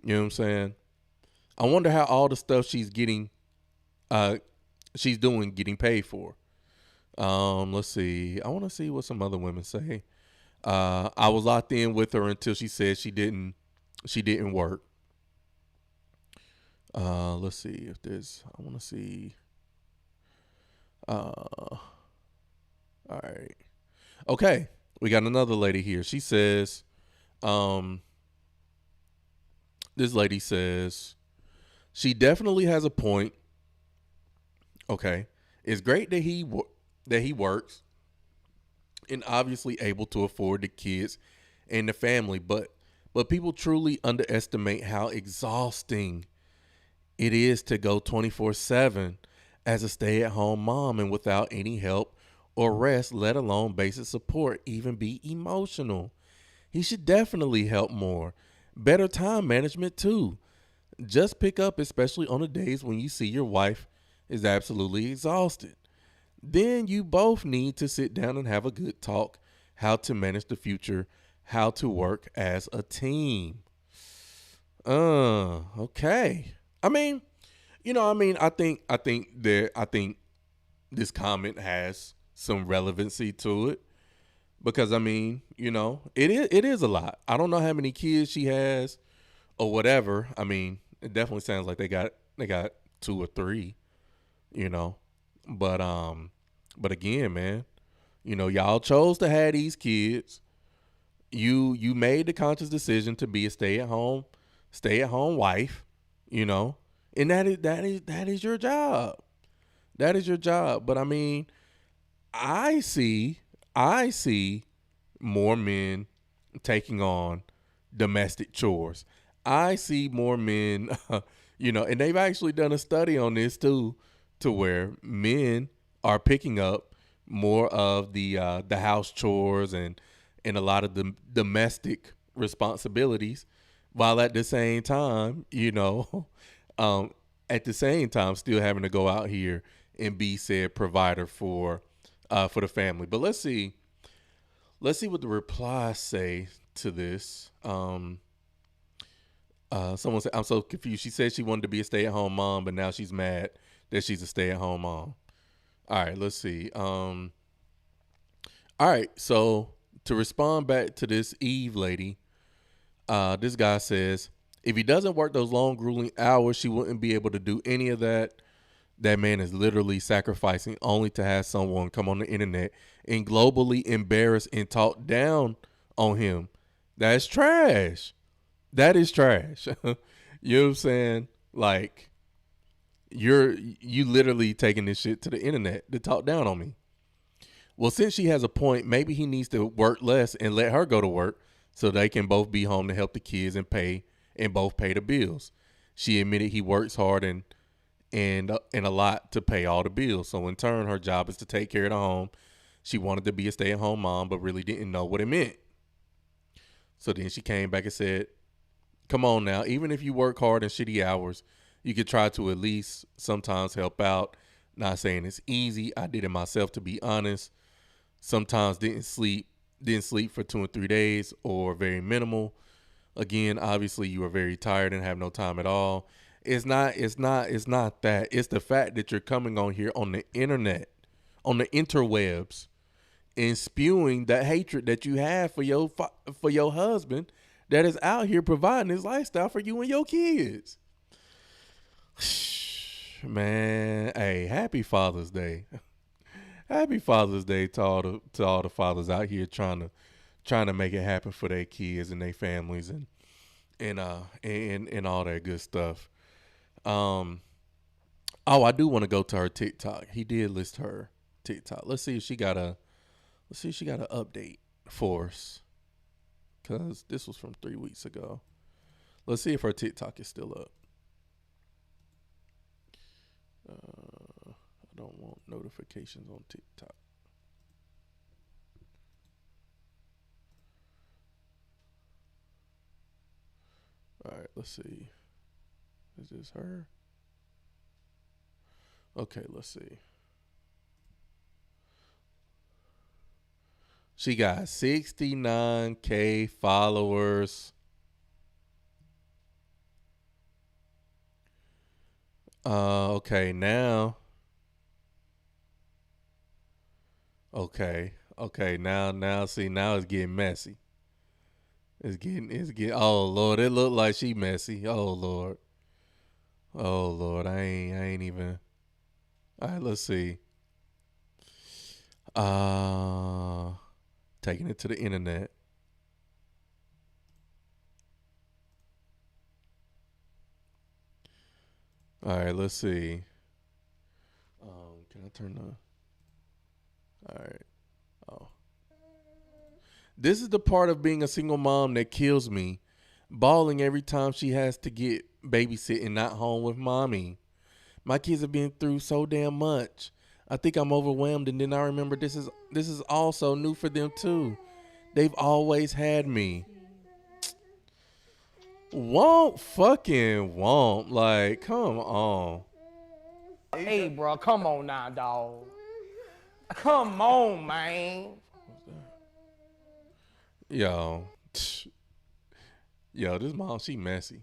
Speaker 1: You know what I'm saying? I wonder how all the stuff she's doing getting paid for. Let's see. I want to see what some other women say. I was locked in with her until she said she didn't work. Let's see if there's, I want to see. All right. Okay. We got another lady here. She says, this lady says, she definitely has a point. Okay. It's great that he works and obviously able to afford the kids and the family, but people truly underestimate how exhausting it is to go 24/7 as a stay-at-home mom and without any help or rest, let alone basic support, even be emotional. He should definitely help more. Better time management too. Just pick up, especially on the days when you see your wife is absolutely exhausted. Then you both need to sit down and have a good talk, how to manage the future, how to work as a team. Okay. I think this comment has some relevancy to it because it is a lot. I don't know how many kids she has or whatever. I mean, it definitely sounds like they got 2 or 3, but again, man, y'all chose to have these kids. you made the conscious decision to be a stay at home wife, you know, and that is your job. That is your job. But I mean, I see more men taking on domestic chores. I see more men, you know, and they've actually done a study on this too, to where men are picking up more of the house chores and a lot of the domestic responsibilities, while at the same time, you know, at the same time still having to go out here and be said provider for the family. But let's see what the replies say to this. Someone said, I'm so confused. She said she wanted to be a stay-at-home mom, but now she's mad that she's a stay-at-home mom. All right, let's see. All right, so to respond back to this Eve lady, this guy says, if he doesn't work those long, grueling hours, she wouldn't be able to do any of that. That man is literally sacrificing only to have someone come on the internet and globally embarrass and talk down on him. That's trash. That is trash. You know what I'm saying? Like, you literally taking this shit to the internet to talk down on me. Well, since she has a point, maybe he needs to work less and let her go to work so they can both be home to help the kids and both pay the bills. She admitted he works hard and a lot to pay all the bills. So in turn, her job is to take care of the home. She wanted to be a stay-at-home mom, but really didn't know what it meant. So then she came back and said, come on now, even if you work hard and shitty hours, you could try to at least sometimes help out. Not saying it's easy. I did it myself, to be honest. Sometimes didn't sleep for 2 and 3 days, or very minimal. Again, obviously you are very tired and have no time at all. It's not that. It's the fact that you're coming on here on the internet, on the interwebs, and spewing that hatred that you have for your husband that is out here providing his lifestyle for you and your kids. Man, hey, happy Father's Day. Happy Father's Day to all the fathers out here trying to make it happen for their kids and their families and all that good stuff. Oh, I do want to go to her TikTok. He did list her TikTok. Let's see if she got an update for us, because this was from 3 weeks ago. Let's see if her TikTok is still up. I don't want notifications on TikTok. All right, let's see. Is this her? Okay, let's see. She got 69K followers. Okay, now. Okay, now see, now it's getting messy. It's getting, oh Lord, it looked like she messy. Oh Lord, I ain't even. All right, let's see. Taking it to the internet. All right, let's see. Can I turn the? All right. Oh. This is the part of being a single mom that kills me. Bawling every time she has to get babysitting, not home with mommy. My kids have been through so damn much. I think I'm overwhelmed, and then I remember this is also new for them too. They've always had me. Won't. Like, come on.
Speaker 4: Hey, bro, come on now, dog. Come on, man.
Speaker 1: Yo, this mom, she messy.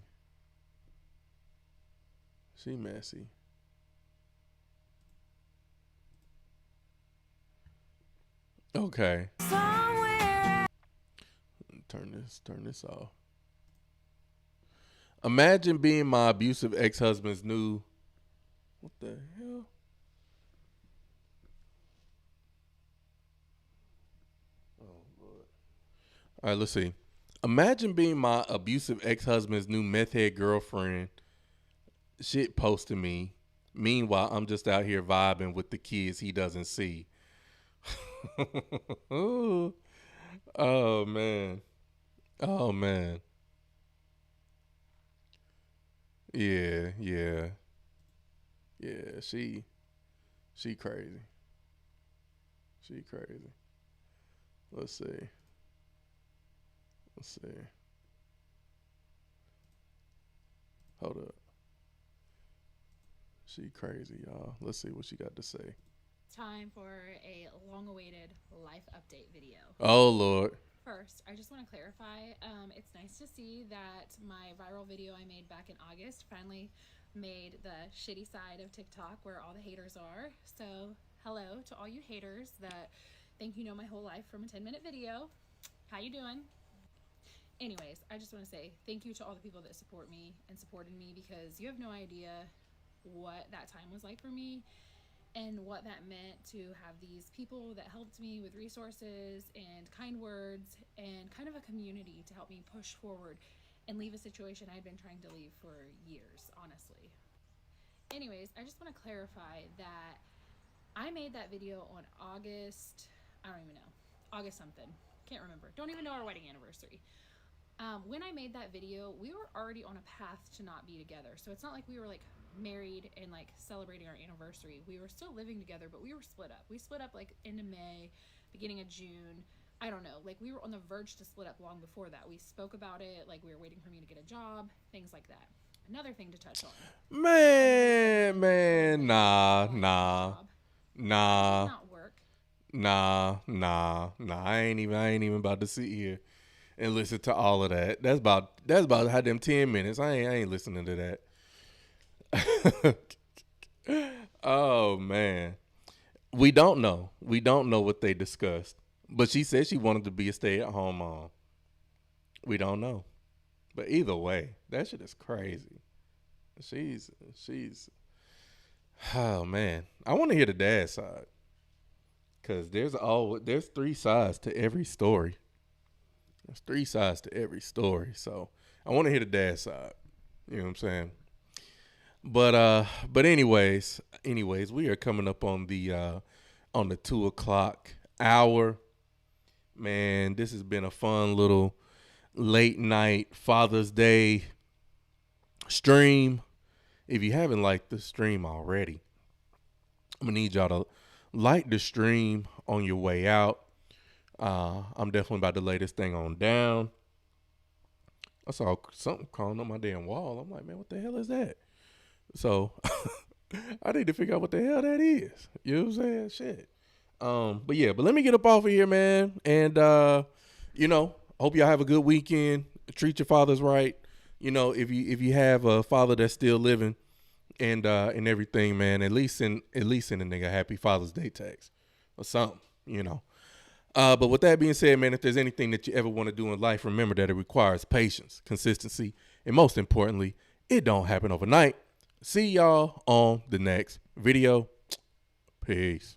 Speaker 1: She messy. Okay. Turn this off. Imagine being my abusive ex-husband's new. What the hell? All right, let's see. Imagine being my abusive ex-husband's new meth head girlfriend. Shit posting me. Meanwhile, I'm just out here vibing with the kids he doesn't see. Oh, man. Oh, man. Yeah. Yeah, she crazy. She crazy. Let's see. Hold up. She crazy, y'all. Let's see what she got to say.
Speaker 5: Time for a long-awaited life update video.
Speaker 1: Oh, Lord.
Speaker 5: First, I just want to clarify, it's nice to see that my viral video I made back in August finally made the shitty side of TikTok where all the haters are. So, hello to all you haters that think you know my whole life from a 10-minute video. How you doing? Anyways, I just want to say thank you to all the people that support me and supported me, because you have no idea what that time was like for me and what that meant to have these people that helped me with resources and kind words and kind of a community to help me push forward and leave a situation I had been trying to leave for years, honestly. Anyways, I just want to clarify that I made that video on August, I don't even know, August something, can't remember, don't even know our wedding anniversary. When I made that video, we were already on a path to not be together. So it's not like we were like married and like celebrating our anniversary. We were still living together, but we were split up. We split up like end of May, beginning of June. I don't know. Like we were on the verge to split up long before that. We spoke about it. Like we were waiting for me to get a job, things like that. Another thing to touch on.
Speaker 1: Man, nah.
Speaker 5: Not work.
Speaker 1: Nah. I ain't even about to sit here and listen to all of that. That's about how them 10 minutes. I ain't listening to that. Oh man. We don't know what they discussed. But she said she wanted to be a stay-at-home mom. We don't know. But either way, that shit is crazy. She's oh man. I want to hear the dad side. Cause there's 3 sides to every story. There's 3 sides to every story. So I want to hear the dad side. You know what I'm saying? But anyways, we are coming up on the 2:00 hour. Man, this has been a fun little late night Father's Day stream. If you haven't liked the stream already, I'm gonna need y'all to like the stream on your way out. I'm definitely about to lay this thing on down. I saw something crawling on my damn wall. I'm like, man, what the hell is that? So I need to figure out what the hell that is. You know what I'm saying? Shit. But let me get up off of here, man. And hope y'all have a good weekend. Treat your fathers right. You know, if you have a father that's still living and everything, man, at least send a nigga happy Father's Day text or something, you know. But with that being said, man, if there's anything that you ever want to do in life, remember that it requires patience, consistency, and most importantly, it don't happen overnight. See y'all on the next video. Peace.